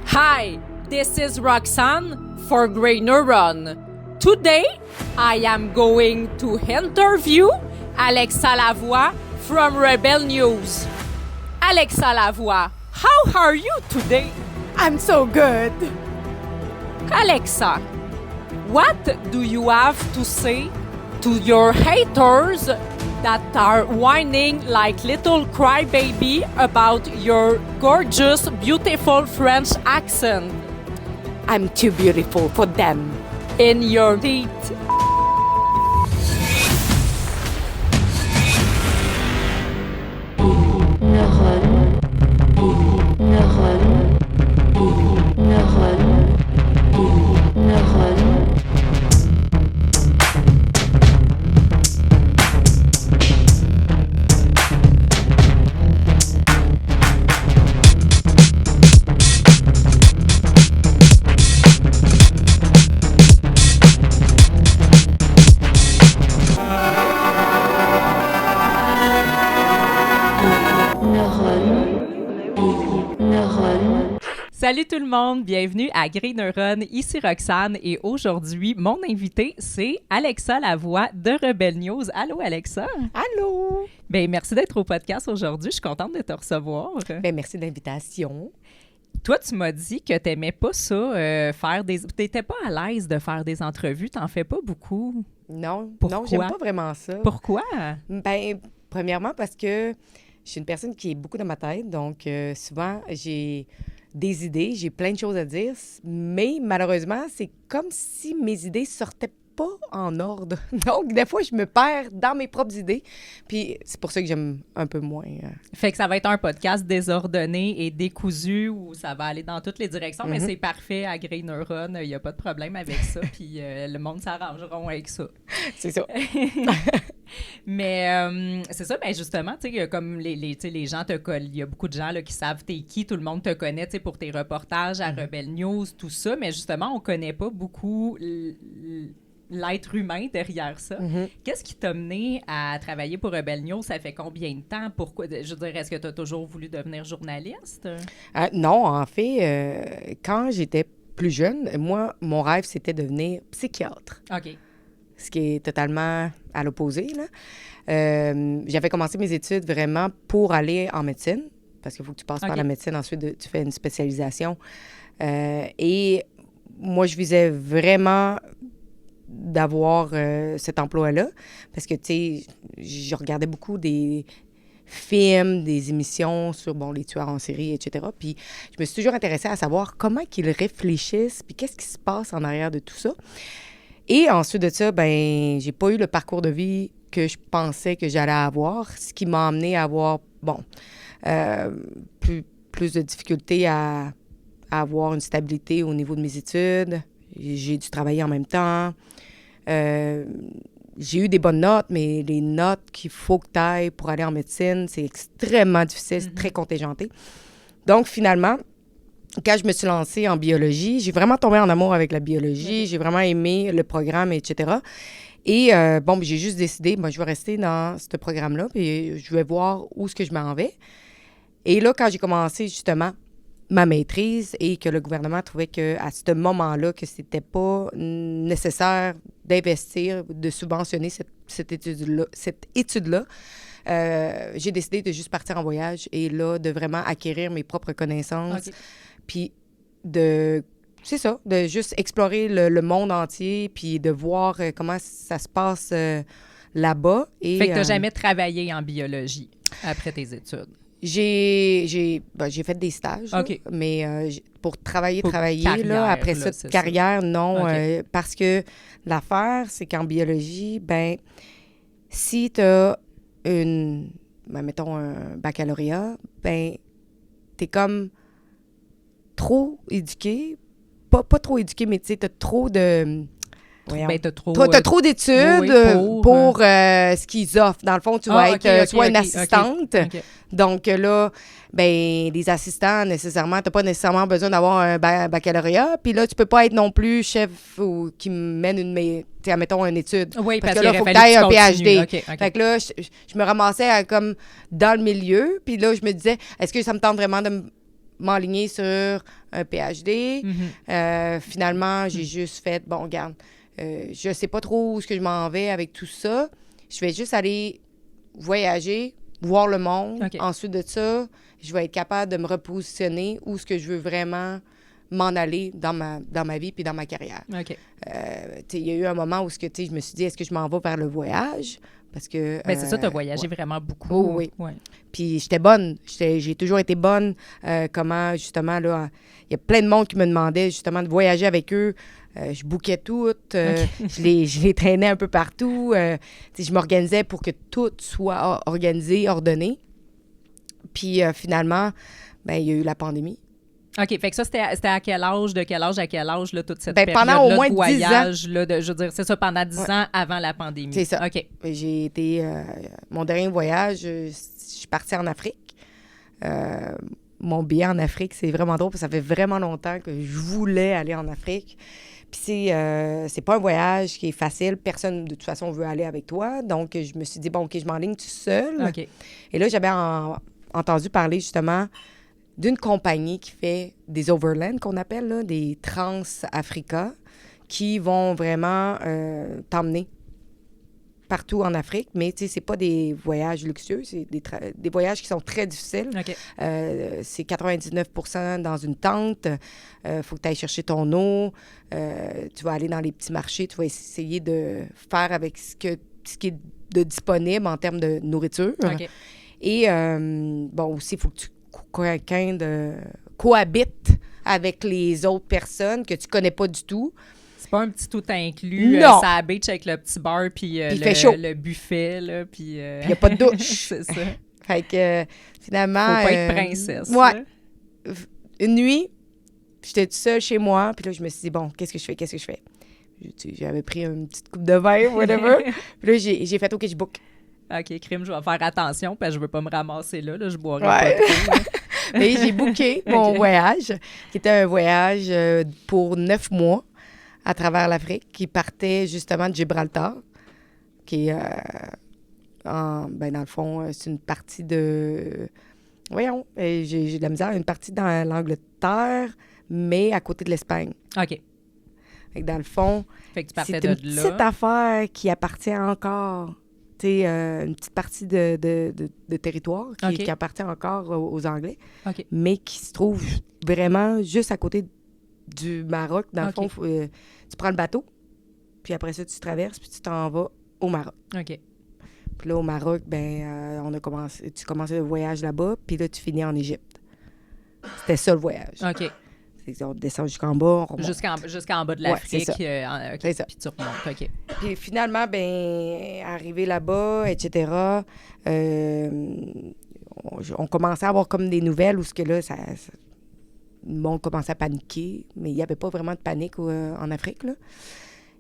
Hi, this is Roxanne for Grey Neuron. Today, I am going to interview Alexa Lavoie from Rebel News. Alexa Lavoie, how are you today? I'm so good. Alexa, what do you have to say to your haters that are whining like little crybaby about your gorgeous, beautiful French accent? I'm too beautiful for them. In your teeth. Salut tout le monde, bienvenue à Grey Neuron, ici Roxane et aujourd'hui, mon invité, c'est Alexa Lavoie de Rebel News. Allô Alexa? Allô? Ben merci d'être au podcast aujourd'hui, je suis contente de te recevoir. Ben merci de l'invitation. Toi, tu m'as dit que t'aimais pas ça, faire des... T'étais pas à l'aise de faire des entrevues, t'en fais pas beaucoup. Non, Pourquoi? non, j'aime pas vraiment ça. Pourquoi? Ben, premièrement parce que je suis une personne qui est beaucoup dans ma tête, donc souvent j'ai des idées, j'ai plein de choses à dire, mais malheureusement, c'est comme si mes idées sortaient pas en ordre. Donc, des fois, je me perds dans mes propres idées, puis c'est pour ça que j'aime un peu moins. Fait que ça va être un podcast désordonné et décousu où ça va aller dans toutes les directions, mais c'est parfait à Grey Neuron, il n'y a pas de problème avec ça, puis le monde s'arrangeront avec ça. C'est ça. Mais c'est ça, ben justement, tu sais, comme les gens te collent, il y a beaucoup de gens là, qui savent t'es qui, tout le monde te connaît, tu sais, pour tes reportages à Rebel News, tout ça, mais justement, on connaît pas beaucoup l'être humain derrière ça. Qu'est-ce qui t'a mené à travailler pour Rebel News? Ça fait combien de temps? Pourquoi? Je veux dire, est-ce que tu as toujours voulu devenir journaliste? Non, en fait, quand j'étais plus jeune, moi, mon rêve, c'était de devenir psychiatre. OK. Ce qui est totalement à l'opposé, là. J'avais commencé mes études vraiment pour aller en médecine, parce qu'il faut que tu passes par la médecine, ensuite tu fais une spécialisation. Et moi, je visais vraiment d'avoir cet emploi-là, parce que, tu sais, je regardais beaucoup des films, des émissions sur, bon, les tueurs en série, etc. Puis je me suis toujours intéressée à savoir comment qu'ils réfléchissent, puis qu'est-ce qui se passe en arrière de tout ça. Et ensuite de ça, ben, j'ai pas eu le parcours de vie que je pensais que j'allais avoir, ce qui m'a amené à avoir, bon, plus de difficultés à avoir une stabilité au niveau de mes études. J'ai dû travailler en même temps. J'ai eu des bonnes notes, mais les notes qu'il faut que tu ailles pour aller en médecine, c'est extrêmement difficile, c'est très contingenté. Donc, finalement, quand je me suis lancée en biologie, j'ai vraiment tombé en amour avec la biologie. J'ai vraiment aimé le programme, etc. Et bon, j'ai juste décidé, je vais rester dans ce programme-là, puis je vais voir où est-ce que je m'en vais. Et là, quand j'ai commencé justement ma maîtrise et que le gouvernement trouvait qu'à ce moment-là, que c'était pas nécessaire d'investir, de subventionner cette étude-là, j'ai décidé de juste partir en voyage et là, de vraiment acquérir mes propres connaissances. Okay. Puis c'est ça, de juste explorer le monde entier puis de voir comment ça se passe là-bas. Et, fait que tu n'as jamais travaillé en biologie après tes études? J'ai fait des stages, okay. Là, mais pour travailler, carrière, là, après là, ça, carrière, non. Okay. Parce que l'affaire, c'est qu'en biologie, ben si tu as mettons un baccalauréat, ben t'es comme trop éduqué, pas trop éduqué, mais tu sais, t'as trop de... Ben, t'as trop d'études pour ce qu'ils offrent. Dans le fond, tu vas être soit une assistante. Okay. Donc là, ben les assistants, nécessairement, t'as pas nécessairement besoin d'avoir un baccalauréat. Puis là, tu peux pas être non plus chef ou qui mène mettons une étude. Oui, parce que là, il faut que tu aies un PhD. Okay. Fait que là, je me ramassais comme dans le milieu. Puis là, je me disais, est-ce que ça me tente vraiment de m'enligner sur un PhD. Finalement, j'ai juste fait, bon, regarde, je sais pas trop où est-ce que je m'en vais avec tout ça. Je vais juste aller voyager, voir le monde. OK. Ensuite de ça, je vais être capable de me repositionner où est-ce que je veux vraiment m'en aller dans ma vie puis dans ma carrière. OK. Il y a eu un moment où je me suis dit, est-ce que je m'en vais vers le voyage? Parce que... c'est ça, tu as voyagé vraiment beaucoup. Oh, oui. Ouais. Puis j'étais bonne. J'ai toujours été bonne. Comment, justement, là, il y a plein de monde qui me demandait, justement, de voyager avec eux. Je bouquais tout. Je les traînais un peu partout. Je m'organisais pour que tout soit organisé, ordonné. Puis finalement, il y a eu la pandémie. OK, fait que ça, c'était à quel âge, de quel âge à quel âge, là, toute cette pendant au moins de voyage, 10 ans. Là, je veux dire, c'est ça, pendant 10 ans avant la pandémie. C'est ça. OK. J'ai été... mon dernier voyage, je suis partie en Afrique. Mon billet en Afrique, c'est vraiment drôle, parce que ça fait vraiment longtemps que je voulais aller en Afrique. Puis c'est pas un voyage qui est facile. Personne, de toute façon, veut aller avec toi. Donc, je me suis dit, bon, OK, je m'enligne tout seul. OK. Et là, j'avais entendu parler, justement, d'une compagnie qui fait des overland, qu'on appelle, là, des Trans-Africa, qui vont vraiment t'emmener partout en Afrique. Mais, tu sais, c'est pas des voyages luxueux, c'est des voyages qui sont très difficiles. OK. C'est 99% dans une tente. Faut que tu ailles chercher ton eau. Tu vas aller dans les petits marchés. Tu vas essayer de faire avec ce qui est de disponible en termes de nourriture. OK. Et, aussi, il faut que tu cohabites avec les autres personnes que tu connais pas du tout. C'est pas un petit tout inclus. Non. Ça beach avec le petit bar puis il fait chaud. Le buffet, là, puis... il n'y a pas de douche. C'est ça. Fait que, finalement... Faut pas être princesse. Ouais. Là. Une nuit, j'étais toute seule chez moi, puis là, je me suis dit, bon, qu'est-ce que je fais? J'avais pris une petite coupe de vin, whatever. Puis là, j'ai fait, OK, je book. OK, crime, je vais faire attention, parce que je veux pas me ramasser là je boirai Ouais. pas trop. Et j'ai booké mon voyage, qui était un voyage pour 9 mois à travers l'Afrique, qui partait justement de Gibraltar, qui est, dans le fond, c'est une partie de... Voyons, j'ai de la misère, une partie dans l'Angleterre, mais à côté de l'Espagne. OK. Fait que dans le fond, Fait que tu partais c'est de une là. petite affaire qui appartient encore... une petite partie de territoire qui appartient encore aux Anglais, mais qui se trouve vraiment juste à côté du Maroc. Dans le fond, tu prends le bateau, puis après ça, tu traverses, puis tu t'en vas au Maroc. OK. Puis là, au Maroc, tu commences le voyage là-bas, puis là, tu finis en Égypte. C'était ça, le voyage. OK. On descend jusqu'en bas, on remonte. Jusqu'en bas de l'Afrique. Ouais, c'est ça. Puis tu remontes, OK. Puis finalement, arrivé là-bas, etc., on commençait à avoir comme des nouvelles où ce que là, le monde commençait à paniquer, mais il n'y avait pas vraiment de panique en Afrique, là.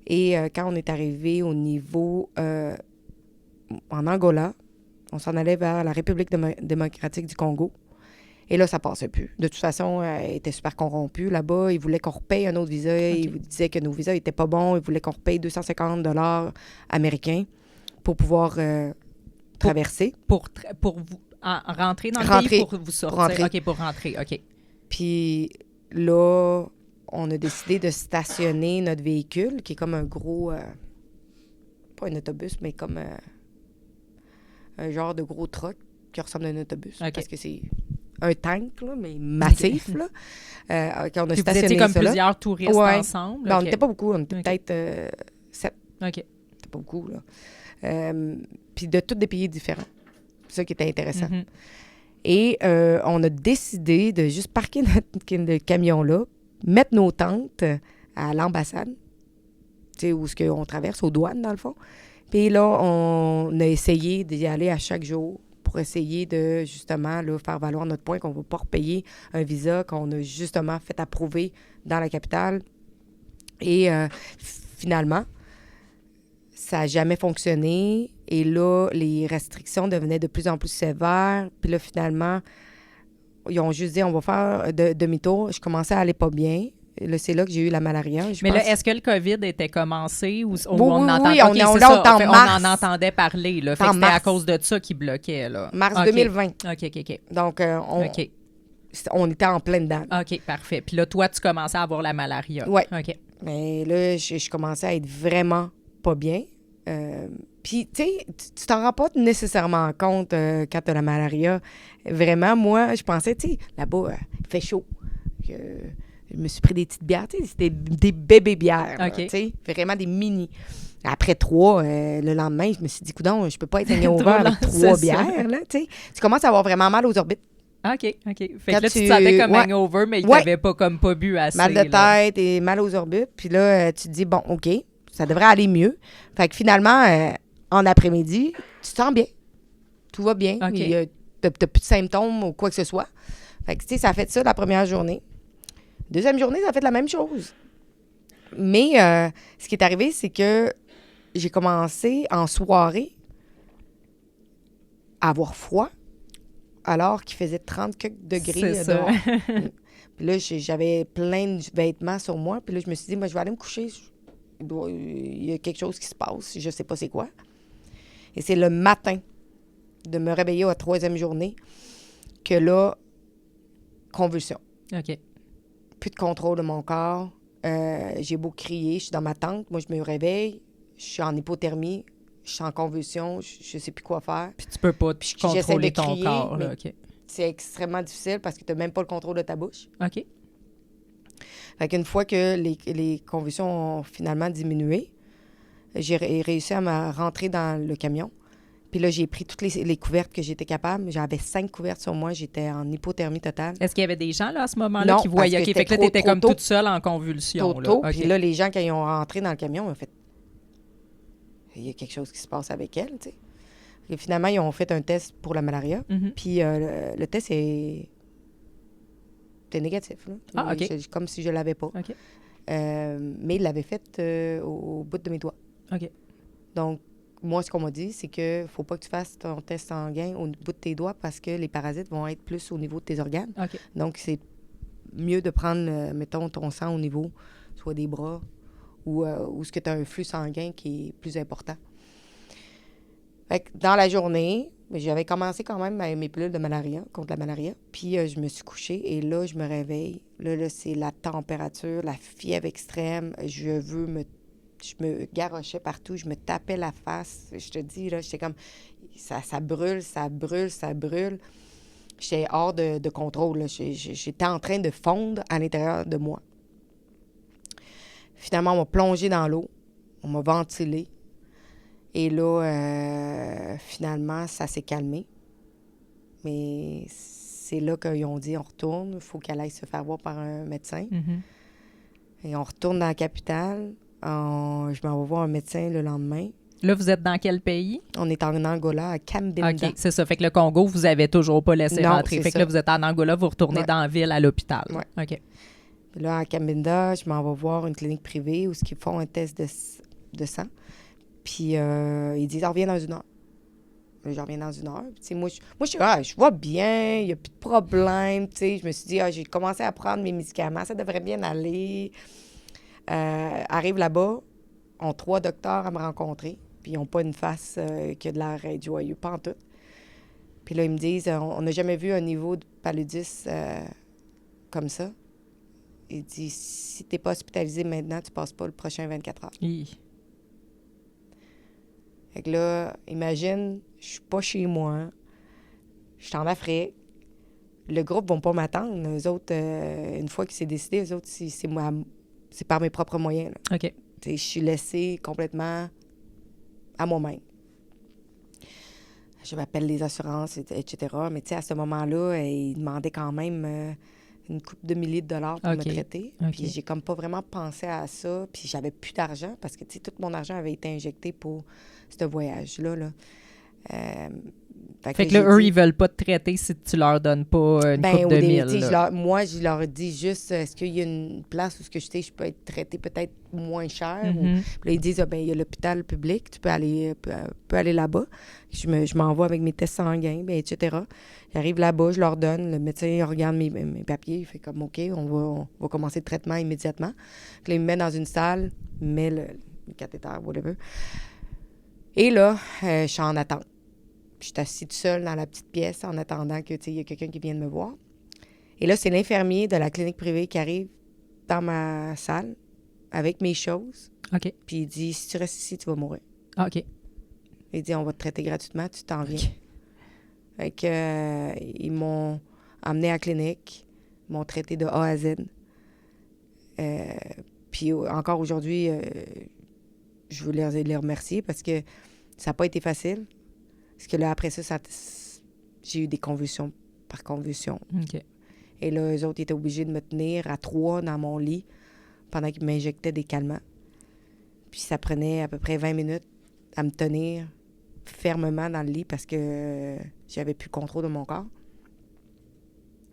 Et quand on est arrivé au niveau en Angola, on s'en allait vers la République démocratique du Congo. Et là, ça passait plus. De toute façon, elle était super corrompue là-bas. Ils voulaient qu'on repaye un autre visa. Okay. Ils disaient que nos visas n'étaient pas bons. Ils voulaient qu'on repaye 250 $ américains pour pouvoir traverser. Pour vous rentrer dans le pays, pour vous sortir? Pour rentrer. OK, pour rentrer, OK. Puis là, on a décidé de stationner notre véhicule, qui est comme un gros... pas un autobus, mais comme un genre de gros truck qui ressemble à un autobus. Okay. Parce que c'est... un tank, là, mais massif. Okay. Là. Quand on a puis stationné vous étiez comme ça, plusieurs touristes ensemble? On n'était pas beaucoup. On était peut-être 7. OK. C'était pas beaucoup, là. Puis de tous des pays différents. C'est ça qui était intéressant. Mm-hmm. Et on a décidé de juste parquer le camion-là, mettre nos tentes à l'ambassade, tu sais, où on traverse, aux douanes, dans le fond. Puis là, on a essayé d'y aller à chaque jour pour essayer de, justement, là, faire valoir notre point qu'on ne va pas repayer un visa qu'on a justement fait approuver dans la capitale. Et finalement, ça n'a jamais fonctionné. Et là, les restrictions devenaient de plus en plus sévères. Puis là, finalement, ils ont juste dit, on va faire demi-tour. Je commençais à aller pas bien. Là, c'est là que j'ai eu la malaria. Mais là, est-ce que le COVID était commencé ou on entendait? Oui, on en entendait parler. Là. Fait que c'était mars. à cause de ça qui bloquait. Là. Mars 2020. OK. Donc, OK. on était en plein dedans. OK, parfait. Puis là, toi, tu commençais à avoir la malaria. Oui. OK. Mais là, je commençais à être vraiment pas bien. Puis, tu sais, tu t'en rends pas nécessairement compte quand tu as la malaria. Vraiment, moi, je pensais, tu sais, là-bas, il fait chaud. Je me suis pris des petites bières, tu sais, c'était des bébés bières, OK. tu sais, vraiment des mini. Après 3, le lendemain, je me suis dit, coudonc, je peux pas être hangover avec 3 bières, là, tu sais. Tu commences à avoir vraiment mal aux orbites. OK. Fait que Quand là, tu te sentais comme ouais. hangover, mais tu Ouais. n'avais pas bu assez. Mal de là. tête et mal aux orbites. Puis là, tu te dis, bon, OK, ça devrait aller mieux. Fait que finalement, en après-midi, tu te sens bien. Tout va bien. OK. Tu n'as plus de symptômes ou quoi que ce soit. Fait que, tu sais, ça a fait ça la première journée. Deuxième journée, ça a fait la même chose. Mais ce qui est arrivé, c'est que j'ai commencé en soirée à avoir froid alors qu'il faisait 30 quelques degrés C'est ça. dehors. Puis là, j'avais plein de vêtements sur moi. Puis là, je me suis dit, moi, je vais aller me coucher. Il y a quelque chose qui se passe. Je ne sais pas c'est quoi. Et c'est le matin de me réveiller à la 3e journée que là, convulsion. OK. Plus de contrôle de mon corps. J'ai beau crier, je suis dans ma tente. Moi, je me réveille. Je suis en hypothermie. Je suis en convulsion. Je ne sais plus quoi faire. Puis tu peux pas J'essaie contrôler de ton crier, corps. mais Là. OK. c'est extrêmement difficile parce que tu n'as même pas le contrôle de ta bouche. OK. Fait qu'une fois que les convulsions ont finalement diminué, j'ai réussi à me rentrer dans le camion. Puis là, j'ai pris toutes les couvertes que j'étais capable. J'avais 5 couvertes sur moi. J'étais en hypothermie totale. Est-ce qu'il y avait des gens là, à ce moment-là Non, qui voyaient? parce que OK, fait que là, c'était tu étais trop comme tôt. toute seule en convulsion. Tôt. Là. Puis OK. là, les gens, quand ils ont rentré dans le camion, ils ont fait « Il y a quelque chose qui se passe avec elle, tu sais. » Et finalement, ils ont fait un test pour la malaria. Mhm. Puis le test c'était négatif. Là. Ah, OK. Comme si je ne l'avais pas. OK. Mais il l'avait fait au bout de mes doigts. OK. Donc, moi, ce qu'on m'a dit, c'est que faut pas que tu fasses ton test sanguin au bout de tes doigts parce que les parasites vont être plus au niveau de tes organes. OK. Donc, c'est mieux de prendre, mettons, ton sang au niveau, soit des bras ou ce que tu as un flux sanguin qui est plus important. Fait que dans la journée, j'avais commencé quand même mes pilules de malaria, contre la malaria. Puis, je me suis couchée et là, je me réveille. Là, c'est la température, la fièvre extrême. Je me garochais partout, je me tapais la face. Je te dis, là, j'étais comme, ça brûle. J'étais hors de contrôle. Là. J'étais en train de fondre à l'intérieur de moi. Finalement, on m'a plongé dans l'eau. On m'a ventilé. Et là, finalement, ça s'est calmé. Mais c'est là qu'ils ont dit, on retourne. Il faut qu'elle aille se faire voir par un médecin. Mhm. Et on retourne dans la capitale. Je m'en vais voir un médecin le lendemain. Là, vous êtes dans quel pays? On est en Angola, à Cabinda. OK, c'est ça. Fait que le Congo, vous avez toujours pas laissé Non, rentrer. c'est Fait que ça. là, vous êtes en Angola, vous retournez Ouais. dans la ville, à l'hôpital. Ouais. OK. Puis là, à Cabinda, je m'en vais voir une clinique privée où ils font un test de sang. Puis ils disent, reviens dans 1 heure. Je reviens dans 1 heure. Puis, moi, je vais bien, il n'y a plus de problème. T'sais. Je me suis dit, j'ai commencé à prendre mes médicaments, ça devrait bien aller. Arrive là-bas, ont 3 docteurs à me rencontrer, puis ils n'ont pas une face qui a de l'air joyeux, pas en tout. Puis là, ils me disent, on n'a jamais vu un niveau de paludisme comme ça. Ils disent, si tu n'es pas hospitalisé maintenant, tu ne passes pas le prochain 24 heures. Hi. Fait que là, imagine, je suis pas chez moi, je suis en Afrique, le groupe ne vont pas m'attendre. Eux autres, une fois que c'est décidé, eux autres, c'est par mes propres moyens. Là. OK. Je suis laissée complètement à moi-même. Je m'appelle les assurances, etc. Mais à ce moment-là, ils demandaient quand même une couple de milliers de dollars pour OK. me traiter. OK. Puis j'ai comme pas vraiment pensé à ça. Puis j'avais plus d'argent parce que tout mon argent avait été injecté pour ce voyage-là. Là. Fait que là, eux, ils veulent pas te traiter si tu leur donnes pas une couple de mille. Moi, je leur dis juste, est-ce qu'il y a une place où je peux être traité peut-être moins cher? Mhm. Puis là, ils disent, il y a l'hôpital public, tu peux aller là-bas. Je m'envoie avec mes tests sanguins, etc. J'arrive là-bas, je leur donne, le médecin il regarde mes papiers, il fait comme, OK, on va commencer le traitement immédiatement. Puis là, il me met dans une salle, il me met le cathéter, whatever. Et là, je suis en attente. Je suis assise toute seule dans la petite pièce en attendant que, il y ait quelqu'un qui vienne me voir. Et là, c'est l'infirmier de la clinique privée qui arrive dans ma salle avec mes choses. OK. Puis il dit, si tu restes ici, tu vas mourir. Ah, OK. Il dit, on va te traiter gratuitement, tu t'en viens. OK. Fait que, ils m'ont emmené à la clinique, ils m'ont traité de A à Z. Puis encore aujourd'hui, je veux les remercier parce que ça n'a pas été facile. Parce que là, après ça, j'ai eu des convulsions par convulsion. OK. Et là, eux autres étaient obligés de me tenir à 3 dans mon lit pendant qu'ils m'injectaient des calmants. Puis ça prenait à peu près 20 minutes à me tenir fermement dans le lit parce que j'avais plus le contrôle de mon corps.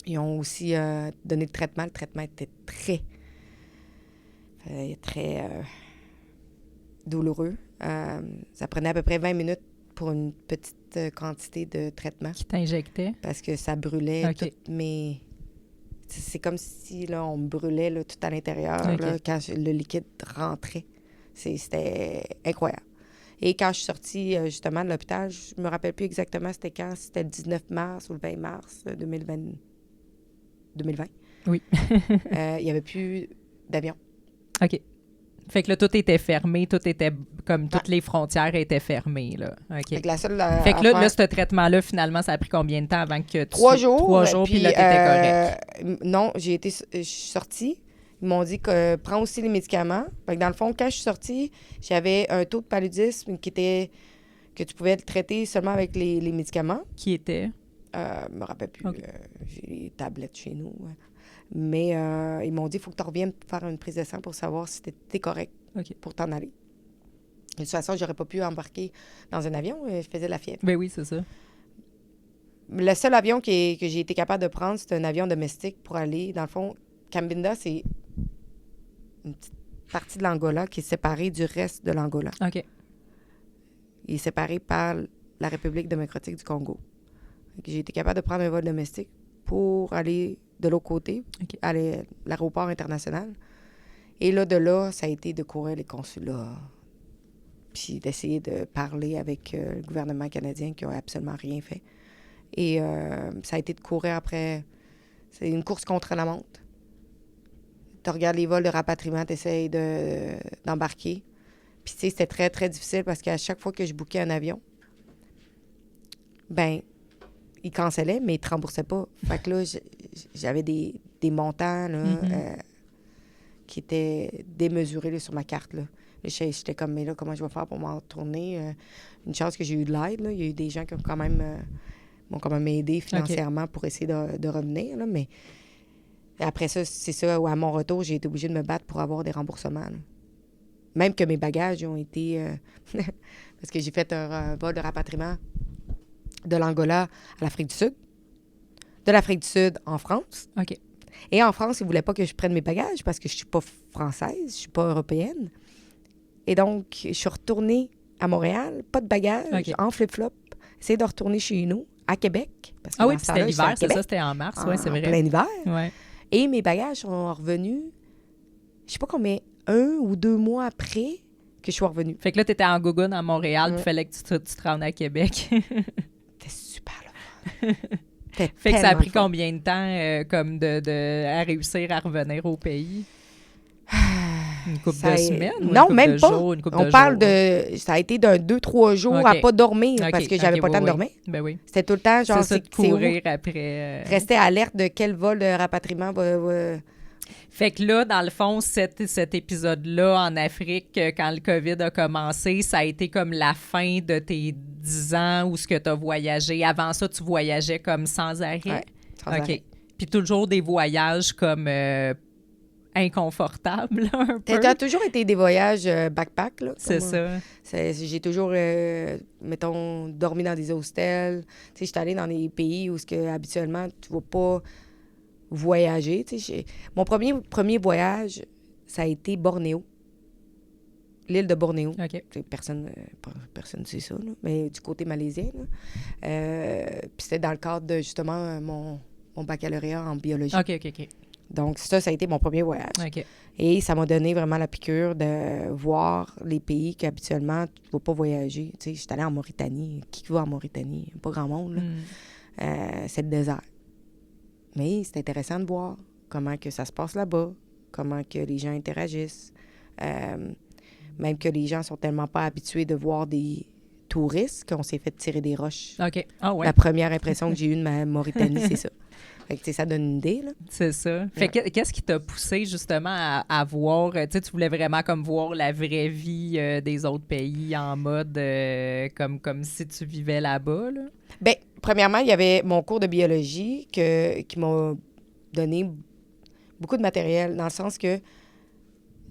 Ils ont aussi donné le traitement. Le traitement était très douloureux. Ça prenait à peu près 20 minutes pour une petite quantité de traitement. Qui t'injectait? Parce que ça brûlait OK. toutes mes... C'est comme si là, on me brûlait là, tout à l'intérieur OK. là, quand le liquide rentrait. C'était incroyable. Et quand je suis sortie justement de l'hôpital, je me rappelle plus exactement c'était quand, si c'était le 19 mars ou le 20 mars 2020. Oui. Il n'y avait plus d'avion. OK. Fait que là, tout était fermé, tout était comme toutes les frontières étaient fermées, là. OK. Fait que la seule Fait que là, affaire- ce traitement-là, finalement, ça a pris combien de temps avant que tu... 3 jours. 3 jours, puis là, t'étais correct. Non, je suis sortie. Ils m'ont dit que prends aussi les médicaments. Fait que dans le fond, quand je suis sortie, j'avais un taux de paludisme que tu pouvais le traiter seulement avec les médicaments. Qui était? Je me rappelle plus. OK. J'ai les tablettes chez nous. Ouais. Mais ils m'ont dit il faut que tu reviennes faire une prise de sang pour savoir si t'es correct OK. pour t'en aller. De toute façon, j'aurais pas pu embarquer dans un avion. Je faisais de la fièvre. Ben oui, c'est ça. Le seul avion que j'ai été capable de prendre, c'est un avion domestique pour aller, dans le fond, Cabinda, c'est une petite partie de l'Angola qui est séparée du reste de l'Angola. OK. Il est séparé par la République démocratique du Congo. J'ai été capable de prendre un vol domestique pour aller de l'autre côté, OK. à l'aéroport international. Et là, de là, ça a été de courir les consulats, puis d'essayer de parler avec le gouvernement canadien qui n'a absolument rien fait. Et ça a été de courir après... C'est une course contre la montre. Tu regardes les vols de rapatriement, tu essaies d'embarquer. Puis, tu sais, c'était très, très difficile parce qu'à chaque fois que je bookais un avion, ben ils cancellaient, mais ils ne te remboursaient pas. Fait que là, j'avais des montants là, qui étaient démesurés là, sur ma carte. Là. J'étais comme, mais là, comment je vais faire pour m'en retourner? Une chance que j'ai eu de l'aide. Là. Il y a eu des gens qui ont m'ont quand même aidé financièrement pour essayer de revenir. Là, mais après ça, c'est ça, à mon retour, j'ai été obligée de me battre pour avoir des remboursements. Là. Même que mes bagages ont été... parce que j'ai fait un vol de rapatriement de l'Angola à l'Afrique du Sud, de l'Afrique du Sud en France. OK. Et en France, ils ne voulaient pas que je prenne mes bagages parce que je ne suis pas française, je ne suis pas européenne. Et donc, je suis retournée à Montréal, pas de bagages, OK. en flip-flop, essayer de retourner chez nous, à Québec. Parce que Ah oui, dans puis ce temps-là, c'était j'étais à l'hiver, c'est Québec, ça? C'était en mars, oui, c'est en vrai. plein hiver. Ouais. Et mes bagages sont revenus, je ne sais pas combien, 1 ou 2 mois après que je sois revenue. Fait que là, t'étais en Gougoune à Montréal, puis Ouais. fallait que tu te rendes à Québec. C'était super là. Fait que ça a pris combien de temps comme à réussir à revenir au pays? Une couple de semaines? Ou Non, une couple même de pas. jours, une couple On de parle jours? de... Ça a été d'un 2-3 jours OK. à pas dormir OK, parce que j'avais OK, pas le temps de oui, dormir. Ben oui. C'était tout le temps, genre, C'est ça, de c'est où? courir après... Rester alerte de quel vol de rapatriement va... Fait que là, dans le fond, cet épisode-là en Afrique, quand le COVID a commencé, ça a été comme la fin de tes 10 ans où ce que tu as voyagé. Avant ça, tu voyageais comme sans arrêt? Ouais, sans OK. arrêt. Puis toujours des voyages comme inconfortables, un peu. Ça a toujours été des voyages backpack, là. C'est comme, ça. J'ai toujours, mettons, dormi dans des hostels. Tu sais, j'étais allée dans des pays où, habituellement, tu ne vas pas voyager. Tu sais, mon premier voyage, ça a été Bornéo. L'île de Bornéo. OK. Personne ne sait ça, là, mais du côté malaisien. Puis c'était dans le cadre de, justement, mon baccalauréat en biologie. OK. Donc, ça a été mon premier voyage. OK. Et ça m'a donné vraiment la piqûre de voir les pays qu'habituellement, tu ne vas pas voyager. Tu sais, je suis allée en Mauritanie. Qui va en Mauritanie? Pas grand monde, là. C'est le désert. Mais c'est intéressant de voir comment que ça se passe là-bas, comment que les gens interagissent. Même que les gens sont tellement pas habitués de voir des touristes qu'on s'est fait tirer des roches. OK. Ah ouais. La première impression que j'ai eue de ma Mauritanie, c'est ça. Fait que, tu sais, ça donne une idée, là. C'est ça. Fait que qu'est-ce qui t'a poussé justement à voir, tu sais, tu voulais vraiment comme voir la vraie vie des autres pays en mode comme si tu vivais là-bas, là? Bien, premièrement, il y avait mon cours de biologie qui m'a donné beaucoup de matériel, dans le sens que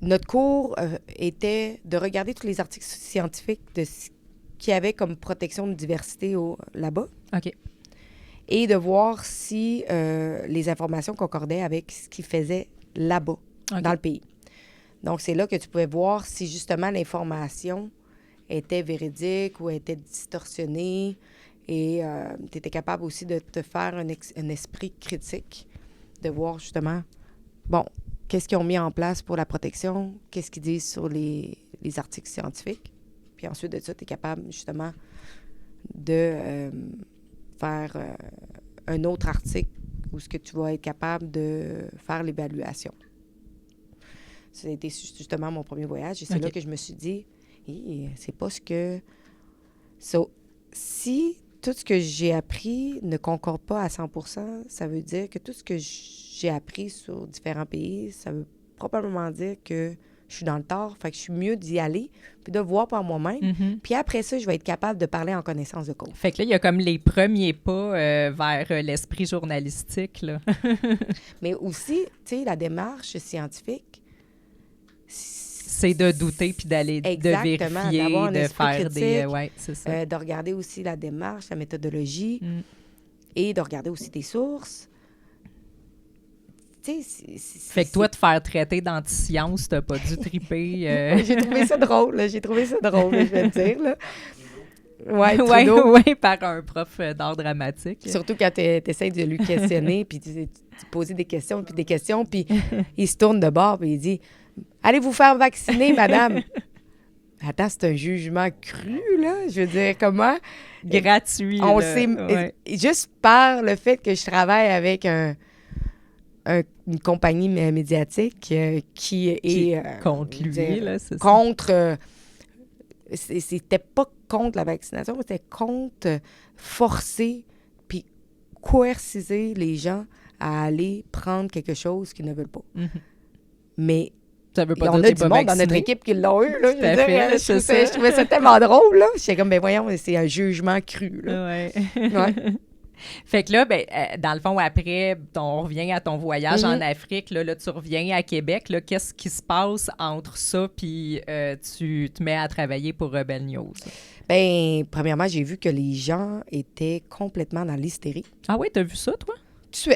notre cours était de regarder tous les articles scientifiques de ce qu'il y avait comme protection de diversité là-bas. OK. Et de voir si les informations concordaient avec ce qu'ils faisaient là-bas, OK. dans le pays. Donc, c'est là que tu pouvais voir si, justement, l'information était véridique ou était distorsionnée. Et tu étais capable aussi de te faire un esprit critique, de voir, justement, bon, qu'est-ce qu'ils ont mis en place pour la protection, qu'est-ce qu'ils disent sur les articles scientifiques. Puis ensuite de ça, tu es capable, justement, de faire un autre article où ce que tu vas être capable de faire l'évaluation. Ça a été justement mon premier voyage. Et c'est là que je me suis dit, c'est pas ce que... Si tout ce que j'ai appris ne concorde pas à 100%, ça veut dire que tout ce que j'ai appris sur différents pays, ça veut probablement dire que je suis dans le tort. Fait que je suis mieux d'y aller, puis de voir par moi-même. Mm-hmm. Puis après ça, je vais être capable de parler en connaissance de cause. Fait que là, il y a comme les premiers pas vers l'esprit journalistique, là. Mais aussi, tu sais, la démarche scientifique... C'est de douter puis d'aller de vérifier, de faire critique, des... ouais, c'est ça. De regarder aussi la démarche, la méthodologie et de regarder aussi tes sources. Fait que toi, te faire traiter d'anti-science, t'as pas dû triper. J'ai trouvé ça drôle, je vais te dire, là. Oui, par un prof d'art dramatique. Surtout quand tu essaies de lui questionner, puis tu poser des questions, puis il se tourne de bord, puis il dit « Allez vous faire vacciner, madame! » Attends, c'est un jugement cru, là. Je veux dire, comment... Gratuit, on là. sait, ouais. Juste par le fait que je travaille avec une compagnie médiatique qui est... contre lui, là, c'est ça. Contre... c'était pas contre la vaccination, mais c'était contre forcer puis coerciser les gens à aller prendre quelque chose qu'ils ne veulent pas. Mm-hmm. Mais ça veut pas on dire a du monde dans notre équipe qui l'ont eu. Là, je trouvais ça tellement drôle. Là. J'étais comme, ben voyons, c'est un jugement cru. Là. Ouais. Ouais. Fait que là, dans le fond, après, on revient à ton voyage en Afrique. Là, tu reviens à Québec. Là, qu'est-ce qui se passe entre ça puis tu te mets à travailler pour Rebel News? Bien, premièrement, j'ai vu que les gens étaient complètement dans l'hystérie. Ah oui, t'as vu ça, toi? Tout de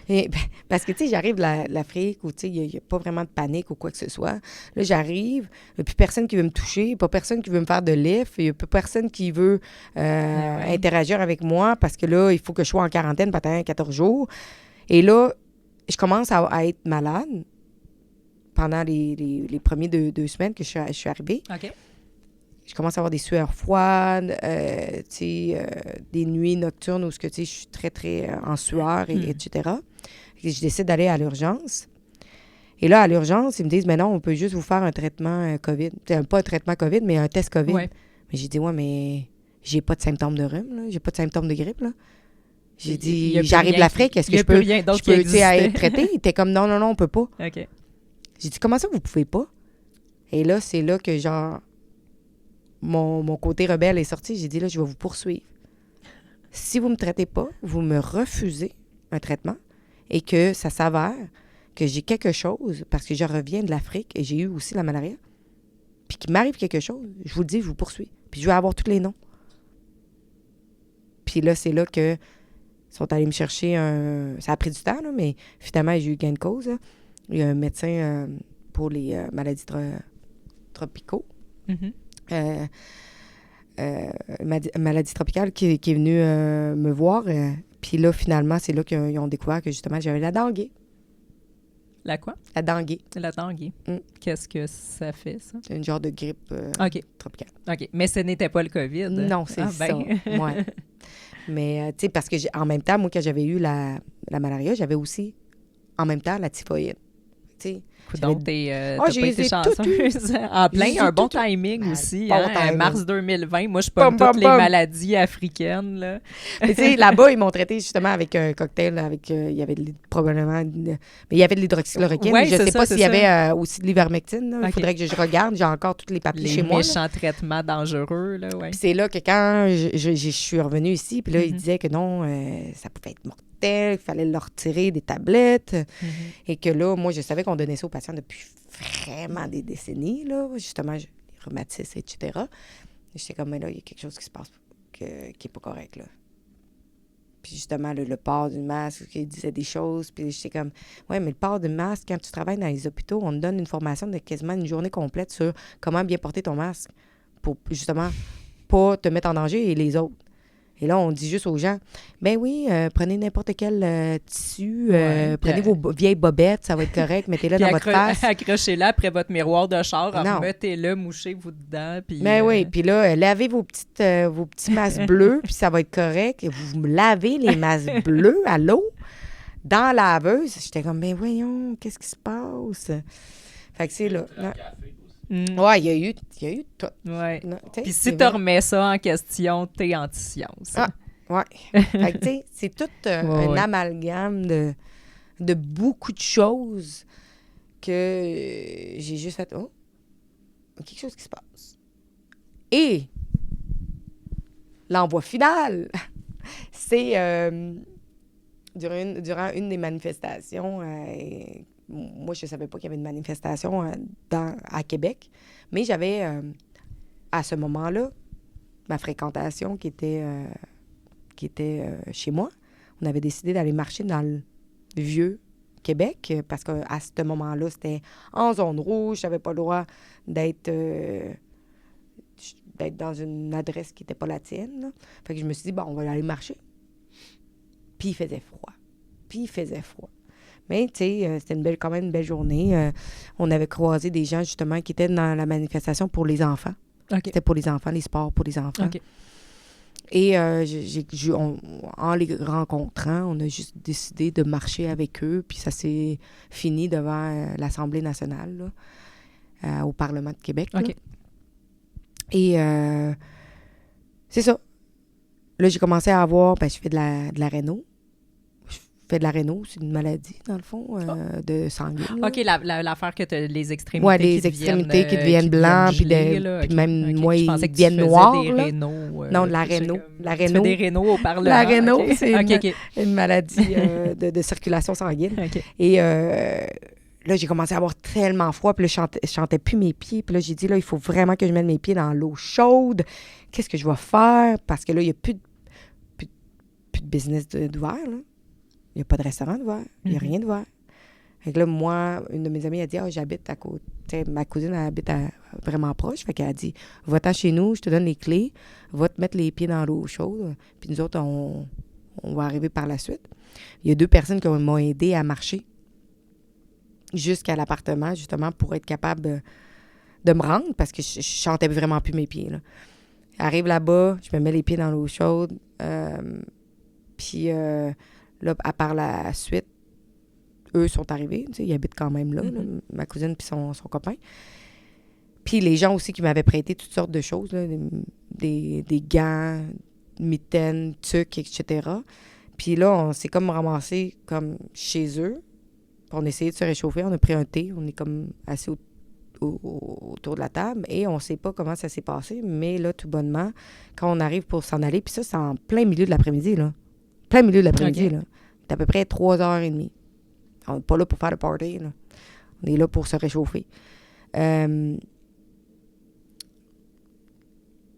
suite. Parce que, tu sais, j'arrive de l'Afrique où, tu sais, il n'y a pas vraiment de panique ou quoi que ce soit. Là, j'arrive, il n'y a plus personne qui veut me toucher, pas personne qui veut me faire de lift, il n'y a plus personne qui veut interagir avec moi parce que là, il faut que je sois en quarantaine pendant 14 jours. Et là, je commence à être malade pendant les premiers deux semaines que je suis arrivée. OK. Je commence à avoir des sueurs froides, des nuits nocturnes où je suis très, très en sueur, etc. Et je décide d'aller à l'urgence. Et là, à l'urgence, ils me disent, mais non, on peut juste vous faire un traitement COVID. Pas un traitement COVID, mais un test COVID. Ouais. Mais j'ai dit, ouais, mais j'ai pas de symptômes de rhume, là. J'ai pas de symptômes de grippe, là. J'ai dit, j'arrive de l'Afrique, est-ce que je peux être traitée? Il était comme, non, on peut pas. OK. J'ai dit, comment ça, vous pouvez pas? Et là, c'est là que, genre, mon côté rebelle est sorti. J'ai dit, là, je vais vous poursuivre. Si vous ne me traitez pas, vous me refusez un traitement et que ça s'avère que j'ai quelque chose, parce que je reviens de l'Afrique et j'ai eu aussi la malaria, puis qu'il m'arrive quelque chose, je vous le dis, je vous poursuis. Puis je vais avoir tous les noms. Puis là, c'est là que ils sont allés me chercher ça a pris du temps, là, mais finalement, j'ai eu gain de cause. Là. Il y a un médecin pour les maladies tropicaux. Mm-hmm. Maladie tropicale qui est venue me voir. Puis là, finalement, c'est là qu'ils ont découvert que justement, j'avais la dengue. La quoi? La dengue. La dengue. Qu'est-ce que ça fait, ça? C'est une genre de grippe tropicale. OK. Mais ce n'était pas le COVID. Non, c'est ça. Ouais. Mais, tu sais, parce que en même temps, moi, quand j'avais eu la la malaria, j'avais aussi, en même temps, la typhoïde. Tu sais, Donc, t'as j'ai pas été les ai chanceuse. En plein, J'ai un bon tout- timing aussi. bon Hein? timing. Mars 2020, moi, je Pom, pomme pom, toutes les pom. maladies africaines. Là. Mais tu sais, là-bas, ils m'ont traité justement avec un cocktail, avec, il y avait probablement, mais il y avait de l'hydroxychloroquine. Ouais, Je c'est sais ça, pas c'est s'il y ça. avait aussi de l'ivermectine. Il Ok. faudrait que je regarde. J'ai encore tous les papiers Les chez moi. Là. méchants traitements dangereux, là, ouais. Puis c'est là que quand je suis revenue ici, puis là, ils Mhm. disaient que non, ça pouvait être mortel, qu'il fallait leur retirer des tablettes. Mhm. Et que là, moi, je savais qu'on donnait ça aux patients depuis vraiment des décennies, là, justement, les rhumatismes, etc. Et j'étais comme, mais là, il y a quelque chose qui se passe qui n'est pas correct, là. Puis justement, le port du masque, il disait des choses, puis j'étais comme, ouais, mais le port du masque, quand tu travailles dans les hôpitaux, on te donne une formation de quasiment une journée complète sur comment bien porter ton masque pour, justement, pas te mettre en danger et les autres. Et là, on dit juste aux gens, ben oui, prenez n'importe quel tissu, Ouais, prenez vos vieilles bobettes, ça va être correct, mettez-le dans votre face. Accrochez-le après votre miroir de char, Non. remettez-le, mouchez-vous dedans. Puis, Ben oui, puis là, lavez vos petits masques bleus, puis ça va être correct. Et vous lavez les masques bleus à l'eau, dans la laveuse. J'étais comme, ben voyons, qu'est-ce qui se passe? Fait que c'est là. Ouais, il y a eu tout. Ouais. Non, tu sais, Puis c'est si tu vrai. remets ça en question, t'es anti-science. Ah. Ouais. Fait que, tu sais, c'est tout un Ouais. amalgame de beaucoup de choses que j'ai juste fait, oh, il y a quelque chose qui se passe. Et l'envoi final, c'est durant une des manifestations. Moi, je ne savais pas qu'il y avait une manifestation à Québec, mais j'avais, à ce moment-là, ma fréquentation qui était chez moi. On avait décidé d'aller marcher dans le vieux Québec parce qu'à ce moment-là, c'était en zone rouge. Je n'avais pas le droit d'être dans une adresse qui n'était pas la tienne. Là. Fait que je me suis dit, bon, on va aller marcher. Puis il faisait froid. Mais, tu sais, c'était quand même une belle journée. On avait croisé des gens, justement, qui étaient dans la manifestation pour les enfants. OK. C'était pour les enfants, les sports pour les enfants. OK. Et en les rencontrant, on a juste décidé de marcher avec eux. Puis ça s'est fini devant l'Assemblée nationale, là, au Parlement de Québec. Là. OK. Et c'est ça. Là, j'ai commencé à avoir... je fais de la réno. Je fais de la réno, c'est une maladie, dans le fond, de sanguine. Là. OK, l'affaire que tu as les extrémités Ouais, les extrémités qui deviennent blancs, puis même moi, ils deviennent noirs. Des rénaux. Non, de la réno. La Tu fais réno. des rénaux au Parlement. La réno, OK. c'est OK. une maladie de circulation sanguine. OK. Et là, j'ai commencé à avoir tellement froid, puis là, je sentais plus mes pieds. Puis là, j'ai dit, là, il faut vraiment que je mette mes pieds dans l'eau chaude. Qu'est-ce que je vais faire? Parce que là, il n'y a plus de business d'ouvert, là. Il n'y a pas de restaurant d'ouvert. Il n'y a rien d'ouvert. Fait que là, moi, une de mes amies a dit, j'habite à côté. T'sais, ma cousine, elle habite vraiment proche. Fait qu'elle a dit, va-t'en chez nous, je te donne les clés, va te mettre les pieds dans l'eau chaude. Puis nous autres, on va arriver par la suite. Il y a 2 personnes qui m'ont aidé à marcher jusqu'à l'appartement, justement, pour être capable de me rendre, parce que je sentais vraiment plus mes pieds, là. J'arrive là-bas, je me mets les pieds dans l'eau chaude. Puis là, à part la suite, eux sont arrivés. Ils habitent quand même là, là, ma cousine puis son copain. Puis les gens aussi qui m'avaient prêté toutes sortes de choses, là, des gants, mitaines, tucs, etc. Puis là, on s'est comme ramassé comme chez eux. Puis on a essayé de se réchauffer. On a pris un thé. On est comme assis autour de la table. Et on ne sait pas comment ça s'est passé. Mais là, tout bonnement, quand on arrive pour s'en aller, puis ça, c'est en plein milieu de l'après-midi, là. Plein milieu de l'après-midi, là. C'est à peu près 3h30. On n'est pas là pour faire le party, là. On est là pour se réchauffer.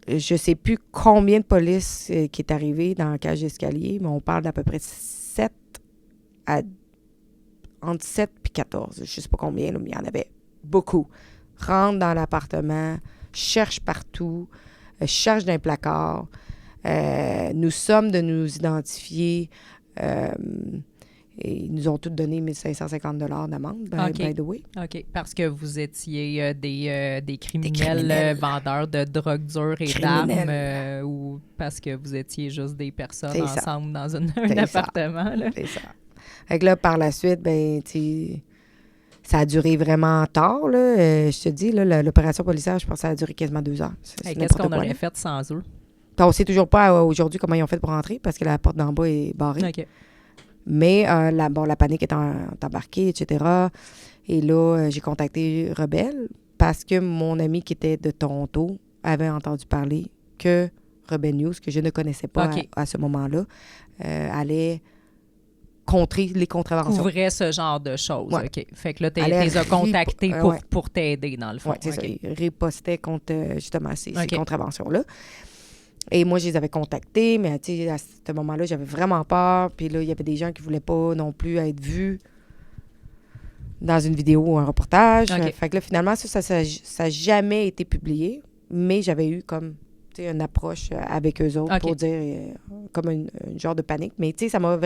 Je sais plus combien de police qui est arrivé dans la cage d'escalier, mais on parle d'à peu près entre 7 et 14. Je sais pas combien, là, mais il y en avait beaucoup. Rentre dans l'appartement, cherche partout, cherche dans les placards. Nous sommes de nous identifier. Et ils nous ont tous donné 1 550 $ d'amende, by the way. OK. Parce que vous étiez des criminels vendeurs de drogue dure et d'armes ou parce que vous étiez juste des personnes ensemble dans un appartement. Là. C'est ça. Fait que là, par la suite, ben, tu sais, ça a duré vraiment tard, là. Je te dis, là, l'opération policière, je pense que ça a duré quasiment 2 heures. C'est Qu'est-ce qu'on n'importe quoi, aurait là. fait sans eux? Puis on sait toujours pas aujourd'hui comment ils ont fait pour rentrer parce que la porte d'en bas est barrée. OK. Mais la panique est embarquée, etc. Et là, j'ai contacté Rebelle parce que mon ami qui était de Toronto avait entendu parler que Rebelle News, que je ne connaissais pas OK. à ce moment-là, allait contrer les contraventions. Ouvrait ce genre de choses. Ouais. OK. Fait que là, tu Allait les as contactés ouais. pour t'aider, dans le fond. Oui, c'est ça. OK. Ils ripostaient contre justement ces OK. contraventions-là. Et moi, je les avais contactés, mais tu sais, à ce moment-là, j'avais vraiment peur. Puis là, il y avait des gens qui ne voulaient pas non plus être vus dans une vidéo ou un reportage. OK. Fait que là, finalement, ça n'a jamais été publié, mais j'avais eu comme, tu sais, une approche avec eux autres OK. pour dire, comme un genre de panique. Mais tu sais, ça m'a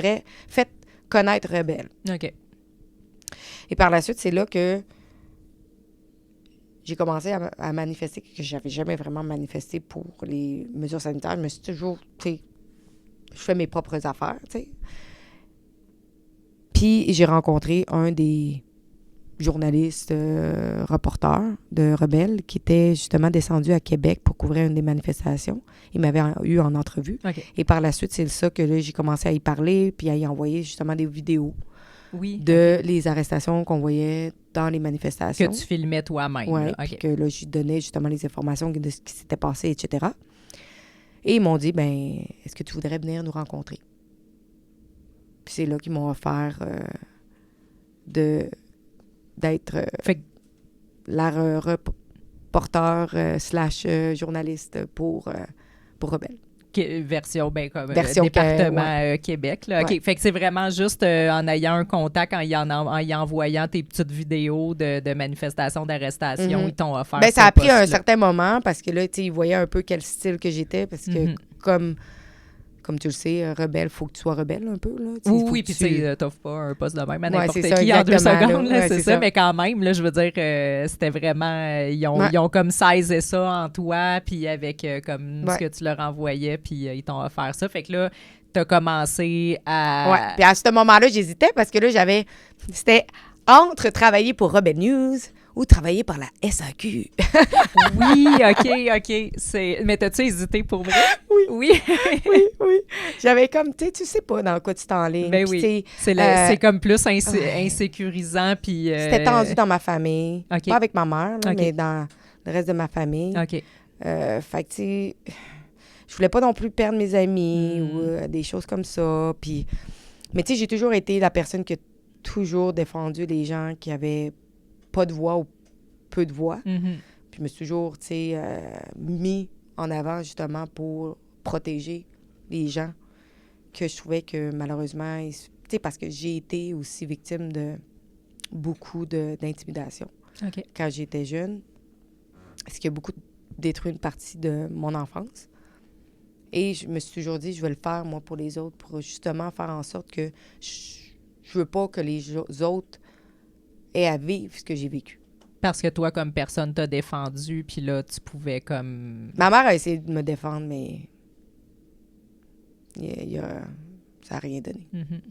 fait connaître Rebelle. OK. Et par la suite, c'est là que j'ai commencé à manifester, que j'avais jamais vraiment manifesté pour les mesures sanitaires. Je me suis toujours, tu sais, je fais mes propres affaires, tu sais. Puis j'ai rencontré un des journalistes reporters de Rebelle qui était justement descendu à Québec pour couvrir une des manifestations. Il m'avait eu en entrevue. OK. Et par la suite, c'est ça que là, j'ai commencé à y parler puis à y envoyer justement des vidéos Oui. de les arrestations qu'on voyait dans les manifestations. Que tu filmais toi-même. Oui, là. puis OK. que là, je lui donnais justement les informations de ce qui s'était passé, etc. Et ils m'ont dit, ben, est-ce que tu voudrais venir nous rencontrer? Puis c'est là qu'ils m'ont offert d'être Fait que la reporter slash journaliste pour Rebelle. version, ben, comme Version département Québec. Là. OK. Ouais. Fait que c'est vraiment juste en ayant un contact, en y envoyant tes petites vidéos de manifestations, d'arrestations, Mhm. ils t'ont offert Ben, ce ça a pris un poste-là. certain moment parce que là, tu sais, ils voyaient un peu quel style que j'étais parce que Mhm. comme tu le sais, rebelle, il faut que tu sois rebelle un peu. Là. Tu sais, Oui, faut oui, que puis tu- tu sais, t'offres pas un poste de même à Ouais, n'importe c'est ça, qui en 2 exactement, secondes, là. là, Ouais, c'est c'est ça. ça. Mais quand même, là, je veux dire, c'était vraiment... Ils ont comme saisi ça en toi, puis avec comme ce Ouais. que tu leur envoyais, puis ils t'ont offert ça. Fait que là, t'as commencé à... Ouais. Puis à ce moment-là, j'hésitais parce que là, c'était entre travailler pour Rebelle News ou travailler par la SAQ. Oui, OK. Mais t'as-tu hésité pour vrai? Oui. Oui. oui. J'avais comme, tu sais pas dans quoi tu t'enlignes. Ben Puis, oui. tu sais, C'est comme plus ouais. insécurisant, puis... c'était tendu dans ma famille. OK. Pas avec ma mère, là, OK. mais dans le reste de ma famille. OK. Fait que, tu sais, je voulais pas non plus perdre mes amis Mm. ou des choses comme ça. Puis, mais tu sais, j'ai toujours été la personne qui a toujours défendu les gens qui avaient pas de voix ou peu de voix. Mhm. Puis je me suis toujours, tu sais, mis en avant justement pour protéger les gens que je trouvais que malheureusement, tu sais, parce que j'ai été aussi victime de beaucoup d'intimidation OK. quand j'étais jeune, ce qui a beaucoup détruit une partie de mon enfance. Et je me suis toujours dit, je vais le faire, moi, pour les autres, pour justement faire en sorte que je veux pas que les autres aient à vivre ce que j'ai vécu. Parce que toi, comme personne, t'as défendu, puis là, tu pouvais comme... Ma mère a essayé de me défendre, mais ça n'a rien donné. Mhm.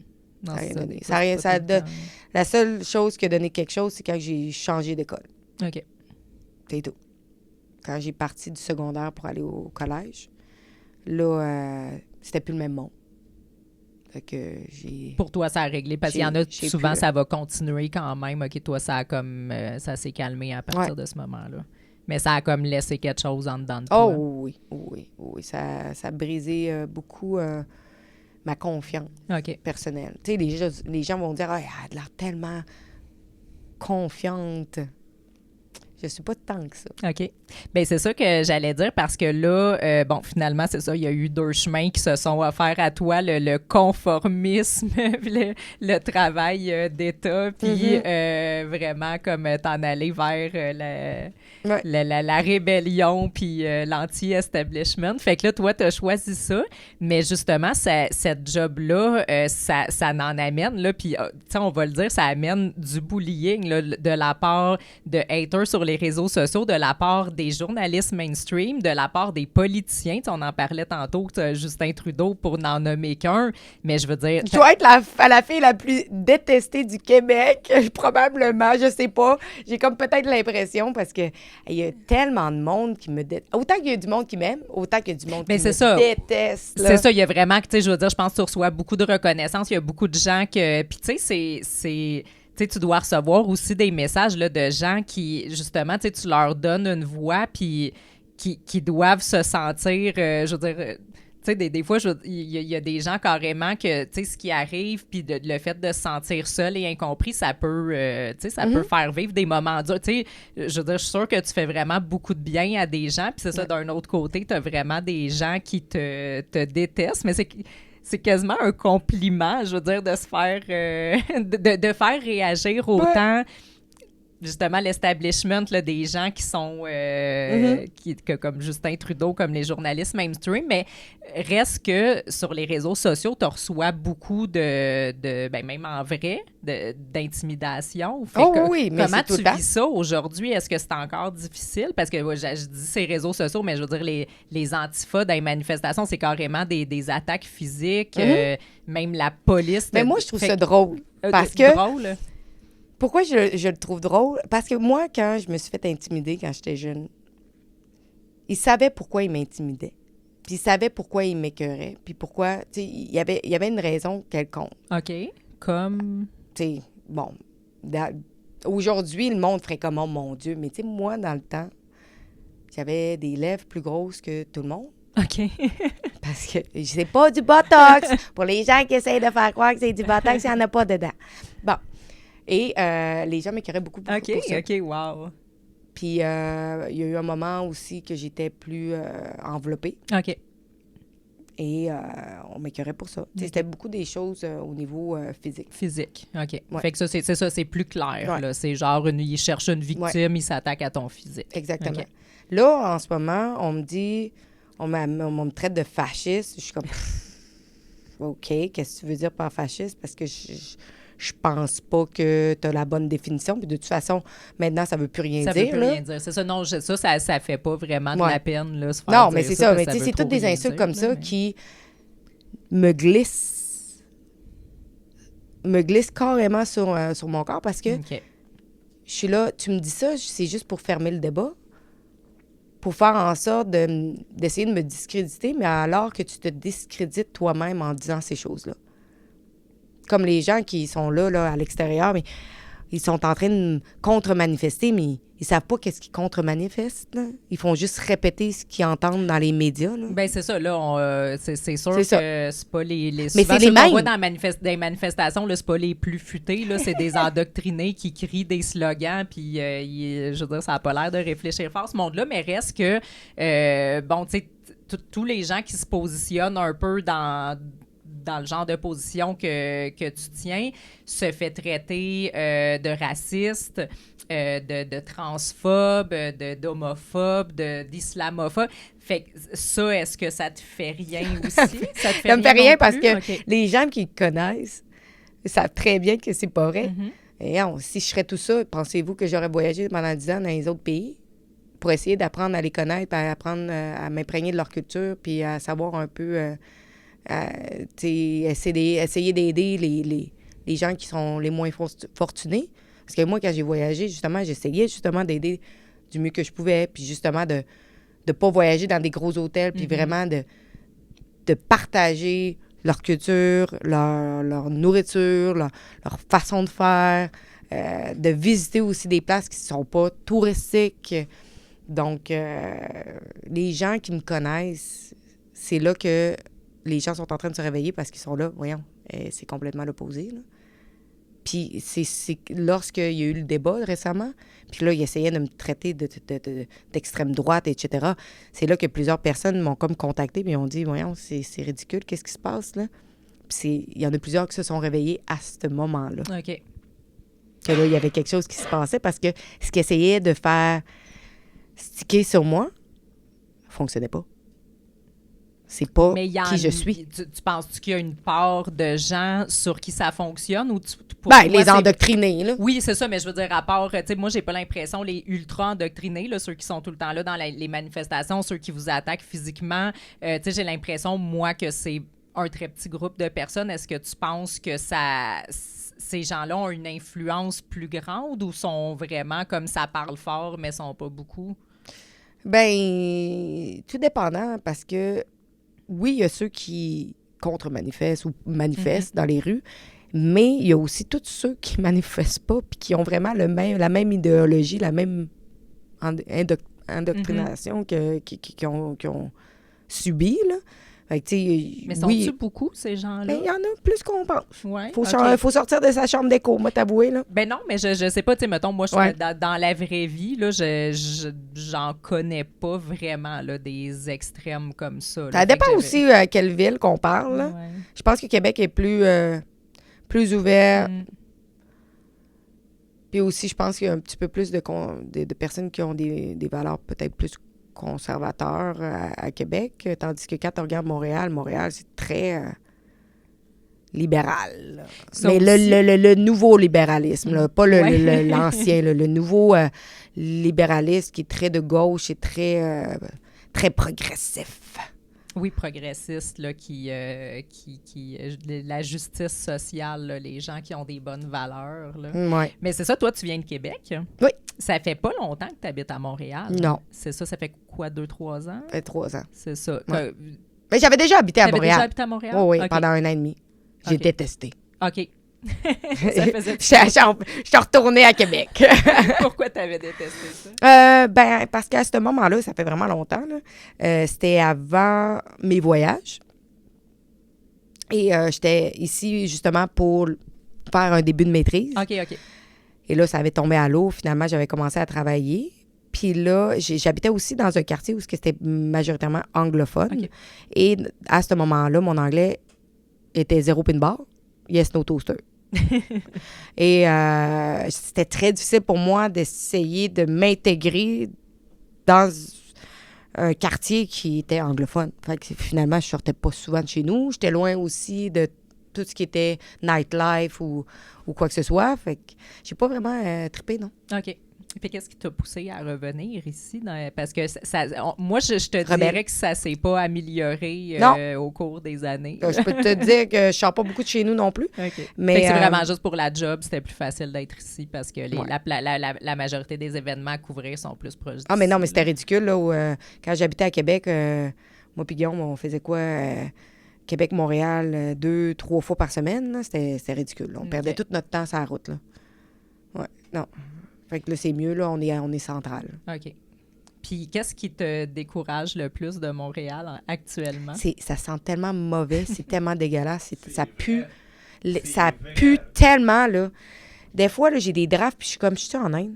Non, Ça a rien c'est donné. des Ça a rien- fois, c'est ça pas tout le La seule chose qui a donné quelque chose, c'est quand j'ai changé d'école. temps. OK. C'est tout. Quand j'ai parti du secondaire pour aller au collège, là, c'était plus le même monde. Fait que j'ai... Pour toi, ça a réglé. Parce qu'il y en a, j'ai souvent, plus- ça va continuer quand même. OK, toi, ça a comme... ça s'est calmé à partir Ouais. de ce moment-là. Mais ça a comme laissé quelque chose en dedans de toi. Oh oui. Ça a brisé beaucoup ma confiance OK. personnelle. Tu sais, les gens vont dire « Ah, elle a l'air tellement confiante. » Je suis pas tant que ça. OK. Bien, c'est ça que j'allais dire parce que là, bon, finalement, c'est ça, il y a eu 2 chemins qui se sont offerts à toi, le conformisme, puis le travail d'État, puis vraiment comme t'en aller vers la rébellion, puis l'anti-establishment. Fait que là, toi, t'as choisi ça, mais justement, cette job-là, ça n'en amène, là, puis, tu sais, on va le dire, ça amène du bullying, là, de la part de haters sur les les réseaux sociaux de la part des journalistes mainstream, de la part des politiciens. Tu sais, on en parlait tantôt, Justin Trudeau, pour n'en nommer qu'un, mais je veux dire... Je dois être la fille la plus détestée du Québec, probablement, je sais pas. J'ai comme peut-être l'impression, parce que il y a tellement de monde qui me déteste. Autant qu'il y a du monde qui m'aime, autant qu'il y a du monde qui me déteste. Là. C'est ça, il y a vraiment, tu sais, je veux dire, je pense que tu reçois beaucoup de reconnaissance, il y a beaucoup de gens que... Puis tu sais, c'est tu sais, tu dois recevoir aussi des messages là, de gens qui, justement, tu sais, tu leur donnes une voix, puis qui doivent se sentir, je veux dire... Tu sais, des fois, il y a des gens carrément que, tu sais, ce qui arrive, puis le fait de se sentir seul et incompris, ça peut, tu sais, ça peut faire vivre des moments durs. Tu sais, je veux dire, je suis sûre que tu fais vraiment beaucoup de bien à des gens, puis c'est ça, d'un autre côté, tu as vraiment des gens qui te détestent, mais c'est quasiment un compliment, je veux dire, de se faire, de faire réagir autant... Justement, l'establishment là, des gens qui sont comme Justin Trudeau, comme les journalistes mainstream, mais reste que sur les réseaux sociaux, tu reçois beaucoup ben, même en vrai, d'intimidation. Oui, mais comment tu vis ça aujourd'hui? Est-ce que c'est encore difficile? Parce que je dis ces réseaux sociaux, mais je veux dire, les antifas dans les manifestations, c'est carrément des attaques physiques, même la police. Mais moi, je trouve ça drôle. Parce que... Drôle? Pourquoi je le trouve drôle? Parce que moi, quand je me suis fait intimider quand j'étais jeune, ils savaient pourquoi ils m'intimidaient. Puis ils savaient pourquoi ils m'écœuraient. Puis pourquoi, tu sais, il y avait une raison quelconque. OK. Comme? Tu sais, bon, aujourd'hui, le monde ferait comme, oh mon Dieu. Mais tu sais, moi, dans le temps, j'avais des lèvres plus grosses que tout le monde. OK. Parce que c'est pas du Botox. Pour les gens qui essayent de faire croire que c'est du Botox, il n'y en a pas dedans. Bon. Et les gens m'écœuraient beaucoup pour ça. OK, wow. Puis, il y a eu un moment aussi que j'étais plus enveloppée. OK. Et on m'écœurait pour ça. Okay. C'était beaucoup des choses au niveau physique. Physique, OK. Ouais. Fait que ça, c'est plus clair. Ouais. Là. C'est genre, il cherche une victime, il s'attaque à ton physique. Exactement. Okay. Là, en ce moment, on me dit, on me traite de fasciste. Je suis comme, OK, qu'est-ce que tu veux dire par fasciste? Parce que je pense pas que tu as la bonne définition. Puis de toute façon, maintenant, ça veut plus rien dire. Ça veut plus rien dire. C'est ça. Non, ça fait pas vraiment de la peine. Là, se faire non, dire mais c'est ça. Mais tu sais, c'est toutes des insultes dire, comme ça qui me glissent carrément sur mon corps parce que je suis là, tu me dis ça, c'est juste pour fermer le débat, pour faire en sorte d'essayer de me discréditer, mais alors que tu te discrédites toi-même en disant ces choses-là. Comme les gens qui sont là à l'extérieur, mais ils sont en train de contre-manifester, mais ils savent pas qu'est-ce qu'ils contre-manifestent. Là. Ils font juste répéter ce qu'ils entendent dans les médias. Là. Bien, c'est ça. Là, c'est sûr c'est que c'est pas les mais souvent, c'est les mêmes. Qu'on voit dans les manifestations, là, c'est pas les plus futés. Là, c'est des endoctrinés qui crient des slogans, puis je veux dire, ça n'a pas l'air de réfléchir fort, ce monde-là, mais reste que, bon, tu sais, tous les gens qui se positionnent un peu dans le genre de position que tu tiens, se fait traiter de raciste, de transphobe, d'homophobe, d'islamophobe. Fait que ça, est-ce que ça te fait rien aussi? Ça me fait rien parce que les gens qui te connaissent savent très bien que c'est pas vrai. Et si je serais tout ça, pensez-vous que j'aurais voyagé pendant 10 ans dans les autres pays pour essayer d'apprendre à les connaître, à apprendre à m'imprégner de leur culture, puis à savoir un peu... essayer d'aider les gens qui sont les moins fortunés. Parce que moi, quand j'ai voyagé, justement, j'essayais justement d'aider du mieux que je pouvais, puis justement de ne pas voyager dans des gros hôtels, puis vraiment de partager leur culture, leur nourriture, leur façon de faire, de visiter aussi des places qui ne sont pas touristiques. Donc, les gens qui me connaissent, c'est là que les gens sont en train de se réveiller parce qu'ils sont là, voyons, c'est complètement l'opposé. Là. Puis c'est lorsqu'il y a eu le débat récemment, puis là, ils essayaient de me traiter d'extrême droite, etc. C'est là que plusieurs personnes m'ont comme contacté, puis ils ont dit, voyons, c'est ridicule, qu'est-ce qui se passe, là? Puis il y en a plusieurs qui se sont réveillés à ce moment-là. OK. Que là, il y avait quelque chose qui se passait parce que ce qu'ils essayaient de faire sticker sur moi ne fonctionnait pas. C'est pas Mais qui je suis. Tu penses-tu qu'il y a une part de gens sur qui ça fonctionne ou Les endoctrinés, là. Oui, c'est ça, mais je veux dire, à part, tu sais, moi, j'ai pas l'impression, les ultra-endoctrinés, là, ceux qui sont tout le temps là dans les manifestations, ceux qui vous attaquent physiquement, tu sais, j'ai l'impression, moi, que c'est un très petit groupe de personnes. Est-ce que tu penses que ces gens-là ont une influence plus grande ou sont vraiment comme ça parle fort, mais sont pas beaucoup? Ben, tout dépendant, parce que oui, il y a ceux qui contre-manifestent ou manifestent dans les rues, mais il y a aussi tous ceux qui manifestent pas puis qui ont vraiment la même idéologie, la même indoctrination qu'ils ont subi, là. Fait que, mais sont-tu beaucoup, ces gens-là? Ben, il y en a plus qu'on pense. Ouais, faut sortir de sa chambre d'écho, moi, t'avouer, là. Ben non, mais je sais pas, tu sais, mettons, moi, dans la vraie vie, là, j'en connais pas vraiment, là, des extrêmes comme ça. Là. Ça dépend aussi à quelle ville qu'on parle, là. Ouais. Je pense que Québec est plus ouvert. Puis aussi, je pense qu'il y a un petit peu plus de personnes qui ont des valeurs peut-être plus conservateurs à Québec, tandis que quand on regarde Montréal, c'est très libéral. Mais le nouveau libéralisme, là, pas l'ancien, le nouveau libéralisme qui est très de gauche et très, très progressif. Oui, progressiste, là, la justice sociale, là, les gens qui ont des bonnes valeurs. Là. Ouais. Mais c'est ça, toi, tu viens de Québec? Oui. Ça fait pas longtemps que tu habites à Montréal? Non. C'est ça fait quoi, 2-3 ans? Ça fait 3 ans. C'est ça. Ouais. Mais j'avais déjà habité à Montréal. Déjà habité à Montréal? Oui, Okay. pendant 1 an et demi. J'ai détesté. OK. Je suis retournée à Québec. Pourquoi tu avais détesté ça? Parce qu'à ce moment-là, ça fait vraiment longtemps, là, c'était avant mes voyages. Et j'étais ici justement pour faire un début de maîtrise. OK. Et là, ça avait tombé à l'eau. Finalement, j'avais commencé à travailler. Puis là, j'habitais aussi dans un quartier où c'était majoritairement anglophone. Okay. Et à ce moment-là, mon anglais était 0 pin bar. Yes, no toaster. Et c'était très difficile pour moi d'essayer de m'intégrer dans un quartier qui était anglophone. Fait que finalement, je sortais pas souvent de chez nous. J'étais loin aussi de tout ce qui était nightlife ou quoi que ce soit. Fait que j'ai pas vraiment trippé, non. OK. Puis qu'est-ce qui t'a poussé à revenir ici? Parce que moi, je te dirais que ça s'est pas amélioré au cours des années. Je peux te dire que je sors pas beaucoup de chez nous non plus. Okay. Mais c'est vraiment juste pour la job, c'était plus facile d'être ici parce que la majorité des événements à couvrir sont plus proches d'ici. Ah, mais non, mais c'était ridicule. Là, quand j'habitais à Québec, moi et Guillaume, on faisait quoi? Québec-Montréal, 2-3 fois par semaine. Là, c'était ridicule. On perdait tout notre temps sur la route. Là. Ouais, non. Fait que là, c'est mieux, là, on est central. OK. Puis, qu'est-ce qui te décourage le plus de Montréal actuellement? Ça sent tellement mauvais, c'est tellement dégueulasse. Ça pue. Ça pue tellement, là. Des fois, là, j'ai des drafts, puis je suis en Inde.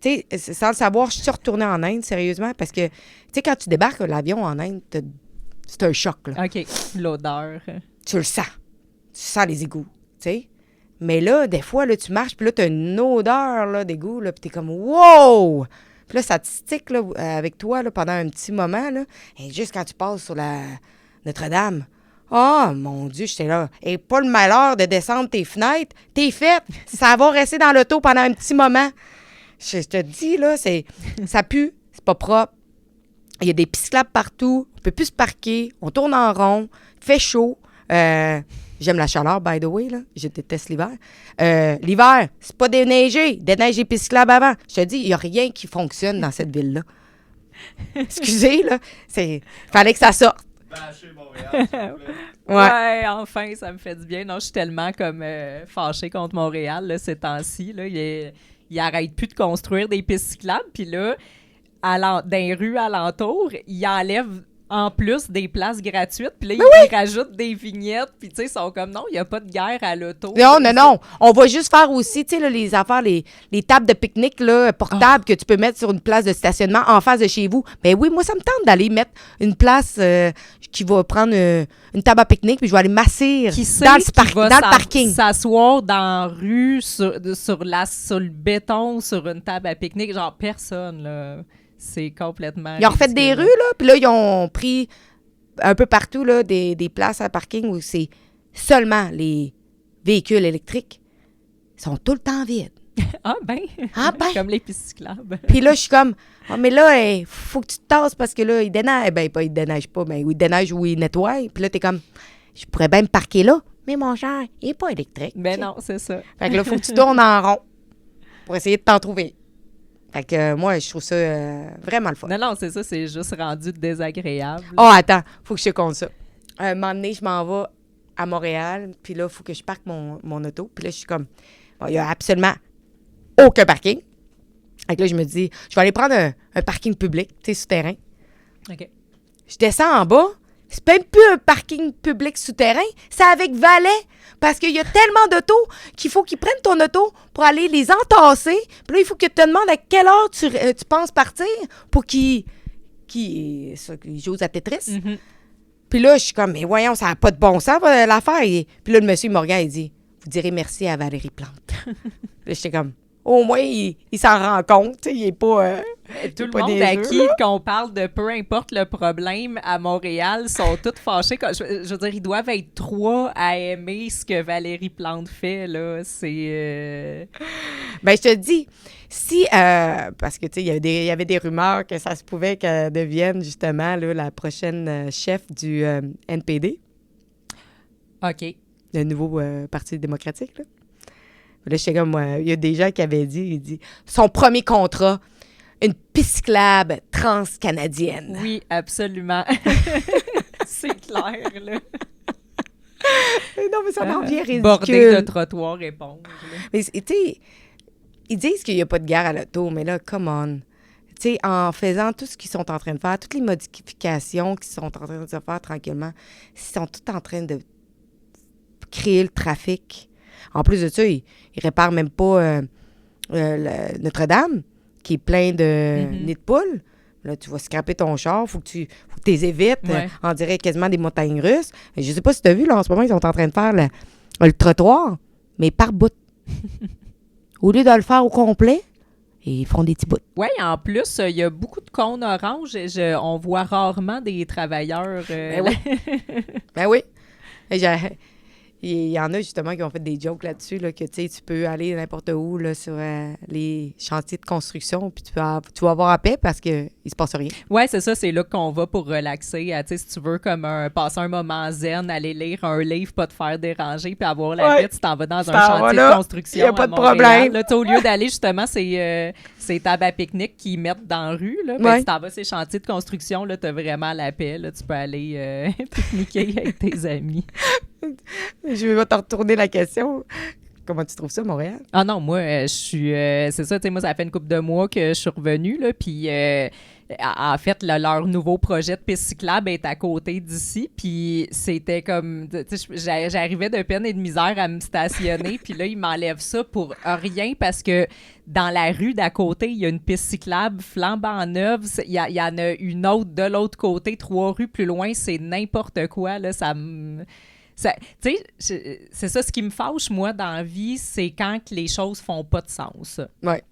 Tu sais, sans le savoir, je suis retournée en Inde, sérieusement, parce que, tu sais, quand tu débarques l'avion en Inde, c'est un choc, là. OK. L'odeur. Tu le sens. Tu sens les égouts, tu sais. Mais là, des fois, là, tu marches, puis là, tu as une odeur là, d'égout, là, puis t'es comme « wow! » Puis là, ça te stick là, avec toi là, pendant un petit moment, là. Et juste quand tu passes sur la Notre-Dame, oh, mon Dieu, j'étais là. Et pas le malheur de descendre tes fenêtres. T'es faite. Ça va rester dans l'auto pendant un petit moment. Je te dis, là, ça pue. C'est pas propre. Il y a des pisciclables partout. On peut plus se parquer. On tourne en rond. Il fait chaud. J'aime la chaleur, by the way, là. Je déteste l'hiver. L'hiver, c'est pas déneigé. Déneige les pisciclables avant. Je te dis, il n'y a rien qui fonctionne dans cette ville-là. Excusez, là. Fallait que ça sorte. Bâcher Montréal, s'il vous plaît. Ouais, enfin, ça me fait du bien. Non, je suis tellement comme fâchée contre Montréal là, ces temps-ci. Là. Il arrête plus de construire des pistes cyclables. Puis là, dans les rues alentours, il enlève en plus des places gratuites. Puis là, ils rajoutent des vignettes. Puis tu sais, ils sont comme, non, il n'y a pas de guerre à l'auto. Non. On va juste faire aussi, tu sais, là, les affaires, les tables de pique-nique là, portables que tu peux mettre sur une place de stationnement en face de chez vous. Ben oui, moi, ça me tente d'aller mettre une place qui va prendre une table à pique-nique, puis je vais aller m'asseoir dans le parking. S'asseoir dans la rue, sur le béton, sur une table à pique-nique. Genre, personne, là. C'est complètement Ils ont refait des ridicule. rues, là, puis là, ils ont pris un peu partout là, des places à parking où c'est seulement les véhicules électriques. Ils sont tout le temps vides. Ah ben! Ah ben! Comme les pistes cyclables. Puis là, je suis comme, ah, mais là, faut que tu te tasses parce que là, il déneige. Ben, pas il déneige pas, mais il déneige ou il nettoie. Puis là, t'es comme, je pourrais bien me parquer là. Mais mon cher, il n'est pas électrique. Ben non, c'est ça. Fait que là, faut que tu tournes en rond pour essayer de t'en trouver. Fait que moi, je trouve ça vraiment le fun. Non, c'est ça, c'est juste rendu désagréable. Oh, attends, faut que je te compte ça. Un moment donné, je m'en vais à Montréal, puis là, il faut que je parque mon auto. Puis là, je suis comme, il n'y a absolument aucun parking. Fait que là, je me dis, je vais aller prendre un parking public, tu sais, souterrain. OK. Je descends en bas, c'est même plus un parking public souterrain, c'est avec valet. Parce qu'il y a tellement d'autos qu'il faut qu'ils prennent ton auto pour aller les entasser. Puis là, il faut que tu te demandes à quelle heure tu penses partir pour qu'ils jouent à Tetris. Mhm. Puis là, je suis comme, mais voyons, ça n'a pas de bon sens, l'affaire. Puis là, le monsieur me regarde, il dit, vous direz merci à Valérie Plante. Là, j'étais comme, au moins, il s'en rend compte. Il n'est pas. Tout le pas monde des à œufs, qui là. qu'on parle de peu importe le problème à Montréal sont tous fâchés. Je veux dire, ils doivent être 3 à aimer ce que Valérie Plante fait, là. C'est... Ben, je te dis, si, parce que, tu sais, il y avait des rumeurs que ça se pouvait qu'elle devienne, justement, là, la prochaine chef du NPD, OK. le nouveau Parti démocratique, là. Là, j'étais comme, il y a des gens qui avaient dit, il dit, son premier contrat, une piste cyclable transcanadienne. Oui, absolument. C'est clair, là. Non, mais ça en vient ridicule. Bordé de trottoirs éponges, là. Mais, tu sais, ils disent qu'il n'y a pas de guerre à l'auto, mais là, come on. Tu sais, en faisant tout ce qu'ils sont en train de faire, toutes les modifications qu'ils sont en train de se faire tranquillement, ils sont tous en train de créer le trafic. En plus de ça, ils réparent même pas Notre-Dame, qui est plein de nids de poules. Là, tu vas scraper ton char, faut que tu les évites. Ouais. On dirait quasiment des montagnes russes. Je sais pas si tu as vu, là, en ce moment, ils sont en train de faire le trottoir, mais par bout. Au lieu de le faire au complet, ils font des petits bouts. Oui, en plus, il y a beaucoup de cônes oranges. On voit rarement des travailleurs. Ben oui. Ben oui. Il y en a justement qui ont fait des jokes là-dessus, là, que tu peux aller n'importe où là, sur les chantiers de construction, puis tu vas avoir à paix parce qu'il ne se passe rien. Oui, c'est ça, c'est là qu'on va pour relaxer. Tu sais, si tu veux comme passer un moment zen, aller lire un livre, pas te faire déranger, puis avoir la Ouais. paix, tu t'en vas dans un t'en vas chantier là, de construction. y a pas à de Montréal. problème. Là, tu sais, au lieu d'aller justement, c'est tables à pique-nique qu'ils mettent dans la rue. Là. Ben, Ouais. si t'en vas ces chantiers de construction, là, t'as vraiment la paix. Là, tu peux aller pique-niquer avec tes amis. Je vais te retourner la question. Comment tu trouves ça, Montréal? Ah non, moi, je suis... c'est ça, tu sais, moi, ça fait une couple de mois que je suis revenue, là, puis en fait, leur nouveau projet de piste cyclable est à côté d'ici, puis c'était comme... Tu sais, j'arrivais de peine et de misère à me stationner, puis là, ils m'enlèvent ça pour rien, parce que dans la rue d'à côté, il y a une piste cyclable flambant neuve, il y en a une autre de l'autre côté, 3 rues plus loin, c'est n'importe quoi, là, ça me... Tu sais, c'est ça, ce qui me fâche, moi, dans la vie, c'est quand les choses font pas de sens. Ouais.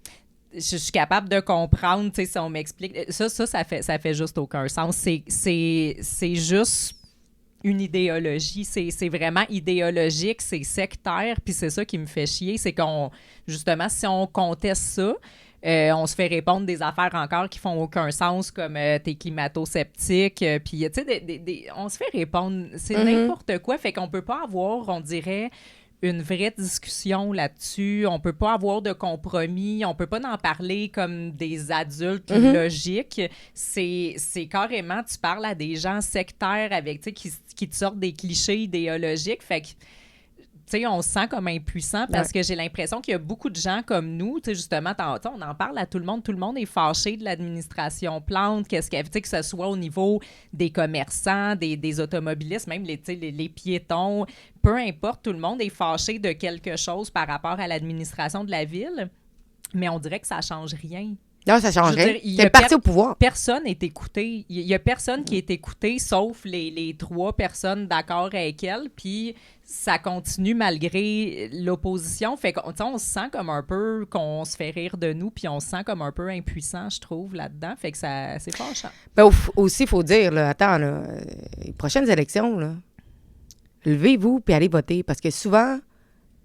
Je suis capable de comprendre, tu sais, si on m'explique. Ça fait juste aucun sens. C'est juste une idéologie. C'est vraiment idéologique, c'est sectaire, puis c'est ça qui me fait chier. C'est qu'on, justement, si on conteste ça, on se fait répondre des affaires encore qui font aucun sens, comme t'es climato-sceptique, puis tu sais, on se fait répondre, c'est n'importe quoi, fait qu'on peut pas avoir, on dirait, une vraie discussion là-dessus, on peut pas avoir de compromis, on peut pas en parler comme des adultes logiques, c'est carrément, tu parles à des gens sectaires avec, tu sais, qui te sortent des clichés idéologiques, fait que tu sais, on se sent comme impuissant parce que j'ai l'impression qu'il y a beaucoup de gens comme nous, tu sais, justement, on en parle à tout le monde est fâché de l'administration Plante, qu'est-ce qu'elle, tu sais, que ce soit au niveau des commerçants, des automobilistes, même les piétons, peu importe, tout le monde est fâché de quelque chose par rapport à l'administration de la ville, mais on dirait que ça change rien. Non, ça changerait. Il y C'est a le parti au pouvoir. Personne n'est écouté. Il y a personne qui est écouté, sauf les 3 personnes d'accord avec elle. Puis ça continue malgré l'opposition. Fait qu'on on se sent comme un peu qu'on se fait rire de nous, puis on se sent comme un peu impuissant, je trouve, là-dedans. Fait que c'est fâchant. Ben, aussi, il faut dire, là, attends, là, les prochaines élections, là, levez-vous puis allez voter. Parce que souvent,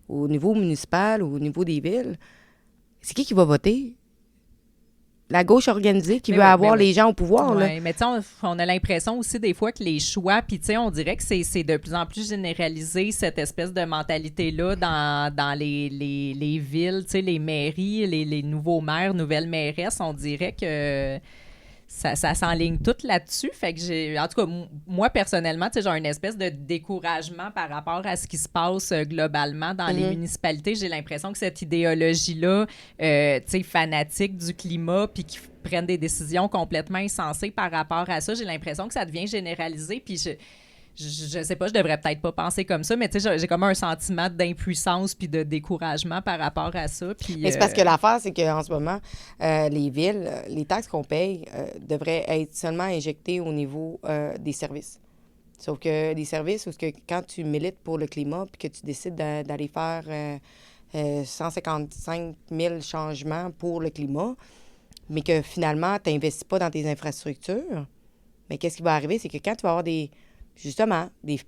au niveau municipal ou au niveau des villes, c'est qui va voter? La gauche organisée qui veut avoir les gens au pouvoir. Oui, là. mais tu sais, on a l'impression aussi des fois que les choix, puis tu sais, on dirait que c'est de plus en plus généralisé, cette espèce de mentalité-là dans les villes, tu sais, les mairies, les nouveaux maires, nouvelles mairesses, on dirait que ça s'enligne tout là-dessus. Fait que en tout cas, moi, personnellement, tu sais, j'ai une espèce de découragement par rapport à ce qui se passe globalement dans les municipalités. J'ai l'impression que cette idéologie-là, tu sais, fanatique du climat, puis qui prennent des décisions complètement insensées par rapport à ça, j'ai l'impression que ça devient généralisé, puis je sais pas, je devrais peut-être pas penser comme ça, mais tu sais, j'ai comme un sentiment d'impuissance puis de découragement par rapport à ça. Puis, Mais c'est parce que l'affaire, c'est qu'en ce moment, les villes, les taxes qu'on paye devraient être seulement injectées au niveau des services. Sauf que des services, parce que quand tu milites pour le climat puis que tu décides d'aller faire 155 000 changements pour le climat, mais que finalement, tu n'investis pas dans tes infrastructures, mais qu'est-ce qui va arriver? C'est que quand tu vas avoir des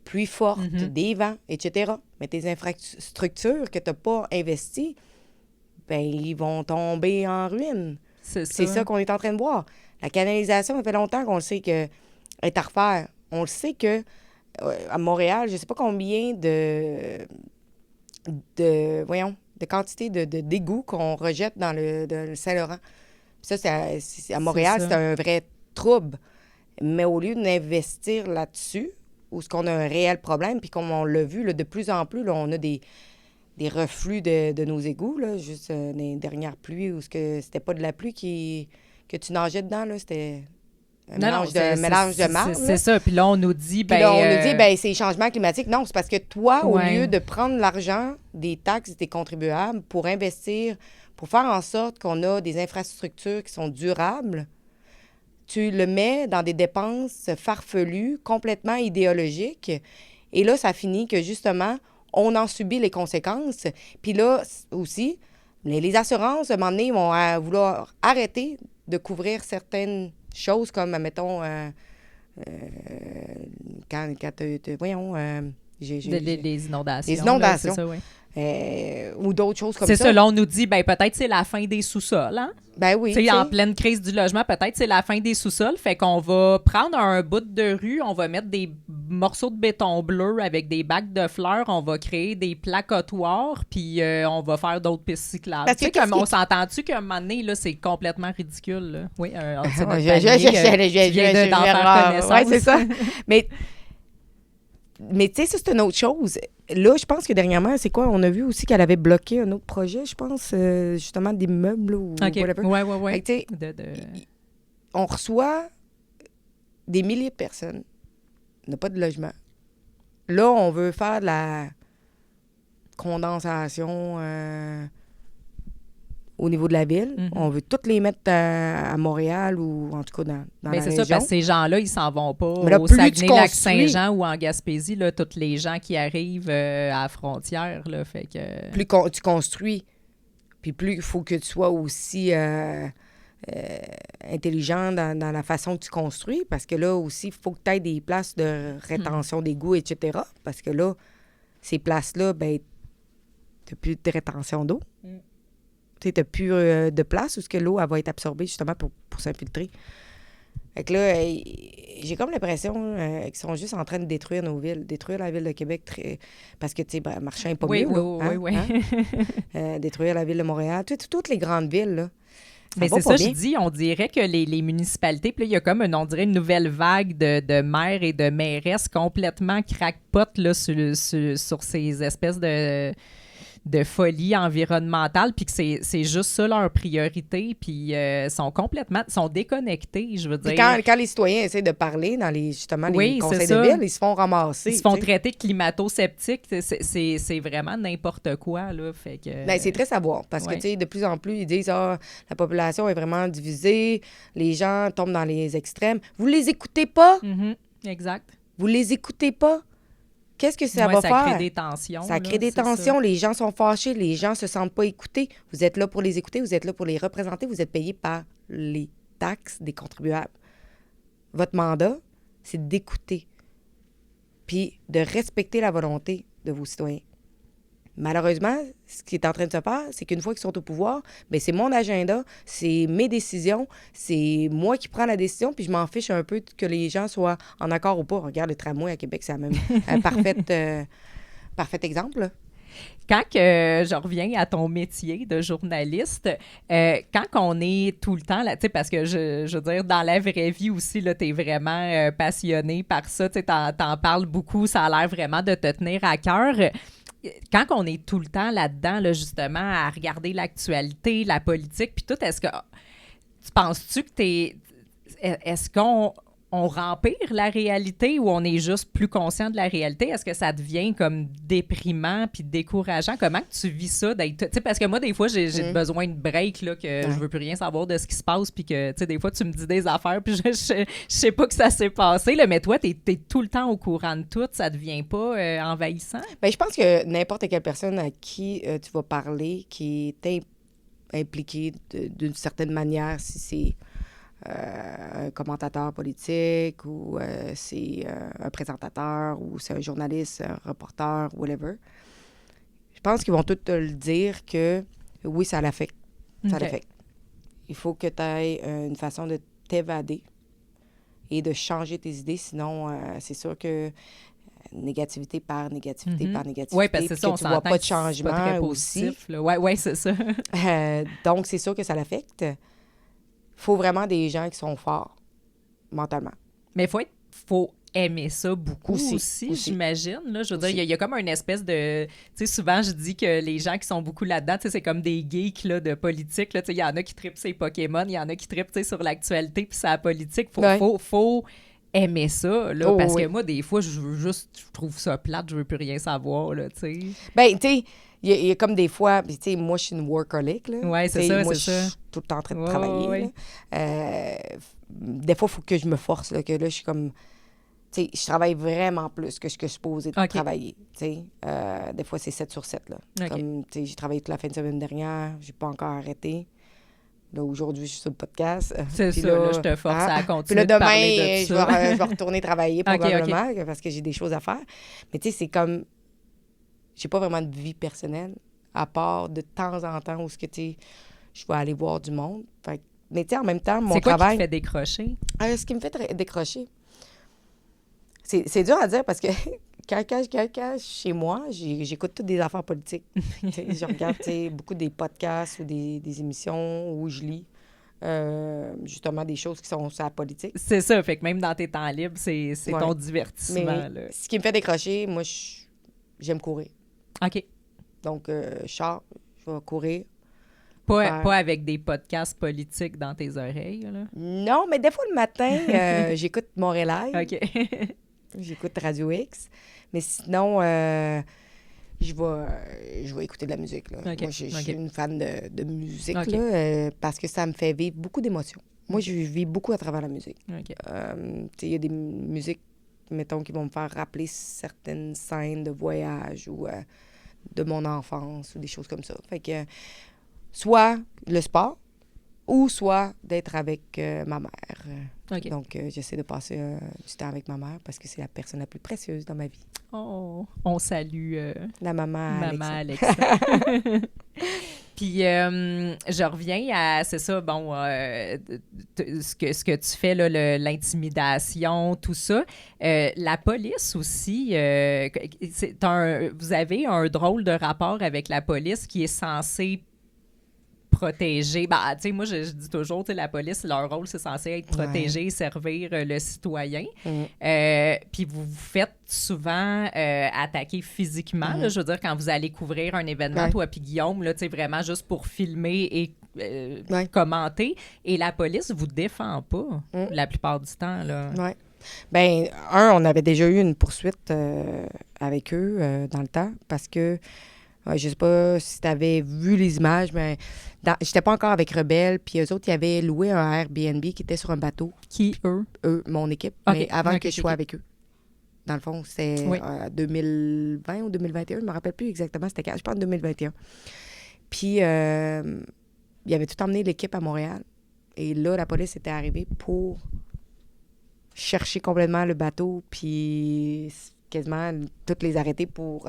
pluies fortes, des vents, etc., mais tes infrastructures que tu n'as pas investies, bien, ils vont tomber en ruine. C'est ça qu'on est en train de voir. La canalisation, ça fait longtemps qu'on le sait qu'elle est à refaire. On le sait que à Montréal, je ne sais pas combien de quantité d'égouts qu'on rejette dans le Saint-Laurent. Ça, à Montréal, c'est un vrai trouble. Mais au lieu d'investir là-dessus, où est-ce qu'on a un réel problème, puis comme on l'a vu, là, de plus en plus, là, on a des reflux de nos égouts, là, juste les dernières pluies, où c'était pas de la pluie que tu nageais dedans, là, c'était un mélange de marde. C'est ça, puis là, on nous dit... c'est les changements climatiques. Non, c'est parce que toi, au lieu de prendre l'argent des taxes des contribuables pour investir, pour faire en sorte qu'on a des infrastructures qui sont durables, tu le mets dans des dépenses farfelues, complètement idéologiques. Et là, ça finit que, justement, on en subit les conséquences. Puis là, aussi, les assurances, à un moment donné, vont vouloir arrêter de couvrir certaines choses comme, mettons, les inondations. Les inondations. Là, c'est ça, oui. Ou d'autres choses comme ça. C'est ça, là, on nous dit, peut-être c'est la fin des sous-sols, hein? Ben oui. Tu sais, en pleine crise du logement, peut-être c'est la fin des sous-sols. Fait qu'on va prendre un bout de rue, on va mettre des morceaux de béton bleu avec des bacs de fleurs, on va créer des placatoires, puis on va faire d'autres pistes cyclables. Tu sais, on s'entend-tu qu'à un moment donné, là, c'est complètement ridicule, là? Oui, je viens d'en faire connaissance. Oui, c'est ça. Mais tu sais, ça, c'est une autre chose. Là, je pense que dernièrement, c'est quoi? On a vu aussi qu'elle avait bloqué un autre projet, je pense, justement, des meubles ou whatever. Oui. On reçoit des milliers de personnes. On n'a pas de logement. Là, on veut faire de la condensation au niveau de la ville. Mm-hmm. On veut toutes les mettre à Montréal ou en tout cas dans la région. C'est ça, parce que ces gens-là, ils s'en vont pas au Saguenay-Lac-Saint-Jean ou en Gaspésie. Là, tous les gens qui arrivent à la frontière. Là, fait que... Plus tu construis, puis plus il faut que tu sois aussi intelligent dans la façon que tu construis, parce que là aussi, il faut que tu aies des places de rétention d'égouts, etc. Parce que là, ces places-là, tu n'as plus de rétention d'eau. Tu n'as plus de place où ce que l'eau elle va être absorbée justement pour s'infiltrer. Fait que là, j'ai comme l'impression qu'ils sont juste en train de détruire nos villes, détruire la ville de Québec, parce que, tu sais, Marchand n'est pas mieux. Oui. Détruire la ville de Montréal, toutes les grandes villes, là. Mais c'est ça, je dis, on dirait que les municipalités, puis là, il y a comme, on dirait, une nouvelle vague de maires et de mairesses complètement crackpot là, sur ces espèces de folie environnementale, puis que c'est juste ça leur priorité, puis sont déconnectés, je veux dire. Quand les citoyens essaient de parler dans les conseils de ville, ils se font ramasser. Ils se font traiter de climato-sceptiques, c'est vraiment n'importe quoi, là, fait que... c'est triste à voir, parce que, tu sais, de plus en plus, ils disent, la population est vraiment divisée, les gens tombent dans les extrêmes. Vous les écoutez pas? Mm-hmm. Exact. Vous les écoutez pas? qu'est-ce que ça Ouais, va ça faire? crée des tensions. Ça là, crée des c'est tensions, ça. les gens sont fâchés, les gens se sentent pas écoutés. Vous êtes là pour les écouter, vous êtes là pour les représenter, vous êtes payé par les taxes des contribuables. Votre mandat, c'est d'écouter, puis de respecter la volonté de vos citoyens. Malheureusement, ce qui est en train de se faire, c'est qu'une fois qu'ils sont au pouvoir, bien, c'est mon agenda, c'est mes décisions, c'est moi qui prends la décision, puis je m'en fiche un peu que les gens soient en accord ou pas. Regarde, le tramway à Québec, c'est même un parfait exemple, là. Quand que je reviens à ton métier de journaliste, quand on est tout le temps là, tu sais, parce que je veux dire, dans la vraie vie aussi, là, t'es vraiment passionné par ça, tu sais, t'en parles beaucoup, ça a l'air vraiment de te tenir à cœur. Quand on est tout le temps là-dedans, là, justement, à regarder l'actualité, la politique, puis tout, est-ce que tu penses-tu que est-ce qu'on rempire la réalité ou on est juste plus conscient de la réalité? Est-ce que ça devient comme déprimant puis décourageant? Comment que tu vis ça d'être... Tu sais, parce que moi, des fois, j'ai besoin de break, là, que je veux plus rien savoir de ce qui se passe puis que, tu sais, des fois, tu me dis des affaires puis je sais pas que ça s'est passé, là, mais toi, t'es tout le temps au courant de tout. Ça devient pas envahissant? Bien, je pense que n'importe quelle personne à qui tu vas parler, qui est impliquée d'une certaine manière, si c'est un commentateur politique ou c'est un présentateur ou c'est un journaliste, un reporter, whatever, je pense qu'ils vont tous te le dire que oui, ça l'affecte. Ça l'affecte. Il faut que tu aies une façon de t'évader et de changer tes idées, sinon c'est sûr que négativité par négativité par négativité. Oui, parce que c'est ça, on tu vois s'entend pas de que c'est pas changement très aussi. positif, là. Ouais, c'est ça. Donc, c'est sûr que ça l'affecte. Il faut vraiment des gens qui sont forts mentalement. Mais faut aimer ça beaucoup aussi. J'imagine. Là. Je veux dire, il y a comme une espèce de... Tu sais, souvent, je dis que les gens qui sont beaucoup là-dedans, tu sais, c'est comme des geeks là, de politique. Tu sais, il y en a qui trippent ces Pokémon, il y en a qui trippent, tu sais, sur l'actualité puis sur la politique. Faut aimer ça, là, parce que moi, des fois, je trouve ça plate, je veux plus rien savoir, là, tu sais. Ben, tu sais, il y a comme des fois, tu sais, moi, je suis une workaholic, là. Oui, c'est ça, c'est ça. Moi, je suis tout le temps en train de travailler, là. Des fois, il faut que je me force, là, que là, je suis comme... Tu sais, je travaille vraiment plus que ce que je suis supposée de travailler, tu sais. Des fois, c'est 7 sur 7, là. Comme, tu sais, j'ai travaillé toute la fin de semaine dernière, j'ai pas encore arrêté. Là, aujourd'hui, je suis sur le podcast. C'est ça, là, je te force à continuer puis là, de parler de demain, ça. je vais retourner travailler probablement parce que j'ai des choses à faire. Mais tu sais, c'est comme... J'ai pas vraiment de vie personnelle, à part de temps en temps où tu sais, je vais aller voir du monde. Fait, mais tu sais, en même temps, mon travail... C'est quoi qui te fait décrocher? Ce qui me fait décrocher, c'est dur à dire parce que quand je suis chez moi, j'écoute toutes des affaires politiques. Je regarde beaucoup des podcasts ou des émissions où je lis justement des choses qui sont sur la politique. C'est ça, fait que même dans tes temps libres, c'est ton divertissement. Mais là. Ce qui me fait décrocher, moi, j'aime courir. OK. Donc, je vais courir. Pas avec des podcasts politiques dans tes oreilles, là? Non, mais des fois, le matin, j'écoute Montréal Live. OK. J'écoute Radio X. Mais sinon, je vais écouter de la musique. Là. Okay. Moi, je suis une fan de musique Okay. là, parce que ça me fait vivre beaucoup d'émotions. Moi, je vis beaucoup à travers la musique. Okay. Il y a des musiques, mettons, qui vont me faire rappeler certaines scènes de voyage ou de mon enfance ou des choses comme ça. Fait que soit le sport ou soit d'être avec ma mère. Okay. Donc, j'essaie de passer du temps avec ma mère parce que c'est la personne la plus précieuse dans ma vie. Oh, on salue la maman Alexa. Puis, je reviens à, c'est ça, bon, ce que tu fais, là, l'intimidation, tout ça. La police aussi, vous avez un drôle de rapport avec la police qui est censé protéger. Ben, tu sais, moi, je dis toujours, tu sais, la police, leur rôle, c'est censé être protéger, servir le citoyen. Puis vous vous faites souvent attaquer physiquement, là, je veux dire, quand vous allez couvrir un événement, toi puis Guillaume, là, tu sais, vraiment juste pour filmer et commenter. Et la police vous défend pas la plupart du temps, là. Oui. Bien, on avait déjà eu une poursuite avec eux dans le temps parce que je sais pas si tu avais vu les images, mais j'étais pas encore avec Rebelle, puis eux autres, ils avaient loué un Airbnb qui était sur un bateau. Qui, eux? Eux, mon équipe, mais avant que je sois avec eux. Dans le fond, c'était Oui. 2020 ou 2021, je ne me rappelle plus exactement, c'était quand, je pense 2021. Puis, il avait tout emmené l'équipe à Montréal. Et là, la police était arrivée pour chercher complètement le bateau, puis quasiment toutes les arrêter pour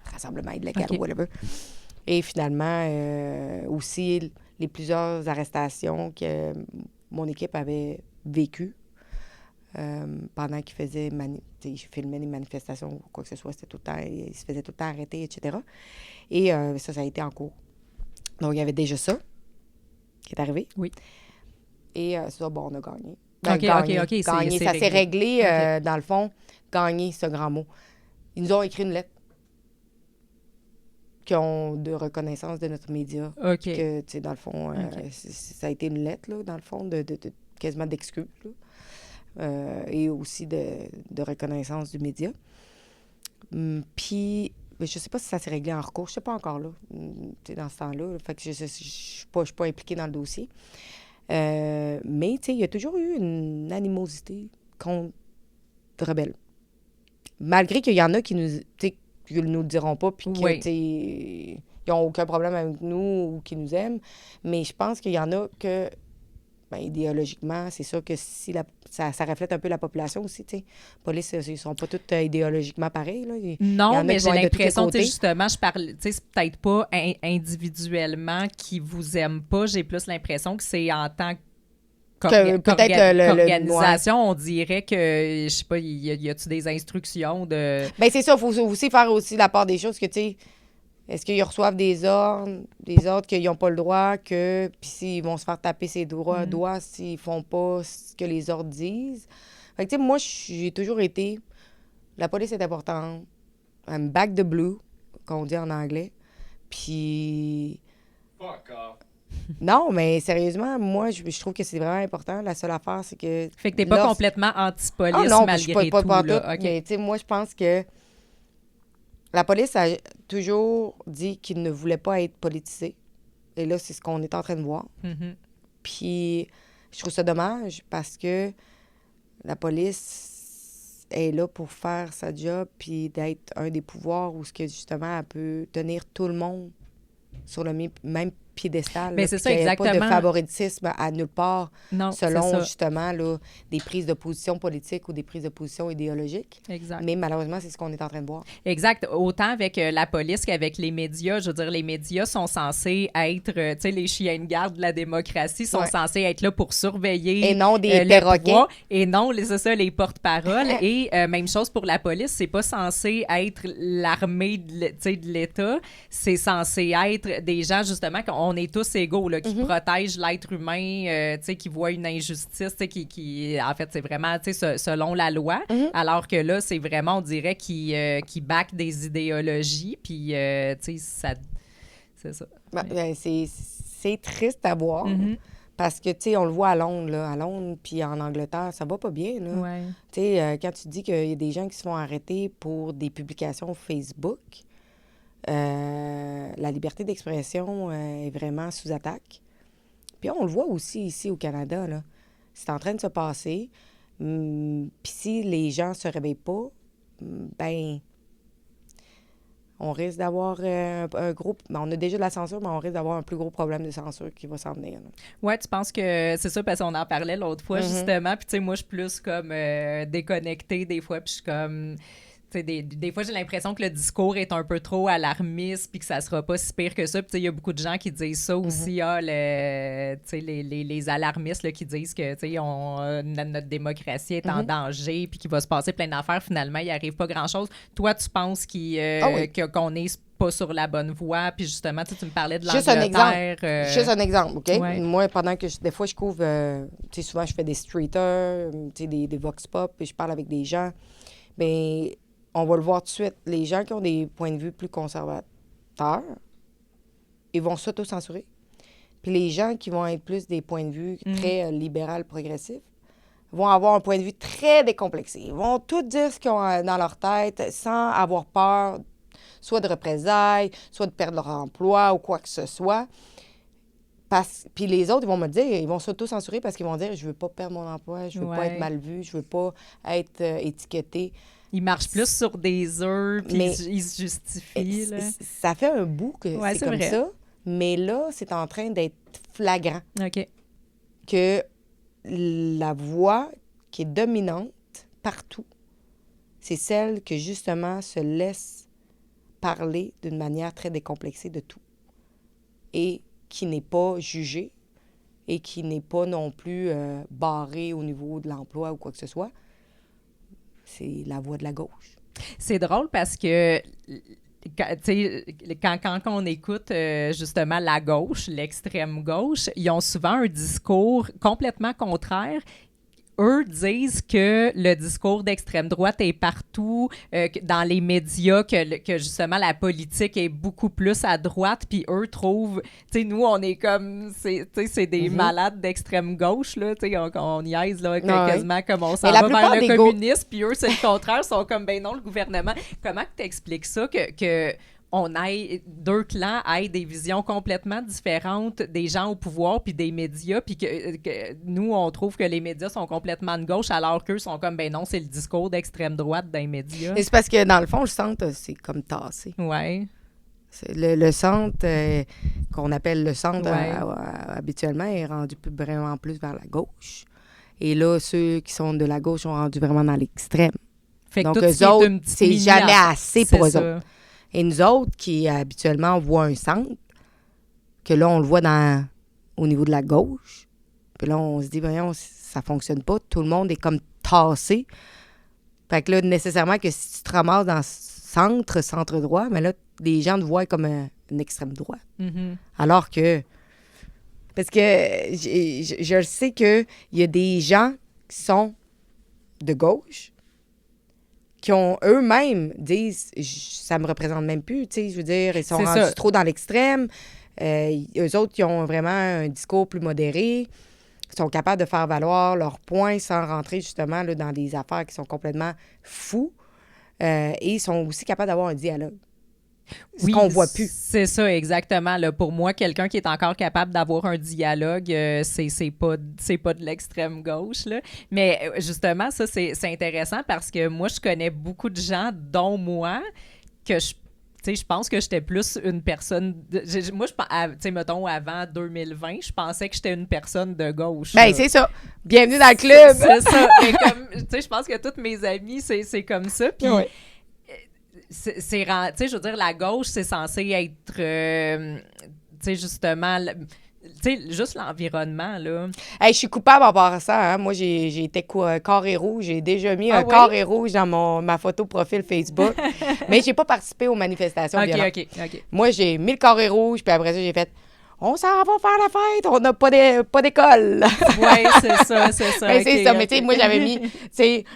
rassemblement illégal OK. ou whatever. Et finalement, aussi, les plusieurs arrestations que mon équipe avait vécues pendant qu'il faisait... il filmait les manifestations ou quoi que ce soit, c'était tout le temps... Il se faisait tout le temps arrêter, etc. Et ça a été en cours. Donc, il y avait déjà ça qui est arrivé. Oui. Et ça, bon, on a gagné. OK. Gagné. Ça s'est réglé, OK. dans le fond, gagner, c'est un grand mot. Ils nous ont écrit une lettre qui ont de reconnaissance de notre média. OK. Que, tu sais, dans le fond, OK. ça a été une lettre, là, dans le fond, de quasiment d'excuses, là. Et aussi de reconnaissance du média. Puis, je sais pas si ça s'est réglé en recours. Je sais pas encore, là, tu sais, dans ce temps-là. Fait que je suis pas impliquée dans le dossier. Mais, tu sais, il y a toujours eu une animosité contre Rebelle. Malgré qu'il y en a qui nous, tu sais, qui nous le diront pas, puis que, Oui. tu sais, ils n'ont aucun problème avec nous ou qui nous aiment. Mais je pense qu'il y en a que, ben, idéologiquement, c'est sûr que si ça reflète un peu la population aussi, tu sais. Les polices, ils sont pas tous idéologiquement pareils, là. Il y en Non, a mais qui j'ai vont être de tous les l'impression, tu sais, côtés. justement, je parle, tu sais, c'est peut-être pas individuellement qu'ils vous aiment pas. J'ai plus l'impression que c'est en tant qu'organisation, on dirait que, je sais pas, y a-tu des instructions de... Ben c'est ça, il faut aussi faire aussi la part des choses que, tu sais, est-ce qu'ils reçoivent des ordres qu'ils n'ont pas le droit, puis s'ils vont se faire taper ses doigts s'ils font pas ce que les ordres disent. Fait que, tu sais, moi, j'ai toujours été... La police est importante. I'm back the blue, qu'on dit en anglais. Puis... Fuck off. Non, mais sérieusement, moi, je trouve que c'est vraiment important. La seule affaire, c'est que... Fait que t'es pas complètement anti-police Ah non, je malgré suis pas tout, tout, là. OK. mais tu sais, moi, je pense que la police a toujours dit qu'il ne voulait pas être politisé. Et là, c'est ce qu'on est en train de voir. Mhm. Puis, je trouve ça dommage parce que la police est là pour faire sa job puis d'être un des pouvoirs où, justement, elle peut tenir tout le monde sur le même piédestal. Mais là, c'est puis ça, qu'il y ait pas de exactement. favoritisme à nulle part Non, c'est selon, ça. justement, là, des prises de position politiques ou des prises de position idéologiques. Exact. Mais malheureusement, c'est ce qu'on est en train de voir. Exact. Autant avec la police qu'avec les médias. Je veux dire, les médias sont censés être, tu sais, les chiens de garde de la démocratie sont Ouais. censés être là pour surveiller Et non des le perroquets. pouvoir. Et non, c'est ça, les porte-paroles. Et même chose pour la police, c'est pas censé être l'armée de l'État. C'est censé être des gens, justement, qu'on est tous égaux, là, qui protègent l'être humain, tu sais, qui voient une injustice, tu sais, qui en fait, c'est vraiment, tu sais, selon la loi. Alors que là, c'est vraiment, on dirait, qui back des idéologies, puis, tu sais, ça... C'est ça. Ben, c'est triste à voir. Mhm. Parce que, tu sais, on le voit à Londres, là. À Londres, puis en Angleterre, ça va pas bien, là. Ouais. Tu sais, quand tu dis qu'il y a des gens qui se font arrêter pour des publications Facebook, la liberté d'expression est vraiment sous attaque. Puis on le voit aussi ici au Canada, là. C'est en train de se passer. Puis si les gens se réveillent pas, ben on risque d'avoir un gros... Ben, on a déjà de la censure, mais on risque d'avoir un plus gros problème de censure qui va s'en venir, là. Ouais, tu penses que c'est ça, parce qu'on en parlait l'autre fois, justement. Puis, tu sais, moi, je suis plus comme déconnectée des fois, puis je suis comme... Tu sais, des fois, j'ai l'impression que le discours est un peu trop alarmiste puis que ça sera pas si pire que ça. Puis, tu sais, il y a beaucoup de gens qui disent ça aussi, tu sais, les alarmistes là, qui disent que, tu sais, notre démocratie est en danger puis qu'il va se passer plein d'affaires. Finalement, il n'arrive pas grand-chose. Toi, tu penses qu'on est pas sur la bonne voie, puis justement, tu me parlais de l'Angleterre. Juste un exemple, OK? Ouais. Moi, pendant que des fois, je couvre, tu sais, souvent, je fais des streeters, tu sais, des vox pop, puis je parle avec des gens. Bien, on va le voir tout de suite. Les gens qui ont des points de vue plus conservateurs, ils vont s'auto-censurer. Puis les gens qui vont être plus des points de vue très libéral, progressifs, vont avoir un point de vue très décomplexé. Ils vont tout dire ce qu'ils ont dans leur tête sans avoir peur, soit de représailles, soit de perdre leur emploi ou quoi que ce soit. Puis les autres, ils vont me dire, ils vont s'auto-censurer parce qu'ils vont dire, je veux pas perdre mon emploi, je veux pas être mal vu, je veux pas être étiqueté. Ils marchent plus sur des œufs, puis ils se justifient. Là. Ça fait un bout que c'est comme vrai. ça, mais là, c'est en train d'être flagrant. OK. Que la voix qui est dominante partout, c'est celle que, justement, se laisse parler d'une manière très décomplexée de tout et qui n'est pas jugée et qui n'est pas non plus barrée au niveau de l'emploi ou quoi que ce soit. C'est la voix de la gauche. C'est drôle parce que quand on écoute justement la gauche, l'extrême gauche, ils ont souvent un discours complètement contraire. Eux disent que le discours d'extrême droite est partout, dans les médias, que justement la politique est beaucoup plus à droite, puis eux trouvent, tu sais, nous, on est comme, c'est des malades d'extrême gauche, là, tu sais, on niaise, là, quasiment comme on s'en va vers le communisme, puis eux, c'est le contraire, sont comme, ben non, le gouvernement. Comment tu expliques ça, que on ait deux clans aient des visions complètement différentes des gens au pouvoir puis des médias, puis que nous, on trouve que les médias sont complètement de gauche, alors qu'eux sont comme, ben non, c'est le discours d'extrême droite dans les médias. Et c'est parce que, dans le fond, le centre, c'est comme tassé. Ouais. C'est le centre, qu'on appelle le centre habituellement, est rendu vraiment plus vers la gauche. Et là, ceux qui sont de la gauche sont rendus vraiment dans l'extrême. Fait que donc, eux autres, c'est jamais assez pour eux autres. Et nous autres, qui habituellement voient un centre, que là, on le voit au niveau de la gauche, puis là, on se dit, voyons, ça fonctionne pas. Tout le monde est comme tassé. Fait que là, nécessairement, que si tu te ramasses dans centre droit, mais là, les gens te voient comme une extrême droite. Mm-hmm. Alors que... Parce que je sais qu'il y a des gens qui sont de gauche, qui ont eux-mêmes disent ça me représente même plus, tu sais, je veux dire, ils sont rendus trop dans l'extrême. Eux autres, qui ont vraiment un discours plus modéré, sont capables de faire valoir leurs points sans rentrer justement là, dans des affaires qui sont complètement fous. Et ils sont aussi capables d'avoir un dialogue. Ce qu'on voit plus. C'est ça, exactement. Là, pour moi, quelqu'un qui est encore capable d'avoir un dialogue, c'est pas de l'extrême gauche. Là. Mais justement, ça, c'est intéressant parce que moi, je connais beaucoup de gens, dont moi, que je pense que j'étais plus une personne... moi, mettons, avant 2020, je pensais que j'étais une personne de gauche. Ben, c'est ça. Bienvenue dans le club. C'est ça. Mais comme, je pense que toutes mes amies, c'est comme ça. Puis... Ouais. je veux dire, la gauche, c'est censé être, justement, juste l'environnement, là. Hey, je suis coupable en rapport à ça. Hein? Moi, j'ai été carré rouge. J'ai déjà mis un carré rouge dans ma photo profil Facebook. Mais j'ai pas participé aux manifestations violentes. OK. Moi, j'ai mis le carré rouge, puis après ça, j'ai fait... On s'en va faire la fête, on n'a pas d'école. Oui, c'est ça. Mais c'est ça, mais tu sais, moi, j'avais mis,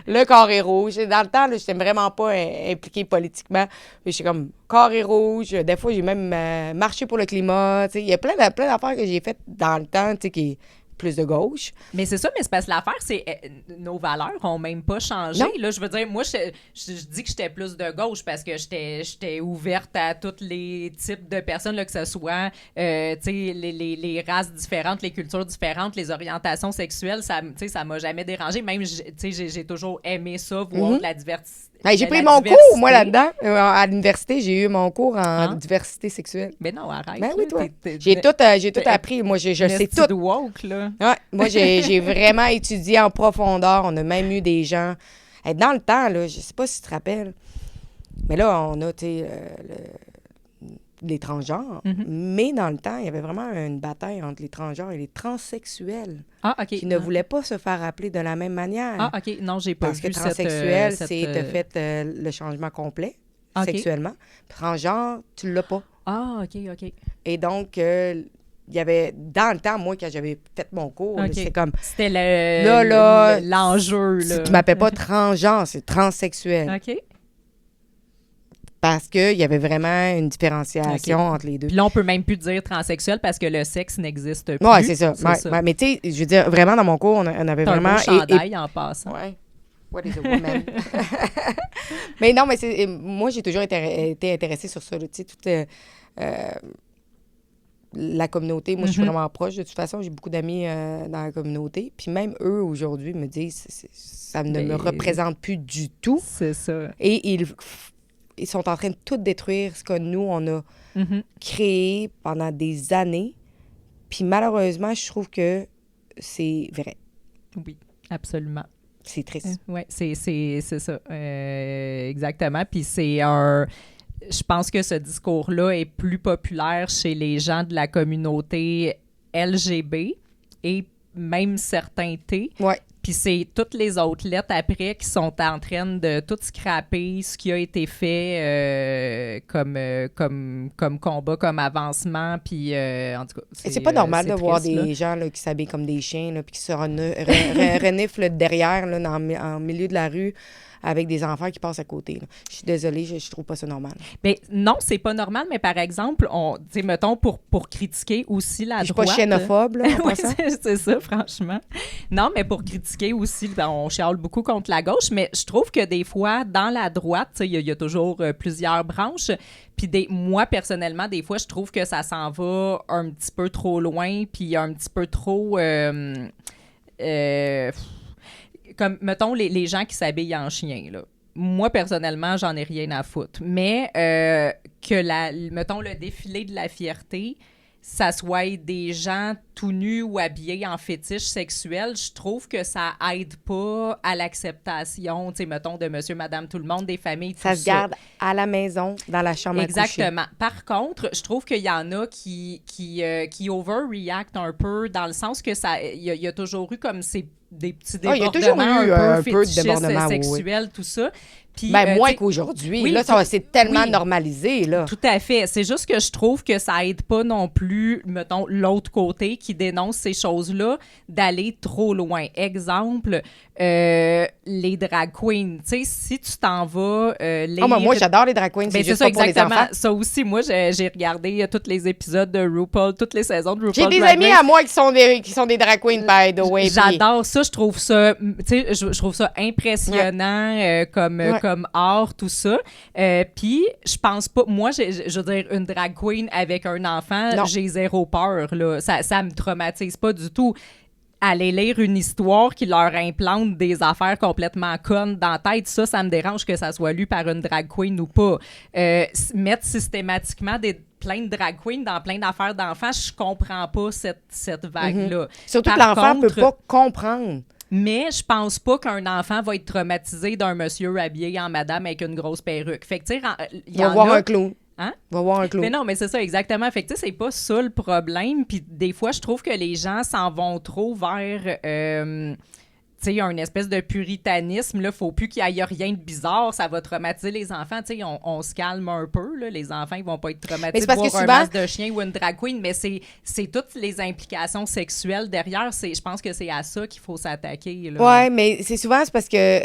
le carré rouge. Dans le temps, je n'étais vraiment pas impliquée politiquement. Je suis comme, carré rouge. Des fois, j'ai même marché pour le climat. Il y a plein d'affaires que j'ai faites dans le temps, qui plus de gauche. Mais c'est ça, mais c'est parce que l'affaire, c'est nos valeurs ont même pas changé. Non. Là, je veux dire, moi, je dis que j'étais plus de gauche parce que j'étais ouverte à tous les types de personnes, là, que ce soit les races différentes, les cultures différentes, les orientations sexuelles, ça m'a jamais dérangé. Même, j'ai toujours aimé ça, voir de la diversité. Hey, j'ai pris mon cours, moi, là-dedans. À l'université, j'ai eu mon cours en diversité sexuelle. Mais non, arrête. Ben oui, toi. J'ai tout appris. Moi, je sais tout. Woke, là. Ouais, moi, j'ai vraiment étudié en profondeur. On a même eu des gens... dans le temps, là, je sais pas si tu te rappelles, mais là, on a, les transgenres. Mm-hmm. Mais dans le temps, il y avait vraiment une bataille entre les transgenres et les transsexuels. Ah, OK. Qui ne voulaient pas se faire appeler de la même manière. Ah, OK. Non, j'ai pas Parce vu que transsexuel, cette... c'est de fait le changement complet, Okay. sexuellement. Transgenre, tu l'as pas. Ah, OK. Et donc, il y avait, dans le temps, moi, quand j'avais fait mon cours, Okay. c'est comme... C'était l'enjeu, là. Tu m'appelles pas transgenre, c'est transsexuel. OK. Parce qu'il y avait vraiment une différenciation entre les deux. Puis là, on peut même plus dire transsexuel parce que le sexe n'existe plus. Oui, c'est ça. Ouais. Mais tu sais, je veux dire, vraiment, dans mon cours, on avait vraiment... un beau chandail en passant. Oui. What is a woman? Mais non, mais moi, j'ai toujours été intéressée sur ça. Tu sais, la communauté. Moi, je suis vraiment proche. De toute façon, j'ai beaucoup d'amis dans la communauté. Puis même eux, aujourd'hui, me disent ça ne me représente plus du tout. C'est ça. Et ils sont en train de tout détruire ce que nous, on a créé pendant des années. Puis malheureusement, je trouve que c'est vrai. Oui, absolument. C'est triste. Oui, c'est ça. Exactement. Puis c'est un... Je pense que ce discours-là est plus populaire chez les gens de la communauté LGB et même certains T. Ouais. Puis c'est toutes les autres lettres après qui sont en train de tout scraper ce qui a été fait comme combat, comme avancement. Puis en tout cas, c'est pas normal de voir triste, des gens là, qui s'habillent comme des chiens là, puis qui se reniflent derrière là, en milieu de la rue avec des enfants qui passent à côté. Là. Je suis désolée, je trouve pas ça normal. Mais non, c'est pas normal, mais par exemple, mettons, pour critiquer aussi la droite... Je suis pas xénophobe, là, en oui, passant. c'est ça, franchement. Non, mais pour critiquer aussi, on chiale beaucoup contre la gauche, mais je trouve que des fois, dans la droite, il y a toujours plusieurs branches, puis moi, personnellement, des fois, je trouve que ça s'en va un petit peu trop loin, puis un petit peu trop... comme, mettons, les gens qui s'habillent en chien, là. Moi, personnellement, j'en ai rien à foutre. Mais mettons, le défilé de la fierté, ça soit des gens tout nus ou habillés en fétiche sexuel, je trouve que ça aide pas à l'acceptation, tu sais, mettons, de monsieur, madame, tout le monde, des familles, tout ça. Ça se garde à la maison, dans la chambre à coucher. Exactement. Par contre, je trouve qu'il y en a qui overreact un peu, dans le sens que il y a toujours eu comme des petits débordements il y a toujours eu un peu de débordements sexuels, tout ça. Puis, moins qu'aujourd'hui. Oui, là, c'est tellement normalisé. Là. Tout à fait. C'est juste que je trouve que ça aide pas non plus, mettons, l'autre côté qui dénonce ces choses-là, d'aller trop loin. Exemple, les drag queens. Tu sais, si tu t'en vas... moi, j'adore les drag queens. C'est juste ça, pas pour les enfants. Ça aussi, moi, j'ai regardé tous les épisodes de RuPaul, toutes les saisons de RuPaul. J'ai des amis à moi qui sont des drag queens, by the way. J'adore ça. Je trouve ça, tu sais, je trouve ça impressionnant comme art, tout ça. Puis, je pense pas... Moi, je veux dire, une drag queen avec un enfant, j'ai zéro peur, là. Ça me traumatise pas du tout. Aller lire une histoire qui leur implante des affaires complètement connes dans la tête, ça me dérange que ça soit lu par une drag queen ou pas. Mettre systématiquement plein de drag queens dans plein d'affaires d'enfants, je comprends pas cette vague-là. Surtout que l'enfant peut pas comprendre. Mais je pense pas qu'un enfant va être traumatisé d'un monsieur habillé en madame avec une grosse perruque. Fait que, tu sais, il va voir un clown. Hein? Va voir un clown. Mais non, mais c'est ça, exactement. Fait que, tu sais, c'est pas ça le problème. Puis des fois, je trouve que les gens s'en vont trop vers... tu sais, un espèce de puritanisme, là, faut plus qu'il y ait rien de bizarre, ça va traumatiser les enfants. Tu sais, on se calme un peu, là, les enfants, ils vont pas être traumatisés de voir un masque de chien ou une drag queen, mais c'est toutes les implications sexuelles derrière. Je pense que c'est à ça qu'il faut s'attaquer. Oui, mais c'est parce que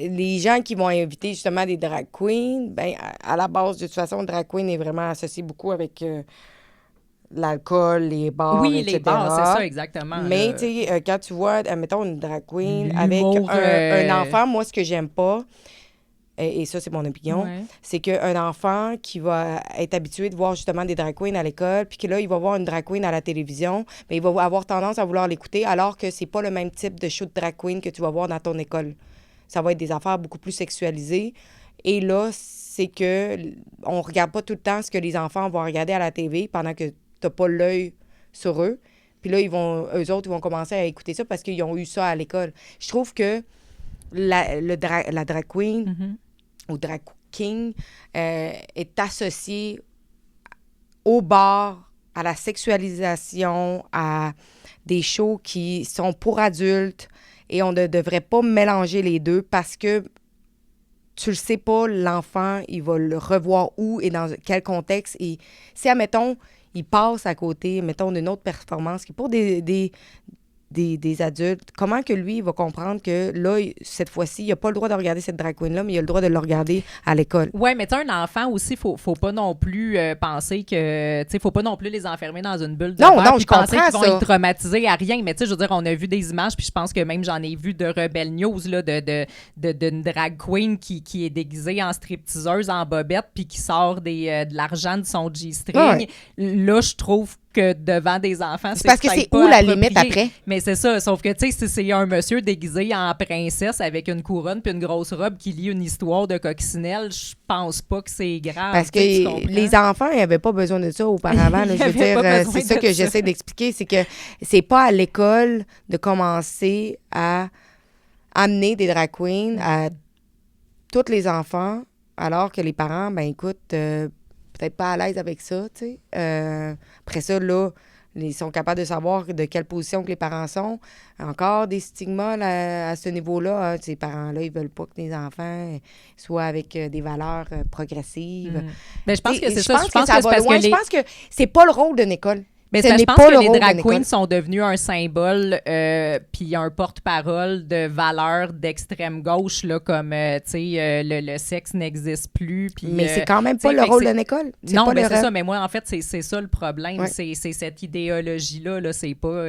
les gens qui vont inviter justement des drag queens, ben à la base, de toute façon, drag queen est vraiment associé beaucoup avec... l'alcool, les bars, oui, etc. les bars, c'est ça, exactement. Mais, tu sais, quand tu vois, mettons, une drag queen avec un enfant, moi, ce que j'aime pas, et ça, c'est mon opinion, c'est qu'un enfant qui va être habitué de voir justement des drag queens à l'école, puis que là, il va voir une drag queen à la télévision, mais il va avoir tendance à vouloir l'écouter, alors que c'est pas le même type de show de drag queen que tu vas voir dans ton école. Ça va être des affaires beaucoup plus sexualisées. Et là, c'est que on regarde pas tout le temps ce que les enfants vont regarder à la TV pendant que t'as pas l'œil sur eux. Puis là, eux autres, ils vont commencer à écouter ça parce qu'ils ont eu ça à l'école. Je trouve que la drag queen ou drag king est associée au bar, à la sexualisation, à des shows qui sont pour adultes et on ne devrait pas mélanger les deux parce que tu le sais pas, l'enfant, il va le revoir où et dans quel contexte. Et si, admettons, il passe à côté, mettons, d'une autre performance qui est pour des adultes, comment que lui, il va comprendre que là, cette fois-ci, il n'a pas le droit de regarder cette drag queen-là, mais il a le droit de le regarder à l'école. Oui, mais tu sais, un enfant aussi, faut pas non plus penser que... Tu sais, faut pas non plus les enfermer dans une bulle de verre. Non, je comprends penser qu'ils vont ça. être traumatisés à rien. Mais tu sais, je veux dire, on a vu des images, puis je pense que même j'en ai vu de Rebel News, là, d'une drag queen qui est déguisée en stripteaseuse, en bobette, puis qui sort de l'argent de son G-string. Ouais. Là, je trouve que devant des enfants, C'est parce que peut-être c'est pas où la approprié. limite après? Mais c'est ça, sauf que, tu sais, si c'est un monsieur déguisé en princesse avec une couronne puis une grosse robe qui lit une histoire de coccinelle, je pense pas que c'est grave. Parce que tu comprends? les enfants, ils n'avaient pas besoin de ça auparavant. là. Ils Je veux avaient pas dire, besoin c'est ça de que ça. j'essaie d'expliquer, c'est que c'est pas à l'école de commencer à amener des drag queens à tous les enfants, alors que les parents, ben écoute, peut-être pas à l'aise avec ça, tu sais. Après ça, là, ils sont capables de savoir de quelle position que les parents sont. Encore des stigmas là, à ce niveau-là. Hein. Ces parents-là, ils veulent pas que les enfants soient avec des valeurs progressives. Mais je pense que T'sais, c'est ça. Je pense ça que c'est va parce loin. que Je pense que c'est pas le rôle d'une école. mais Ce je n'est pense pas que le les rôle drag d'une queens école. sont devenus un symbole puis un porte-parole de valeurs d'extrême gauche, là, comme le sexe n'existe plus. Puis, Mais c'est quand même pas t'sais, le fait que rôle c'est- d'une école. Non, pas mais le c'est rôle. ça. Mais moi, en fait, c'est ça le problème. Ouais. C'est cette idéologie-là. Là, c'est pas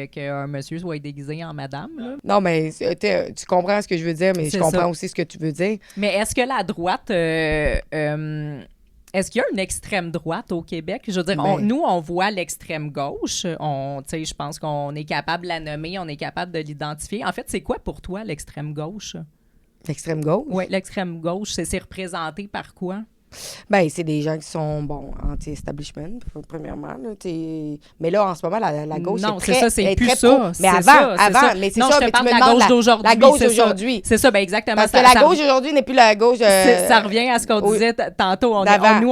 qu'un monsieur soit déguisé en madame. Là. Non, mais tu comprends ce que je veux dire, mais je C'est comprends ça. aussi ce que tu veux dire. Mais est-ce que la droite... est-ce qu'il y a une extrême droite au Québec? Je veux dire, Ben. nous, on voit l'extrême gauche. Je pense qu'on est capable de la nommer, on est capable de l'identifier. En fait, c'est quoi pour toi l'extrême gauche? L'extrême gauche. Oui, l'extrême gauche, c'est représenté par quoi? Ben, c'est des gens qui sont, anti-establishment, premièrement. Là, mais là, en ce moment, la gauche Non, est c'est très... ça, c'est est plus très ça. pro. Mais c'est avant, ça, c'est avant, ça. mais c'est Non, ça, je te mais tu parle me de la demandes gauche d'aujourd'hui. la gauche c'est ça. d'aujourd'hui. C'est ça, ben exactement. Parce que ça- la ça- gauche d'aujourd'hui n'est plus la gauche... ça revient à ce qu'on oui. disait tantôt. D'avant. Nous,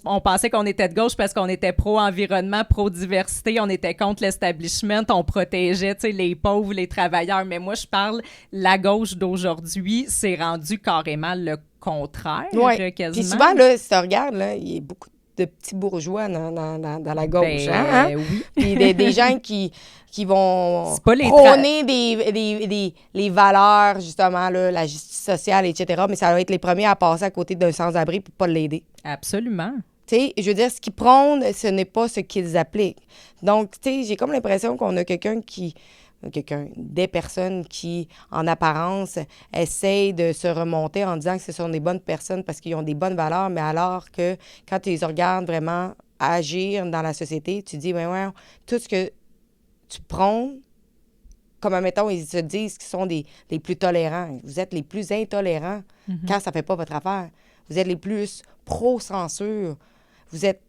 on pensait qu'on était de gauche parce qu'on était pro-environnement, pro-diversité, on était contre l'establishment, on protégeait les pauvres, les travailleurs. Mais moi, je parle, la gauche d'aujourd'hui, c'est rendu carrément le contraire, Ouais. quasiment. Puis souvent, là, si tu regardes, là, il y a beaucoup de petits bourgeois dans la gauche. Ben, hein? oui. Puis des gens qui vont C'est pas les prôner les valeurs, justement, là, la justice sociale, etc. Mais ça va être les premiers à passer à côté d'un sans-abri pour pas l'aider. Absolument. Tu sais, je veux dire, ce qu'ils prônent, ce n'est pas ce qu'ils appliquent. Donc, tu sais, j'ai comme l'impression qu'on a des personnes qui, en apparence, essayent de se remonter en disant que ce sont des bonnes personnes parce qu'ils ont des bonnes valeurs, mais alors que quand tu les regardes vraiment agir dans la société, tu dis, ben ouais, tout ce que tu prônes, comme, admettons, ils se disent qu'ils sont les plus tolérants. Vous êtes les plus intolérants quand ça ne fait pas votre affaire. Vous êtes les plus pro-censure. Vous êtes...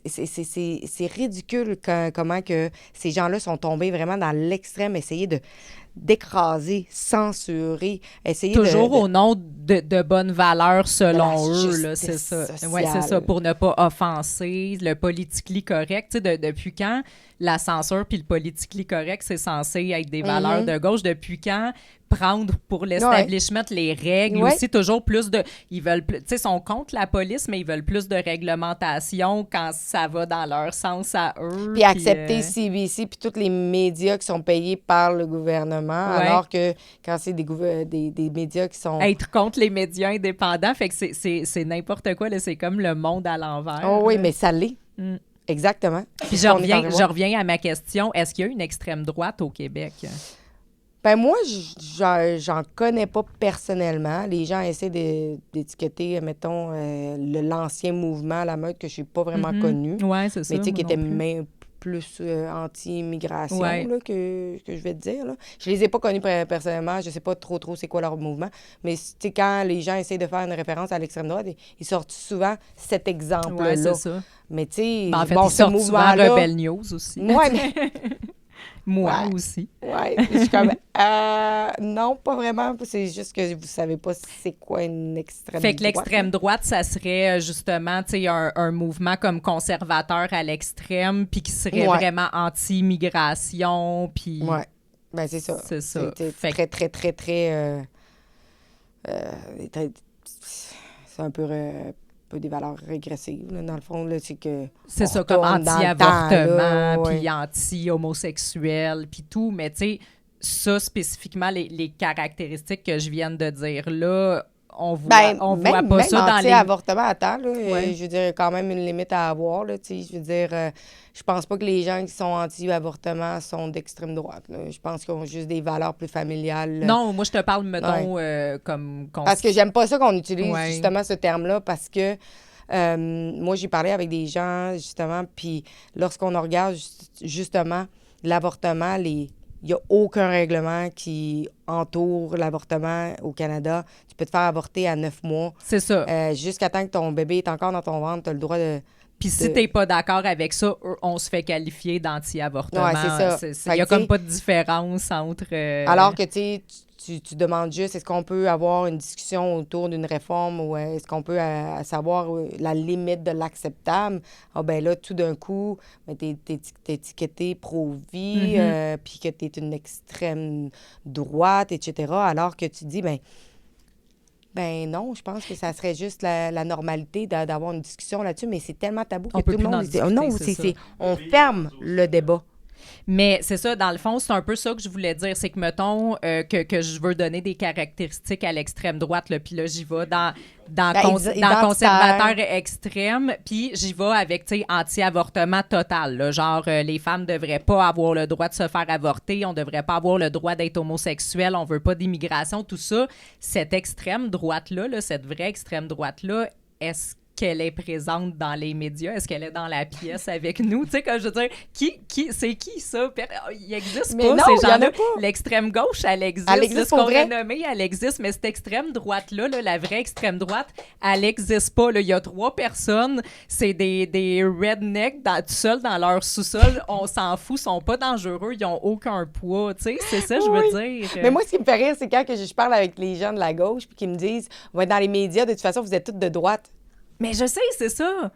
C'est ridicule comment que ces gens-là sont tombés vraiment dans l'extrême, essayer d'écraser, censurer, essayer Toujours au nom de bonnes valeurs selon de la eux, là, c'est justice ça. sociale. Ouais, c'est ça, pour ne pas offenser le politically correct. Tu sais, depuis quand la censure puis le politically correct, c'est censé être des valeurs de gauche? Depuis quand prendre pour l'establishment les règles? Ouais. Aussi, toujours plus de... Ils veulent, tu sais, sont contre la police, mais ils veulent plus de réglementation quand ça va dans leur sens à eux. Puis accepter CBC puis tous les médias qui sont payés par le gouvernement, Ouais. alors que quand c'est des médias qui sont... être contre les médias indépendants, fait que c'est n'importe quoi, là, c'est comme le monde à l'envers. Oh oui, là. mais ça l'est. Mm. Exactement. Puis C'est ce qu'on est en train de je voir. reviens à ma question. Est-ce qu'il y a une extrême droite au Québec? Ben moi, j'en connais pas personnellement. Les gens essaient d'étiqueter, mettons, l'ancien mouvement, la meute, que je suis pas vraiment connue. Oui, c'est ça. Mais tu sais, qui moi était non plus. même plus anti-immigration, Ouais. là, que je vais te dire. Là. Je les ai pas connus personnellement. Je sais pas trop c'est quoi leur mouvement. Mais tu sais, quand les gens essaient de faire une référence à l'extrême droite, ils sortent souvent cet exemple-là. Ouais, c'est ça. Mais tu sais, Ben, en fait, bon, ils ce sortent souvent mouvement-là... Rebel News aussi. Ouais, mais... Moi Ouais. aussi. Ouais, je suis comme, non, pas vraiment. C'est juste que vous savez pas c'est quoi une extrême Fait que droite. l'extrême droite, ça serait justement, tu sais, un mouvement comme conservateur à l'extrême, puis qui serait Ouais. vraiment anti-immigration, puis... Ouais, ben c'est ça. C'est ça. C'est Fait que- très, très, très, très... c'est un peu des valeurs régressives, là, dans le fond. Là, c'est que C'est on ça, comme retourne dans le anti-avortement, temps, là, puis ouais. anti-homosexuel, puis tout. Mais tu sais, ça, spécifiquement, les caractéristiques que je viens de dire là, on voit, on voit même, pas même ça dans les... anti-avortement, attends, là, Ouais. je veux dire, il y a quand même une limite à avoir, là, tu sais, je veux dire, je pense pas que les gens qui sont anti-avortement sont d'extrême droite, là. Je pense qu'ils ont juste des valeurs plus familiales. là. Non, moi, je te parle, mettons, comme... Parce que j'aime pas ça qu'on utilise Ouais. justement ce terme-là, parce que Moi, j'ai parlé avec des gens, justement, puis lorsqu'on regarde, justement, l'avortement, il n'y a aucun règlement qui entoure l'avortement au Canada. Tu peux te faire avorter à 9 mois. C'est ça. Jusqu'à temps que ton bébé est encore dans ton ventre, tu as le droit de... Puis si t'es pas d'accord avec ça, on se fait qualifier d'anti-avortement. Ouais, c'est ça. Il n'y a comme pas de différence entre... Alors que, tu demandes juste, est-ce qu'on peut avoir une discussion autour d'une réforme ou est-ce qu'on peut savoir la limite de l'acceptable? Ah ben là, tout d'un coup, t'es étiqueté pro-vie, puis que t'es une extrême droite, etc. Alors que tu dis, ben non, je pense que ça serait juste la normalité d'avoir une discussion là-dessus, mais c'est tellement tabou que tout le monde dit, non, on ferme le débat. Mais c'est ça, dans le fond, c'est un peu ça que je voulais dire. C'est que, mettons, que je veux donner des caractéristiques à l'extrême droite, là, puis là, j'y vais dans conservateur extrême, puis j'y vais avec, tu sais, anti-avortement total. Là, genre, les femmes ne devraient pas avoir le droit de se faire avorter, on ne devrait pas avoir le droit d'être homosexuel, on veut pas d'immigration, tout ça. Cette extrême droite-là, cette vraie extrême droite-là, est-ce qu'elle est présente dans les médias? Est-ce qu'elle est dans la pièce avec nous? Tu sais, comme je veux dire, c'est qui ça? Il n'existe pas, non, ces gens-là. L'extrême gauche, elle existe. Elle existe ce qu'on pour vrai. a nommé, elle existe, mais cette extrême droite-là, la vraie extrême droite, elle n'existe pas. Là. Il y a 3 personnes, c'est des rednecks tout seuls dans leur sous-sol. On s'en fout, ils sont pas dangereux, ils n'ont aucun poids. Tu sais, c'est ça, je veux dire. Mais moi, ce qui me fait rire, c'est quand je parle avec les gens de la gauche puis qu'ils me disent, ouais, dans les médias, de toute façon, vous êtes toutes de droite. Mais je sais, c'est ça.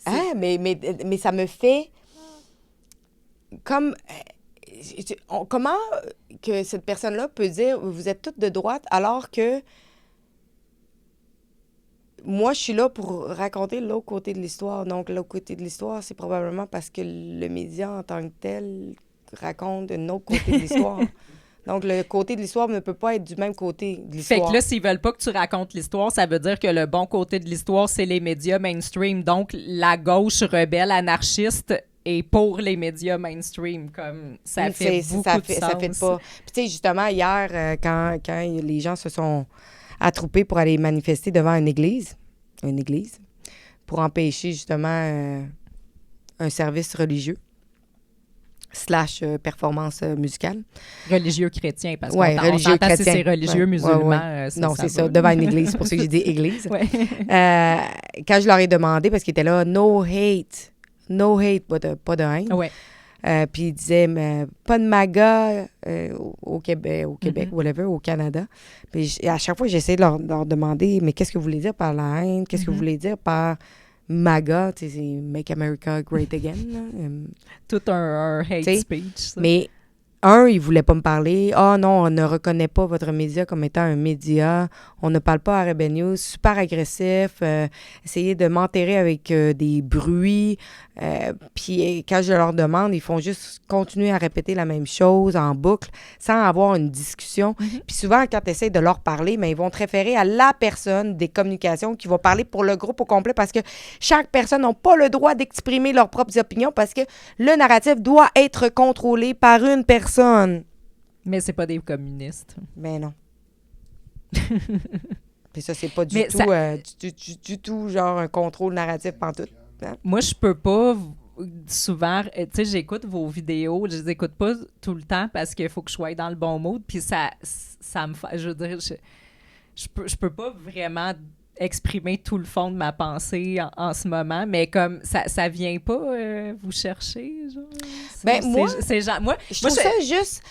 Ah, mais ça me fait comme... comment que cette personne-là peut dire, vous êtes toutes de droite, alors que moi, je suis là pour raconter l'autre côté de l'histoire. Donc, l'autre côté de l'histoire, c'est probablement parce que le média en tant que tel raconte un autre côté de l'histoire. Donc, le côté de l'histoire ne peut pas être du même côté de l'histoire. Fait que là, s'ils veulent pas que tu racontes l'histoire, ça veut dire que le bon côté de l'histoire, c'est les médias mainstream. Donc, la gauche rebelle, anarchiste est pour les médias mainstream. Comme ça fait beaucoup de sens. Ça fait pas. Puis, tu sais, justement, hier, quand les gens se sont attroupés pour aller manifester devant une église, pour empêcher, justement, un service religieux, / performance musicale. Religieux chrétien, parce qu'on religieux s'entend chrétien. Si c'est religieux musulman. Non, c'est ça, devant une église, c'est pour ça que j'ai dit église. Ouais. Quand je leur ai demandé, parce qu'ils étaient là, no hate, pas de haine. Ouais. Puis ils disaient, pas de MAGA au Québec, whatever, au Canada. Puis à chaque fois, j'essayais de leur demander, mais qu'est-ce que vous voulez dire par la haine? Qu'est-ce que vous voulez dire par MAGA, tu sais, c'est Make America Great Again. Là. Tout un hate speech. Ça. Mais ils ne voulaient pas me parler. Non, on ne reconnaît pas votre média comme étant un média. On ne parle pas à Rebel News. Super agressif. Essayer de m'enterrer avec des bruits. Puis quand je leur demande, ils font juste continuer à répéter la même chose en boucle sans avoir une discussion. Puis souvent, quand tu essaies de leur parler, mais ils vont te référer à la personne des communications qui va parler pour le groupe au complet parce que chaque personne n'a pas le droit d'exprimer leurs propres opinions parce que le narratif doit être contrôlé par une personne. Mais c'est pas des communistes. Ben non. Puis ça, c'est pas du tout genre un contrôle narratif pantoute. Hein? Moi, je peux pas souvent... Tu sais, j'écoute vos vidéos, je les écoute pas tout le temps parce qu'il faut que je sois dans le bon mood, puis ça me fait... Je veux dire, je peux pas vraiment exprimer tout le fond de ma pensée en ce moment, mais comme ça vient pas vous chercher, genre. Moi, je trouve ça juste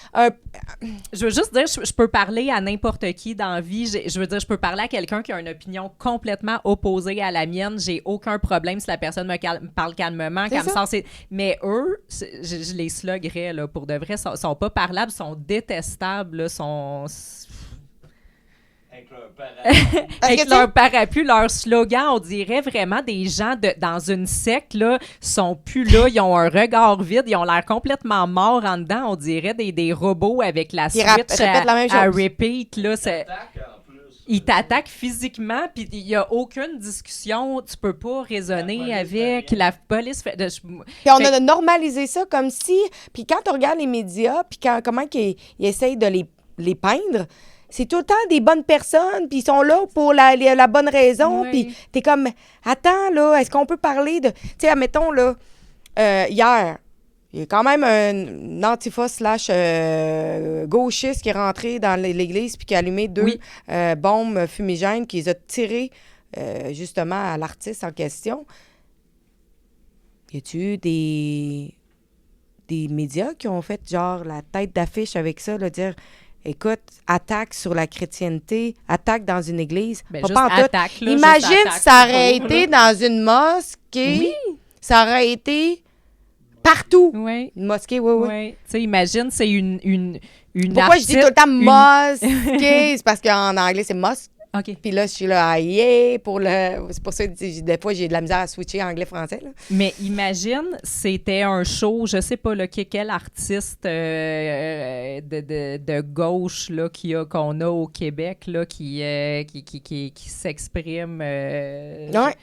je veux juste dire, je peux parler à n'importe qui dans la vie. Je veux dire, je peux parler à quelqu'un qui a une opinion complètement opposée à la mienne. J'ai aucun problème si la personne me parle calmement, qu'elle me sent... Mais eux, je les sluggerais, là, pour de vrai, sont pas parlables, sont détestables, là, sont... Avec leur parapluie, leur slogan, on dirait vraiment des gens dans une secte, là, sont plus là, ils ont un regard vide, ils ont l'air complètement morts en dedans, on dirait des robots avec la switch à repeat, là, ils t'attaquent physiquement, puis il n'y a aucune discussion, tu peux pas raisonner avec, la police fait... Puis on a normalisé ça comme si... Puis quand on regarde les médias, puis comment ils essayent de les peindre, c'est tout le temps des bonnes personnes, puis ils sont là pour la bonne raison, Oui. puis t'es comme, attends, là, est-ce qu'on peut parler de... Tu sais, admettons, là, hier, il y a quand même un antifa / gauchiste qui est rentré dans l'église puis qui a allumé 2 Oui. bombes fumigènes qui les a tirées justement à l'artiste en question. Y a-tu eu des médias qui ont fait genre la tête d'affiche avec ça, là, dire écoute, attaque sur la chrétienté, attaque dans une église. Ben, Pas juste pantoute. attaque, là, Imagine juste si attaque, ça c'est aurait pas, été là. dans une mosquée. Oui. Ça aurait été partout. Oui. Une mosquée, oui, oui. Oui. Tu sais, imagine, c'est une Pourquoi je dis tout le temps une- mosquée? C'est parce qu'en anglais, c'est mosque. OK. Puis là, je suis là, ah, yeah, pour le... C'est pour ça que des fois, j'ai de la misère à switcher anglais-français. Là. Mais imagine, c'était un show, je sais pas là, quel artiste de gauche là, qu'on a au Québec là, qui s'exprime. Ouais.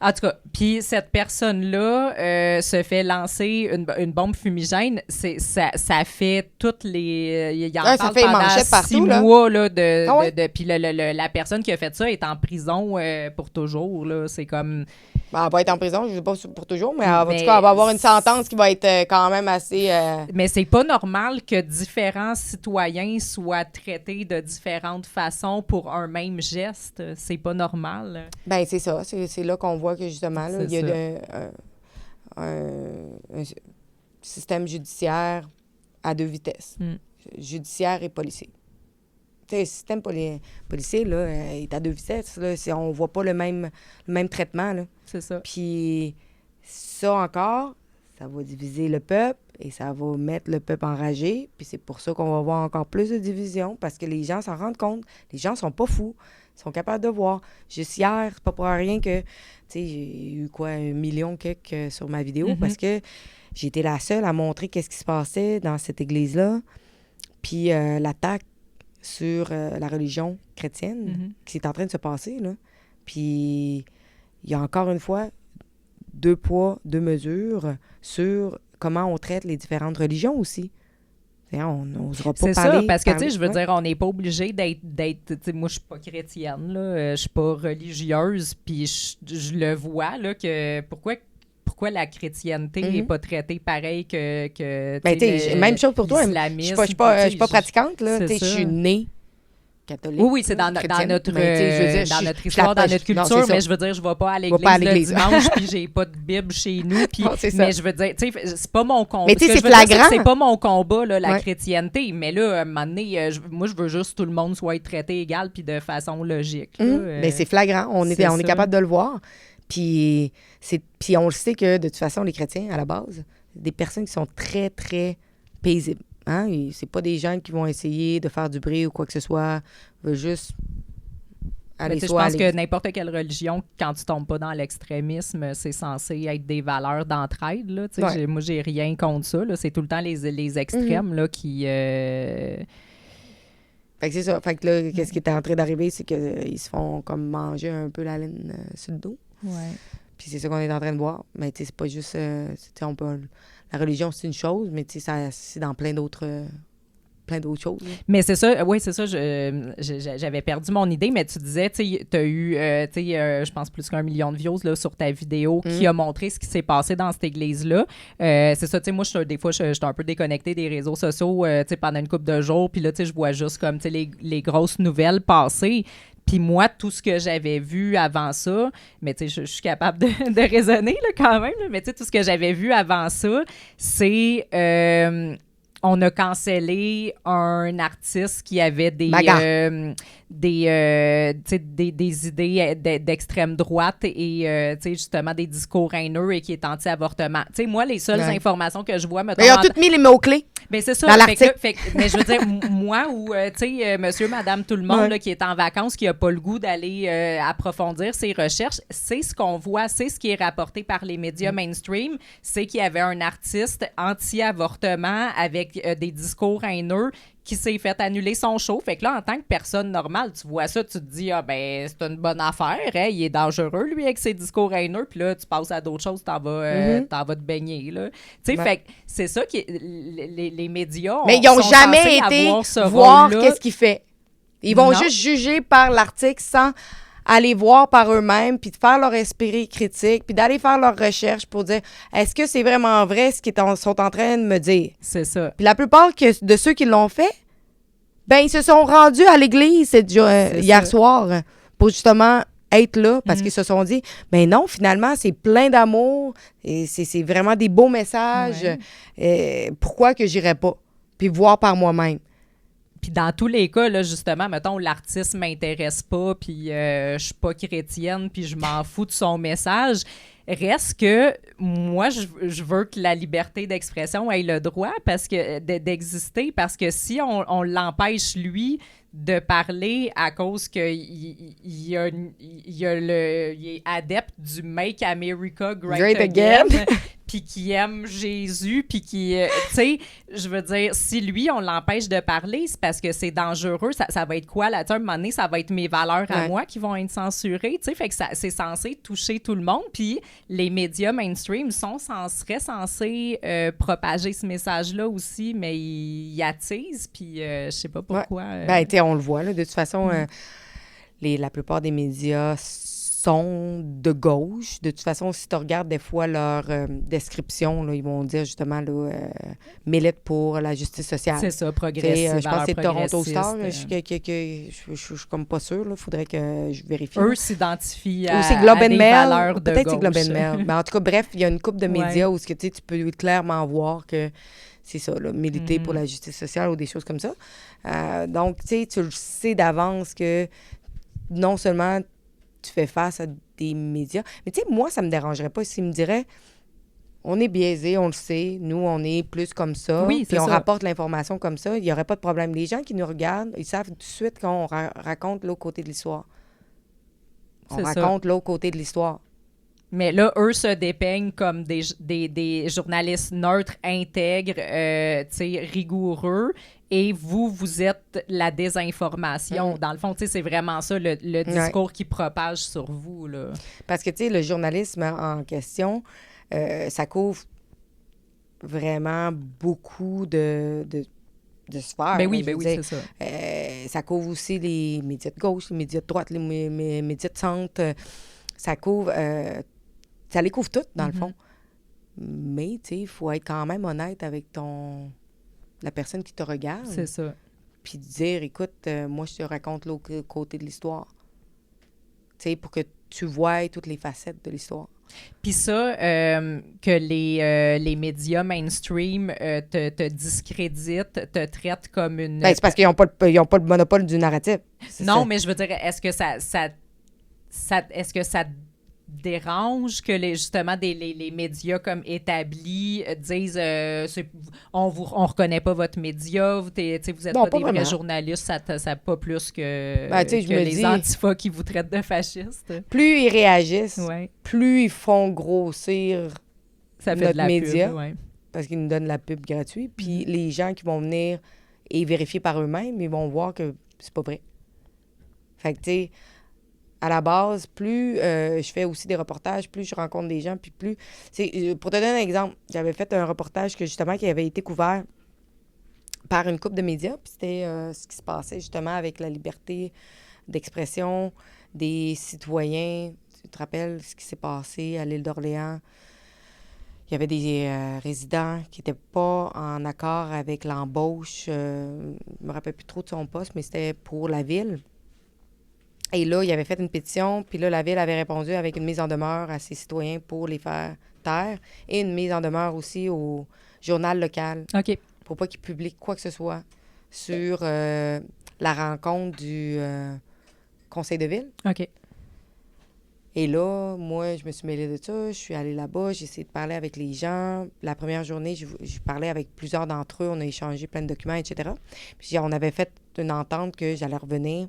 En tout cas, puis cette personne-là se fait lancer une bombe fumigène. Ça fait toutes les... Il en Ouais, ça parle fait pendant manchette 6 partout, là. mois. Là, Ah ouais? puis la personne qui a fait ça est en prison pour toujours. Là. C'est comme... Ben, elle va être en prison, je ne sais pas pour toujours, mais, en tout Mais cas, elle va avoir une sentence qui va être quand même assez... Mais c'est pas normal que différents citoyens soient traités de différentes façons pour un même geste. C'est pas normal. Ben c'est ça. C'est là qu'on voit que, justement, là, il y a un système judiciaire à 2 vitesses. Mm. Judiciaire et policier. Tu sais, le système policier, là, est à 2 vitesses. Là. On voit pas le même traitement, là. C'est ça. Puis ça encore, ça va diviser le peuple et ça va mettre le peuple enragé. Puis c'est pour ça qu'on va voir encore plus de division parce que les gens s'en rendent compte. Les gens sont pas fous. Ils sont capables de voir. Juste hier, c'est pas pour rien que, tu sais, j'ai eu 1 million quelques sur ma vidéo parce que j'ai été la seule à montrer qu'est-ce qui se passait dans cette église-là. Puis l'attaque sur la religion chrétienne qui est en train de se passer, là. Puis il y a encore une fois 2 poids, 2 mesures sur comment on traite les différentes religions aussi. T'sais, on n'osera pas c'est parler... ça, parce que, tu sais, parler- je veux ouais. dire, on n'est pas obligé d'être tu sais, moi, je suis pas chrétienne, là, je suis pas religieuse, puis je le vois, là, que pourquoi la chrétienté n'est pas traitée pareil que Ben, tu sais, t'sais, même chose pour toi. Je l'islamisme, suis pas pratiquante, là. c'est T'sais, je ça. suis née catholique. Oui, c'est dans chrétienne. notre, Ben, t'sais, je veux dire, dans je- notre je histoire, la- dans notre non, culture, c'est mais ça. je veux dire, je vais pas à vais l'église pas à le l'église. dimanche, puis j'ai pas de Bible chez nous, puis Non, c'est ça. mais je veux dire, tu sais, c'est pas mon combat. Mais tu sais, Ce que c'est je veux dire, flagrant. que c'est pas mon combat, là, la Ouais. chrétienté, mais là, à un moment donné, moi, je veux juste que tout le monde soit traité égal, puis de façon logique. Là, Ben, c'est flagrant. On c'est est ça. capable de le voir. Puis on le sait que, de toute façon, les chrétiens, à la base, des personnes qui sont très, très paisibles. Hein? Et c'est pas des gens qui vont essayer de faire du bruit ou quoi que ce soit. Ils veulent juste Mais aller tu sais, je soit pense à que l'église. n'importe quelle religion, quand tu tombes pas dans l'extrémisme, c'est censé être des valeurs d'entraide. Là, tu sais. Ouais. Moi, j'ai rien contre ça. Là. C'est tout le temps les extrêmes là, qui... Fait que c'est ça. Fait que là, qu'est-ce qui est en train d'arriver, c'est qu'ils se font comme manger un peu la laine sur le dos. Ouais. Puis c'est ça qu'on est en train de voir. Mais tu sais, c'est pas juste... la religion, c'est une chose, mais tu sais, c'est dans plein d'autres choses. Là. Mais c'est ça, oui, c'est ça, j'avais perdu mon idée, mais tu disais, tu sais, tu as eu, je pense, plus qu'1 million de views là, sur ta vidéo qui a montré ce qui s'est passé dans cette église-là. C'est ça, tu sais, moi, des fois, je suis un peu déconnectée des réseaux sociaux, tu sais, pendant une couple de jours, puis là, tu sais, je vois juste comme, tu sais, les grosses nouvelles passer. Puis moi, tout ce que j'avais vu avant ça, mais tu sais, je suis capable de raisonner, là, quand même, là, mais tu sais, tout ce que j'avais vu avant ça, c'est... on a cancellé un artiste qui avait des idées d'extrême droite et justement des discours haineux et qui est anti-avortement. Tu sais, moi, les seules informations que je vois... Mais ils ont tous mis les mots-clés. Ben c'est ça. Dans l'article. Mais je veux dire, moi ou, tu sais, monsieur, madame, tout le monde là, qui est en vacances, qui n'a pas le goût d'aller approfondir ses recherches, c'est ce qu'on voit, c'est ce qui est rapporté par les médias mainstream, c'est qu'il y avait un artiste anti-avortement avec des discours haineux qui s'est fait annuler son show. Fait que là, en tant que personne normale, tu vois ça, tu te dis, ah ben, c'est une bonne affaire, hein? Il est dangereux, lui, avec ses discours haineux, puis là, tu passes à d'autres choses, t'en vas te baigner, là. Tu sais, fait que c'est ça qui... Les médias Mais ils n'ont jamais été voir qu'est-ce qu'il fait. Ils vont Non. juste juger par l'article sans aller voir par eux-mêmes, puis de faire leur esprit critique, puis d'aller faire leurs recherches pour dire est-ce que c'est vraiment vrai ce qu'ils sont en train de me dire. C'est ça. Puis la plupart de ceux qui l'ont fait, ben ils se sont rendus à l'église hier soir pour justement être là parce qu'ils se sont dit ben non, finalement, c'est plein d'amour et c'est vraiment des beaux messages. Pourquoi que j'irais pas? Puis voir par moi-même. Puis dans tous les cas, là, justement, mettons, l'artiste m'intéresse pas, puis je suis pas chrétienne, puis je m'en fous de son message. Reste que moi, je veux que la liberté d'expression ait le droit d'exister, parce que si on l'empêche, lui, de parler à cause qu'il est adepte du Make America Great Again, puis qui aime Jésus, puis qui, tu sais, je veux dire, si lui, on l'empêche de parler, c'est parce que c'est dangereux. Ça va être quoi, là? À un moment donné, ça va être mes valeurs à moi qui vont être censurées, tu sais, fait que c'est censé toucher tout le monde, puis les médias mainstream seraient censés propager ce message-là aussi, mais ils attisent, puis je sais pas pourquoi. Ben, tu sais, on le voit, là, de toute façon, la plupart des médias sont de gauche. De toute façon, si tu regardes des fois leur description, là, ils vont dire justement là, milite pour la justice sociale. C'est ça, progressiste. Je pense que c'est Toronto Star. Je suis comme pas sûre. Il faudrait que je vérifie. Eux s'identifient à Globe des valeurs de peut-être gauche. c'est Globe and Mail. Mais en tout cas, bref, il y a une couple de médias où tu peux clairement voir que c'est ça, là, militer pour la justice sociale ou des choses comme ça. Donc, tu le sais d'avance que non seulement tu fais face à des médias, mais tu sais, moi, ça me dérangerait pas s'ils me diraient on est biaisé, on le sait, nous, on est plus comme ça, puis on rapporte l'information comme ça, il n'y aurait pas de problème. Les gens qui nous regardent, ils savent tout de suite qu'on raconte l'autre côté de l'histoire. On raconte l'autre côté de l'histoire. Mais là, eux se dépeignent comme des journalistes neutres, intègres, rigoureux. Et vous êtes la désinformation. Dans le fond, c'est vraiment ça, le discours qui propage sur vous, là. Parce que, tu sais, le journalisme en question, ça couvre vraiment beaucoup de sphères. Ben oui, c'est ça. Ça couvre aussi les médias de gauche, les médias de droite, les médias de centre. Ça couvre... ça les couvre toutes, dans le fond. Mais, tu sais, il faut être quand même honnête avec la personne qui te regarde. C'est ça. Puis dire, écoute, moi, je te raconte l'autre côté de l'histoire. Tu sais, pour que tu voies toutes les facettes de l'histoire. Puis ça, que les médias mainstream te discréditent, te traitent comme une... Ben, c'est parce qu'ils n'ont pas le monopole du narratif. Non, mais je veux dire, est-ce que ça dérange que justement les médias comme établis disent on reconnaît pas votre média, vous êtes pas des vrais journalistes, ça pas plus que les antifas qui vous traitent de fascistes. Plus ils réagissent, plus ils font grossir ça fait notre de la média, pub, parce qu'ils nous donnent la pub gratuite, puis les gens qui vont venir et vérifier par eux-mêmes, ils vont voir que c'est pas vrai. Fait que, tu sais, à la base, plus je fais aussi des reportages, plus je rencontre des gens, puis plus... Pour te donner un exemple, j'avais fait un reportage qui avait été couvert par une couple de médias, puis c'était ce qui se passait justement avec la liberté d'expression des citoyens. Tu te rappelles ce qui s'est passé à l'île d'Orléans? Il y avait des résidents qui n'étaient pas en accord avec l'embauche. Je ne me rappelle plus trop de son poste, mais c'était pour la ville. Et là, il avait fait une pétition, puis là, la ville avait répondu avec une mise en demeure à ses citoyens pour les faire taire et une mise en demeure aussi au journal local. OK. Pour pas qu'ils publient quoi que ce soit sur la rencontre du conseil de ville. OK. Et là, moi, je me suis mêlée de ça. Je suis allée là-bas, j'ai essayé de parler avec les gens. La première journée, je parlais avec plusieurs d'entre eux. On a échangé plein de documents, etc. Puis on avait fait une entente que j'allais revenir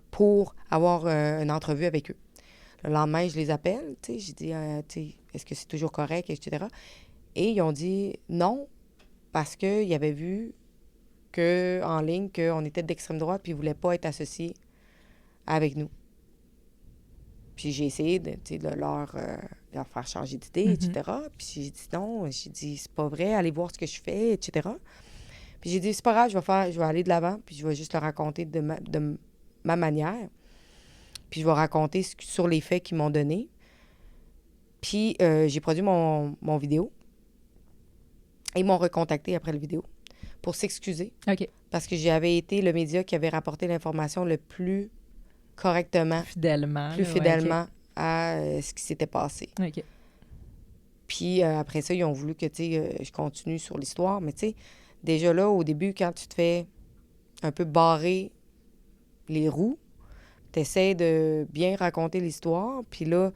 pour avoir une entrevue avec eux. Le lendemain, je les appelle, tu sais, j'ai dit, est-ce que c'est toujours correct, etc. Et ils ont dit non, parce qu'ils avaient vu en ligne qu'on était d'extrême droite puis ils ne voulaient pas être associés avec nous. Puis j'ai essayé de leur faire changer d'idée, etc. Puis j'ai dit non, j'ai dit, c'est pas vrai, allez voir ce que je fais, etc. Puis j'ai dit, c'est pas grave, je vais aller de l'avant, puis je vais juste leur raconter de ma manière. Puis je vais raconter sur les faits qu'ils m'ont donnés. Puis j'ai produit mon vidéo. Et ils m'ont recontacté après la vidéo pour s'excuser. OK. Parce que j'avais été le média qui avait rapporté l'information le plus correctement, Fidèlement. plus fidèlement à ce qui s'était passé. OK. Puis après ça, ils ont voulu que, je continue sur l'histoire. Mais tu sais, déjà là, au début, quand tu te fais un peu barrer les roues, tu essaies de bien raconter l'histoire. Puis là,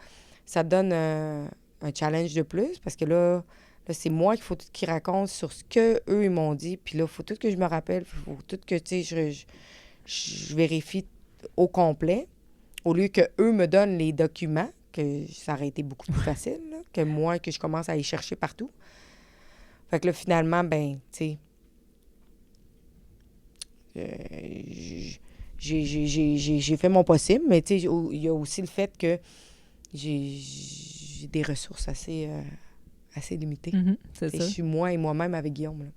ça te donne un challenge de plus parce que là, c'est moi qu'il faut tout qu'ils racontent sur ce qu'eux, ils m'ont dit. Puis là, il faut tout que je me rappelle. Il faut tout que, je vérifie au complet. Au lieu qu'eux me donnent les documents, que ça aurait été beaucoup plus facile là, que moi, que je commence à y chercher partout. Fait que là, finalement, j'ai fait mon possible. Mais tu sais, il y a aussi le fait que j'ai des ressources assez limitées. C'est ça. Je suis moi et moi-même avec Guillaume, là,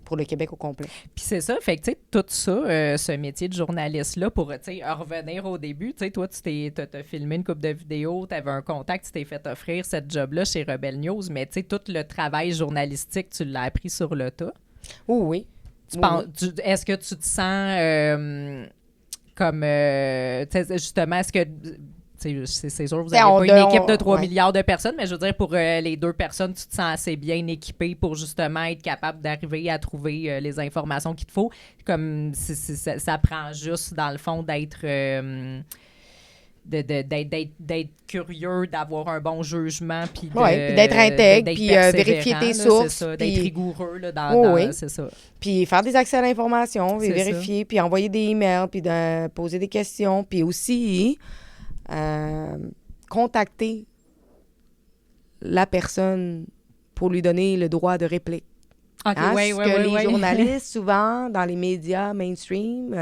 pour le Québec au complet. Puis c'est ça, fait que, tu sais, tout ça, ce métier de journaliste-là, pour, tu sais, revenir au début, tu sais, toi, t'as filmé une couple de vidéos, t'avais un contact, tu t'es fait offrir cette job-là chez Rebel News, mais, tu sais, tout le travail journalistique, tu l'as appris sur le tas. Oui. Est-ce que tu te sens comme, tu sais, justement, est-ce que... C'est sûr, vous n'avez pas une équipe de 3 milliards de personnes, mais je veux dire, pour les 2 personnes, tu te sens assez bien équipé pour justement être capable d'arriver à trouver les informations qu'il te faut. Comme ça prend juste, dans le fond, d'être curieux, d'avoir un bon jugement, puis d'être intègre, puis vérifier tes sources. C'est ça, d'être rigoureux là, c'est ça. Puis faire des accès à l'information, C'est vérifier, puis envoyer des emails, puis de poser des questions, puis aussi... contacter la pour lui donner le droit de réplique. Okay, ce que les journalistes, souvent, dans les médias mainstream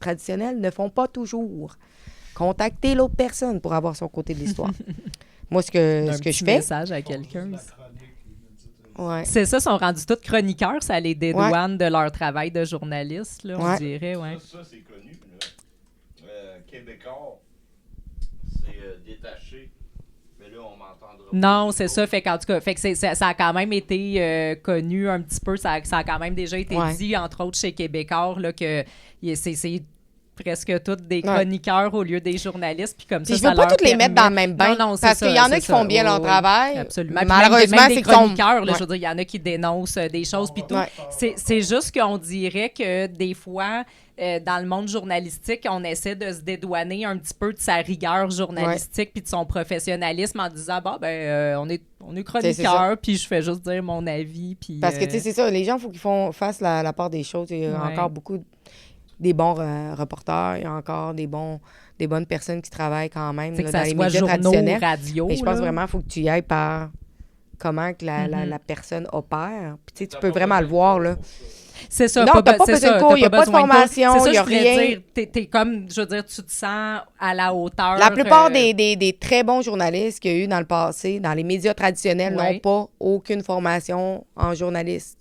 traditionnels, ne font pas toujours. Contacter l'autre personne pour avoir son côté de l'histoire. Moi, ce que je fais... message à quelqu'un. Ouais. C'est ça, sont rendus tous chroniqueurs, ça les dédouane de leur travail de journaliste, là, on dirait. Ouais. Ça c'est connu. Québécois... détaché, mais là, on m'entendra pas. Non, c'est ça. Fait qu'en tout cas, fait que ça a quand même été connu un petit peu. Ça a quand même déjà été dit, entre autres chez Québécois, là, que c'est presque tous des chroniqueurs au lieu des journalistes. Puis comme ça, je veux pas toutes les mettre dans le même bain. Parce qu'il y en a qui font bien leur travail. Absolument. Malheureusement, même des chroniqueurs, là, je veux dire, il y en a qui dénoncent des choses. Puis tout. C'est juste qu'on dirait que des fois... dans le monde journalistique, on essaie de se dédouaner un petit peu de sa rigueur journalistique puis de son professionnalisme en disant on est chroniqueur puis je fais juste dire mon avis puis parce que tu sais c'est ça, les gens faut qu'ils fassent la part des choses. Il y a encore beaucoup des bons reporters, il y a encore des bonnes personnes qui travaillent quand même là, dans les médias traditionnels. Radio, mais je pense vraiment qu'il faut que tu y ailles par comment que la personne opère. Puis tu peux vraiment le voir là. C'est ça. Non, t'as pas besoin de cours, il n'y a pas de formation, il n'y a rien. T'es comme, je veux dire, tu te sens à la hauteur. La plupart des très bons journalistes qu'il y a eu dans le passé, dans les médias traditionnels, n'ont pas aucune formation en journaliste.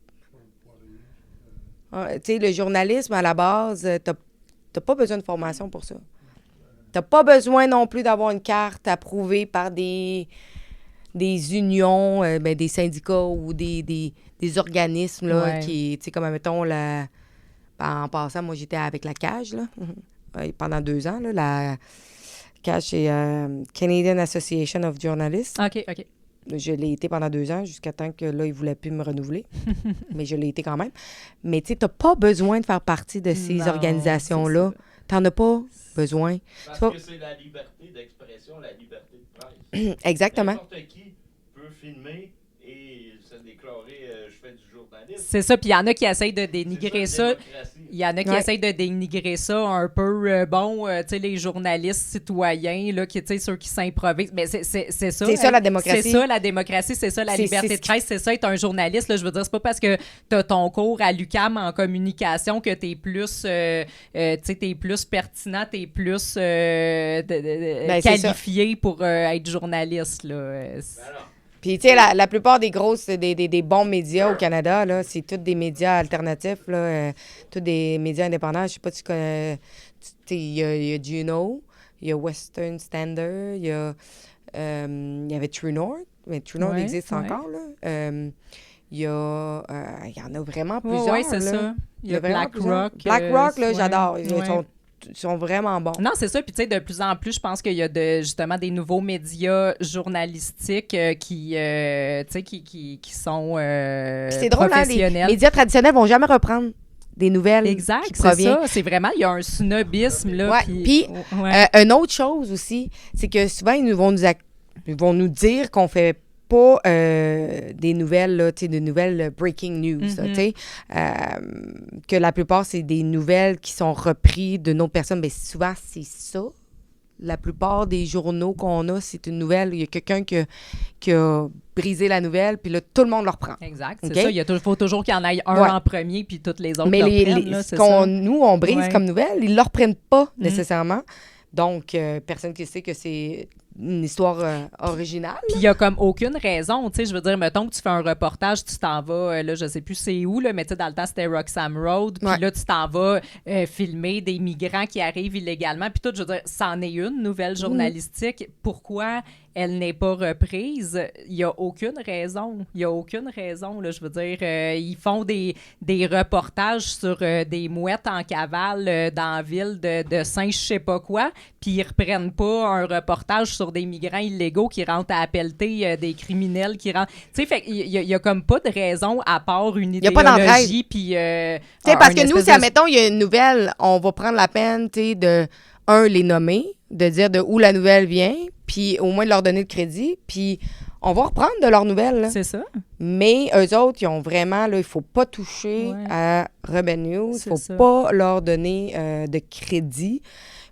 Tu sais, le journalisme, à la base, t'as pas besoin de formation pour ça. T'as pas besoin non plus d'avoir une carte approuvée par des unions, des syndicats ou des organismes là, qui, tu sais, comme, admettons, en passant, moi, j'étais avec la CAGE, là, pendant 2 ans, là, la CAGE, c'est Canadian Association of Journalists. OK. Je l'ai été pendant 2 ans, jusqu'à temps que, là, ils ne voulaient plus me renouveler. Mais je l'ai été quand même. Mais, tu sais, tu n'as pas besoin de faire partie de ces organisations-là. Tu n'en as pas besoin. Parce que c'est la liberté d'expression, la liberté de presse. Exactement. N'importe qui peut filmer et se déclarer je fais du journalisme. C'est ça, puis il y en a qui essayent de dénigrer ça. Il y en a qui essayent de dénigrer ça un peu, tu sais, les journalistes citoyens, là, qui, tu sais, ceux qui s'improvisent. Mais c'est ça. C'est ça, la démocratie. C'est ça, la démocratie, c'est ça, la liberté de presse, c'est ça, être un journaliste. Là, je veux dire, c'est pas parce que t'as ton cours à l'UQAM en communication que t'es plus, tu sais, t'es plus pertinent, t'es plus qualifié pour être journaliste, là. Puis, tu sais, la plupart des grosses, des bons médias au Canada, là, c'est tous des médias alternatifs, là, tous des médias indépendants. Je sais pas si tu connais. Il y a Juno, il y a Western Standard, il y avait True North, mais True North existe encore, là. Il y en a vraiment plusieurs. Oui, c'est ça. Il y a BlackRock. BlackRock, là, j'adore. Ils sont vraiment bons. Non, c'est ça. Puis, tu sais, de plus en plus, je pense qu'il y a justement des nouveaux médias journalistiques qui sont c'est drôle, professionnels. Hein, les médias traditionnels vont jamais reprendre des nouvelles. Exact, c'est ça. C'est vraiment, il y a un snobisme, là. Ouais. Puis, une autre chose aussi, c'est que souvent, ils vont nous dire qu'on fait pas des nouvelles, là, des nouvelles breaking news. Là, que la plupart, c'est des nouvelles qui sont reprises de nos personnes. Mais souvent, c'est ça. La plupart des journaux qu'on a, c'est une nouvelle. Il y a quelqu'un qui a brisé la nouvelle, puis là, tout le monde le reprend. Exact, c'est ça. Il faut toujours qu'il y en ait un en premier, puis toutes les autres le reprennent. Là, nous, on brise comme nouvelle, ils ne le reprennent pas nécessairement. Donc, personne qui sait que c'est une histoire originale. Puis il n'y a comme aucune raison, tu sais, je veux dire, mettons que tu fais un reportage, tu t'en vas, là, je sais plus c'est où, là, mais tu sais, dans le temps, c'était Roxham Road, puis là, tu t'en vas filmer des migrants qui arrivent illégalement, puis tout, je veux dire, c'en est une nouvelle journalistique. Pourquoi elle n'est pas reprise? Il n'y a aucune raison. Il n'y a aucune raison, là, je veux dire, ils font des reportages sur des mouettes en cavale dans la ville de Saint je sais pas quoi, puis ils reprennent pas un reportage sur des migrants illégaux qui rentrent à appelleter des criminels qui rentrent. Tu sais, fait il y a comme pas de raison à part une idéologie. Puis, tu sais, parce que nous, si, admettons, il y a une nouvelle, on va prendre la peine, tu sais, de, les nommer, de dire de où la nouvelle vient, puis au moins de leur donner le crédit, puis on va reprendre de leurs nouvelles. Là. C'est ça. Mais eux autres, ils ont vraiment, là, il faut pas toucher à Rebel News, il faut pas leur donner de crédit.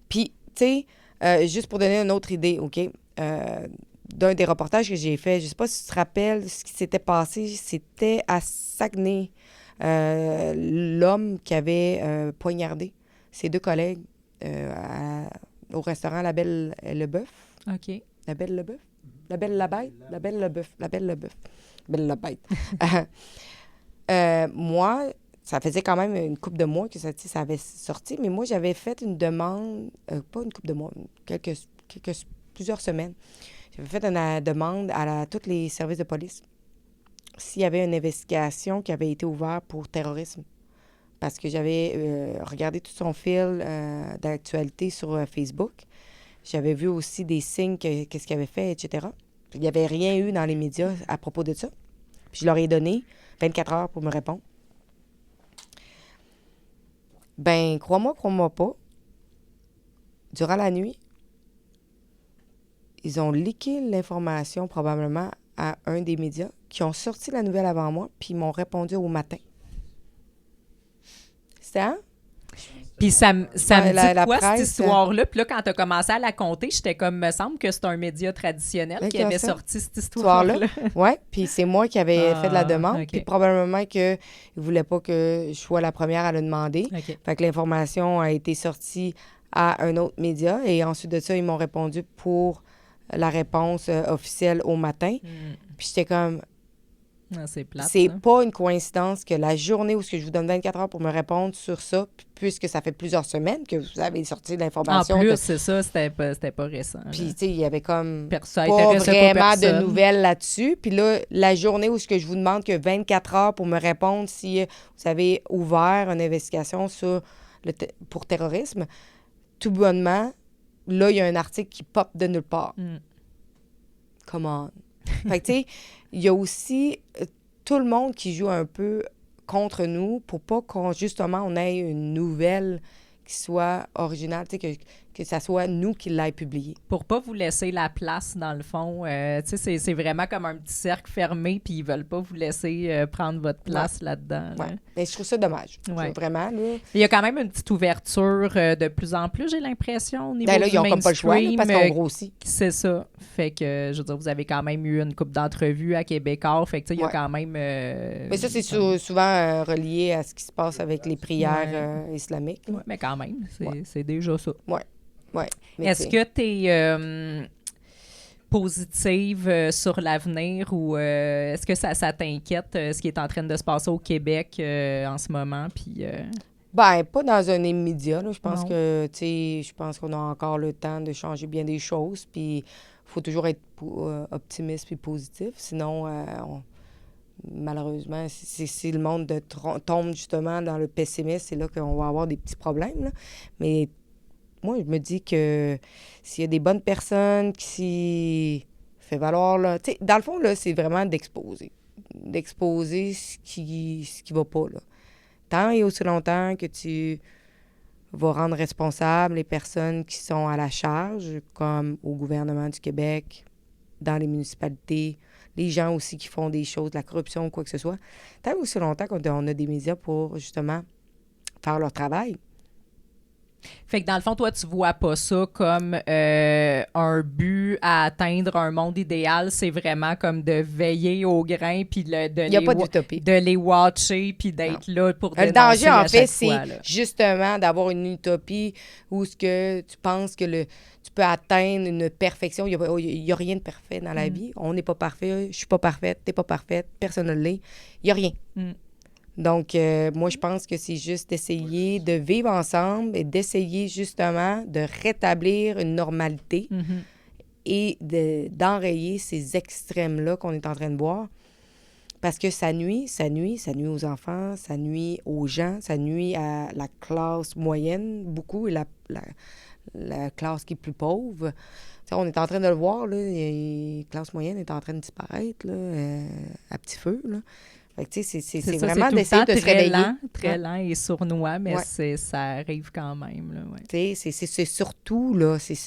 Puis, tu sais, juste pour donner une autre idée, OK, d'un des reportages que j'ai fait, je sais pas si tu te rappelles ce qui s'était passé, c'était à Saguenay, l'homme qui avait poignardé ses deux collègues au restaurant La Belle Le Bœuf. OK. La Belle Le Bœuf? La Belle La Bête? La Belle Le Bœuf. La Belle Le Bœuf. Belle La Bête. Moi, ça faisait quand même une couple de mois que ça avait sorti, mais moi, j'avais fait une demande, pas une couple de mois, plusieurs semaines. J'avais fait une demande à tous les services de police s'il y avait une investigation qui avait été ouverte pour terrorisme. Parce que j'avais regardé tout son fil d'actualité sur Facebook. J'avais vu aussi des signes qu'est-ce qu'il avait fait, etc. Il n'y avait rien eu dans les médias à propos de ça. Puis je leur ai donné 24 heures pour me répondre. Ben, crois-moi pas. Durant la nuit, ils ont leaké l'information probablement à un des médias qui ont sorti la nouvelle avant moi, puis ils m'ont répondu au matin. C'était, hein? Puis ça me dit quoi, presse, cette histoire-là? Puis là, quand tu as commencé à la compter, j'étais comme, me semble que c'est un média traditionnel qui avait sorti cette histoire-là. Oui, puis c'est moi qui avais fait de la demande. Okay. Puis probablement qu'ils ne voulaient pas que je sois la première à le demander. Okay. Fait que l'information a été sortie à un autre média. Et ensuite de ça, ils m'ont répondu pour la réponse officielle au matin. Puis j'étais comme... c'est plate, c'est pas une coïncidence que la journée où je vous donne 24 heures pour me répondre sur ça, puisque ça fait plusieurs semaines que vous avez sorti de l'information. En plus, c'est ça, c'était pas récent. Puis, tu sais, il y avait comme pas vraiment de nouvelles là-dessus. Puis là, la journée où je vous demande que 24 heures pour me répondre si vous avez ouvert une investigation sur pour terrorisme, tout bonnement, là, il y a un article qui pop de nulle part. Come on. Fait que, tu sais, il y a aussi tout le monde qui joue un peu contre nous pour pas justement, on ait une nouvelle qui soit originale, tu sais, que ça soit nous qui l'ayons publiée. Pour pas vous laisser la place, dans le fond. Tu sais, c'est vraiment comme un petit cercle fermé, puis ils veulent pas vous laisser prendre votre place là-dedans. Là. Ouais. Mais je trouve ça dommage. Vraiment, là. Il y a quand même une petite ouverture de plus en plus, j'ai l'impression, au niveau là, ils n'ont comme pas le choix, là, parce qu'on grossit. C'est ça. Fait que, je veux dire, vous avez quand même eu une couple d'entrevues à Québécois. Fait que, tu sais, il y a quand même... mais ça, c'est souvent relié à ce qui se passe avec les prières islamiques. Ouais, mais quand même, c'est déjà ça. Oui. Ouais, est-ce que tu es... positive sur l'avenir ou est-ce que ça t'inquiète ce qui est en train de se passer au Québec en ce moment? Puis, Ben, pas dans un immédiat, là. Je pense Non. que, tu sais, je pense qu'on a encore le temps de changer bien des choses. Puis, il faut toujours être optimiste et positif. Sinon, malheureusement, si le monde tombe justement dans le pessimisme, c'est là qu'on va avoir des petits problèmes, là. Mais moi, je me dis que s'il y a des bonnes personnes qui fait valoir, là, tu sais, dans le fond, là, c'est vraiment d'exposer. D'exposer ce qui va pas, là. Tant et aussi longtemps que tu vas rendre responsables les personnes qui sont à la charge, comme au gouvernement du Québec, dans les municipalités, les gens aussi qui font des choses, de la corruption ou quoi que ce soit. Tant et aussi longtemps qu'on a des médias pour, justement, faire leur travail. fait que dans le fond, toi, tu vois pas ça comme un but à atteindre un monde idéal. C'est vraiment comme de veiller au grain puis Il n'y a pas d'utopie. de les watcher puis d'être là pour Le dénoncer danger, à en fait, chaque c'est fois, là. justement d'avoir une utopie où ce que tu penses que tu peux atteindre une perfection. Il n'y a rien de parfait dans la vie. On n'est pas parfait. Je suis pas parfaite. Tu n'es pas parfaite. Personne ne l'est. Il n'y a rien. Donc, moi, je pense que c'est juste d'essayer de vivre ensemble et d'essayer justement de rétablir une normalité et d'enrayer ces extrêmes-là qu'on est en train de voir. Parce que ça nuit aux enfants, ça nuit aux gens, ça nuit à la classe moyenne, beaucoup, et la classe qui est plus pauvre. T'sais, on est en train de le voir, là, la classe moyenne est en train de disparaître, là, à petit feu, là. Fait que, tu sais, c'est ça, vraiment tout le d'essayer temps de se réveiller. très lent et sournois, mais Ouais. ça arrive quand même, là, ouais. Tu sais, c'est surtout, là, il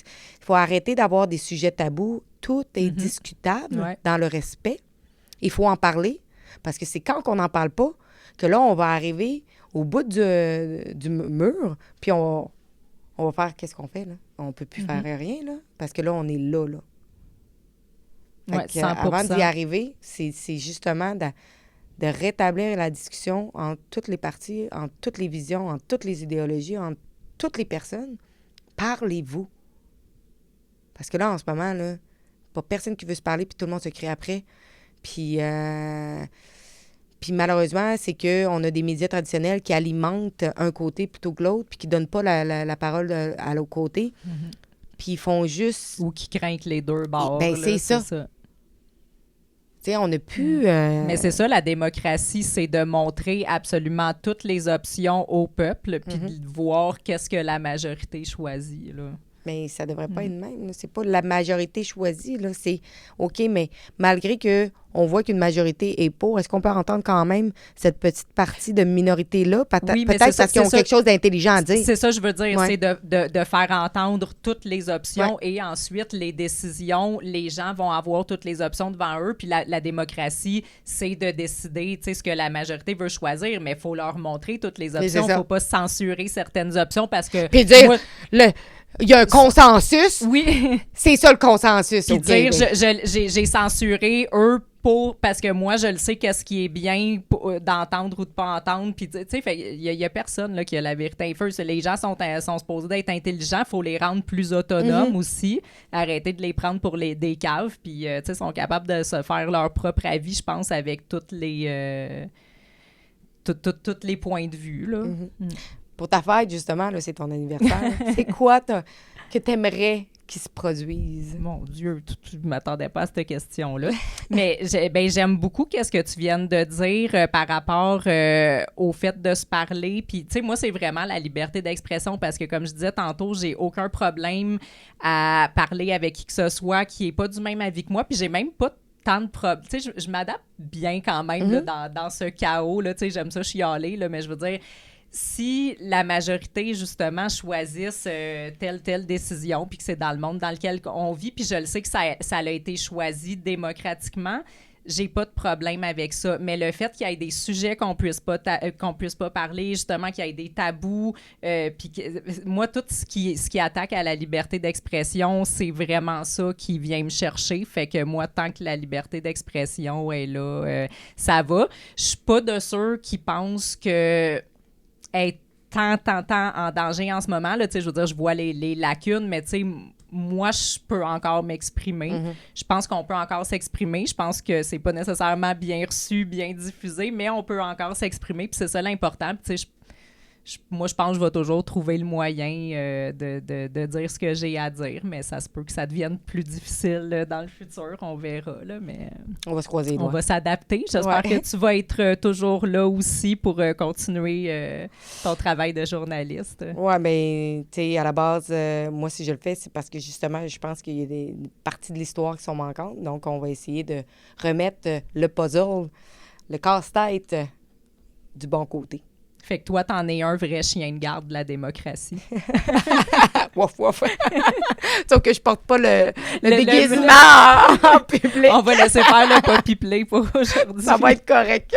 faut arrêter d'avoir des sujets tabous. Tout est discutable Ouais. dans le respect. Il faut en parler, parce que c'est quand on n'en parle pas que là, on va arriver au bout du mur, puis on va faire, qu'est-ce qu'on fait, là? On peut plus faire rien, là, parce que là, on est là. Fait Ouais, que, 100%. avant d'y arriver, c'est justement de rétablir la discussion entre toutes les parties, entre toutes les visions, entre toutes les idéologies, entre toutes les personnes. Parlez-vous. Parce que là, en ce moment, là, pas personne qui veut se parler, puis tout le monde se crie après. Puis malheureusement, c'est qu'on a des médias traditionnels qui alimentent un côté plutôt que l'autre, puis qui ne donnent pas la parole à l'autre côté. Puis ils font juste... Ou qui craignent les deux bords. Ben, là, c'est ça. Tu sais, on n'a plus... Mais c'est ça, la démocratie, c'est de montrer absolument toutes les options au peuple, puis de voir qu'est-ce que la majorité choisit, là. Mais ça devrait pas être le même, là. C'est pas la majorité choisie, là. C'est OK, mais malgré qu'on voit qu'une majorité est pour, est-ce qu'on peut entendre quand même cette petite partie de minorité-là? Oui, mais peut-être parce qu'ils ont quelque chose d'intelligent à dire. C'est ça, je veux dire, Ouais. c'est de faire entendre toutes les options et ensuite les décisions, les gens vont avoir toutes les options devant eux, puis la démocratie, c'est de décider, tu sais, ce que la majorité veut choisir, mais il faut leur montrer toutes les options, il ne faut pas censurer certaines options parce que... Puis dire, il y a un consensus. Oui. C'est ça le consensus. Puis okay, dire, j'ai censuré eux parce que moi, je le sais qu'est-ce qui est bien d'entendre ou de pas entendre. Puis, tu sais, il y a personne là, qui a la vérité. First, les gens sont supposés d'être intelligents. Il faut les rendre plus autonomes aussi. Arrêter de les prendre pour des caves. Puis, tu sais, sont capables de se faire leur propre avis, je pense, avec toutes les... tous les points de vue, là. Pour ta fête, justement, là, c'est ton anniversaire. C'est quoi que tu aimerais qui se produise? Mon Dieu, je ne m'attendais pas à cette question-là. Mais j'aime beaucoup ce que tu viens de dire par rapport au fait de se parler. Puis, tu sais, moi, c'est vraiment la liberté d'expression parce que, comme je disais tantôt, j'ai aucun problème à parler avec qui que ce soit qui n'est pas du même avis que moi. Puis, j'ai même pas tant de problèmes. Tu sais, je m'adapte bien quand même là, dans ce chaos. Là, tu sais, j'aime ça chialer, là, mais je veux dire... Si la majorité, justement, choisisse telle décision, puis que c'est dans le monde dans lequel on vit, puis je le sais que ça a été choisi démocratiquement, j'ai pas de problème avec ça. Mais le fait qu'il y ait des sujets qu'on puisse pas parler, justement, qu'il y ait des tabous, puis moi, tout ce qui attaque à la liberté d'expression, c'est vraiment ça qui vient me chercher. Fait que moi, tant que la liberté d'expression est là, ça va. Je suis pas de ceux qui pensent que est tant en danger en ce moment. Là, je veux dire, je vois les lacunes, mais moi, je peux encore m'exprimer. Mhm. Je pense qu'on peut encore s'exprimer. Je pense que c'est pas nécessairement bien reçu, bien diffusé, mais on peut encore s'exprimer. Puis c'est ça l'important. Puis tu sais, moi, je pense que je vais toujours trouver le moyen de dire ce que j'ai à dire, mais ça se peut que ça devienne plus difficile dans le futur. On verra, là, mais On va se croiser les on doigts. va s'adapter. J'espère Ouais. que tu vas être toujours là aussi pour continuer ton travail de journaliste. Ouais, mais tu sais, à la base, moi, si je le fais, c'est parce que justement, je pense qu'il y a des parties de l'histoire qui sont manquantes. Donc, on va essayer de remettre le puzzle, le casse-tête du bon côté. Fait que toi, t'en es un vrai chien de garde de la démocratie. Wouf, wouf. Sauf que je porte pas le Le- déguisement en public. On va laisser faire le poppy play pour aujourd'hui. Ça va être correct.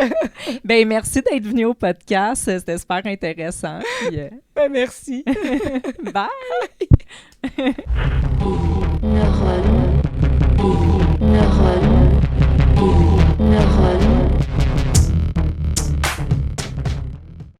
Ben, merci d'être venu au podcast. C'était super intéressant. Puis, Ben, merci. bye! Neurones.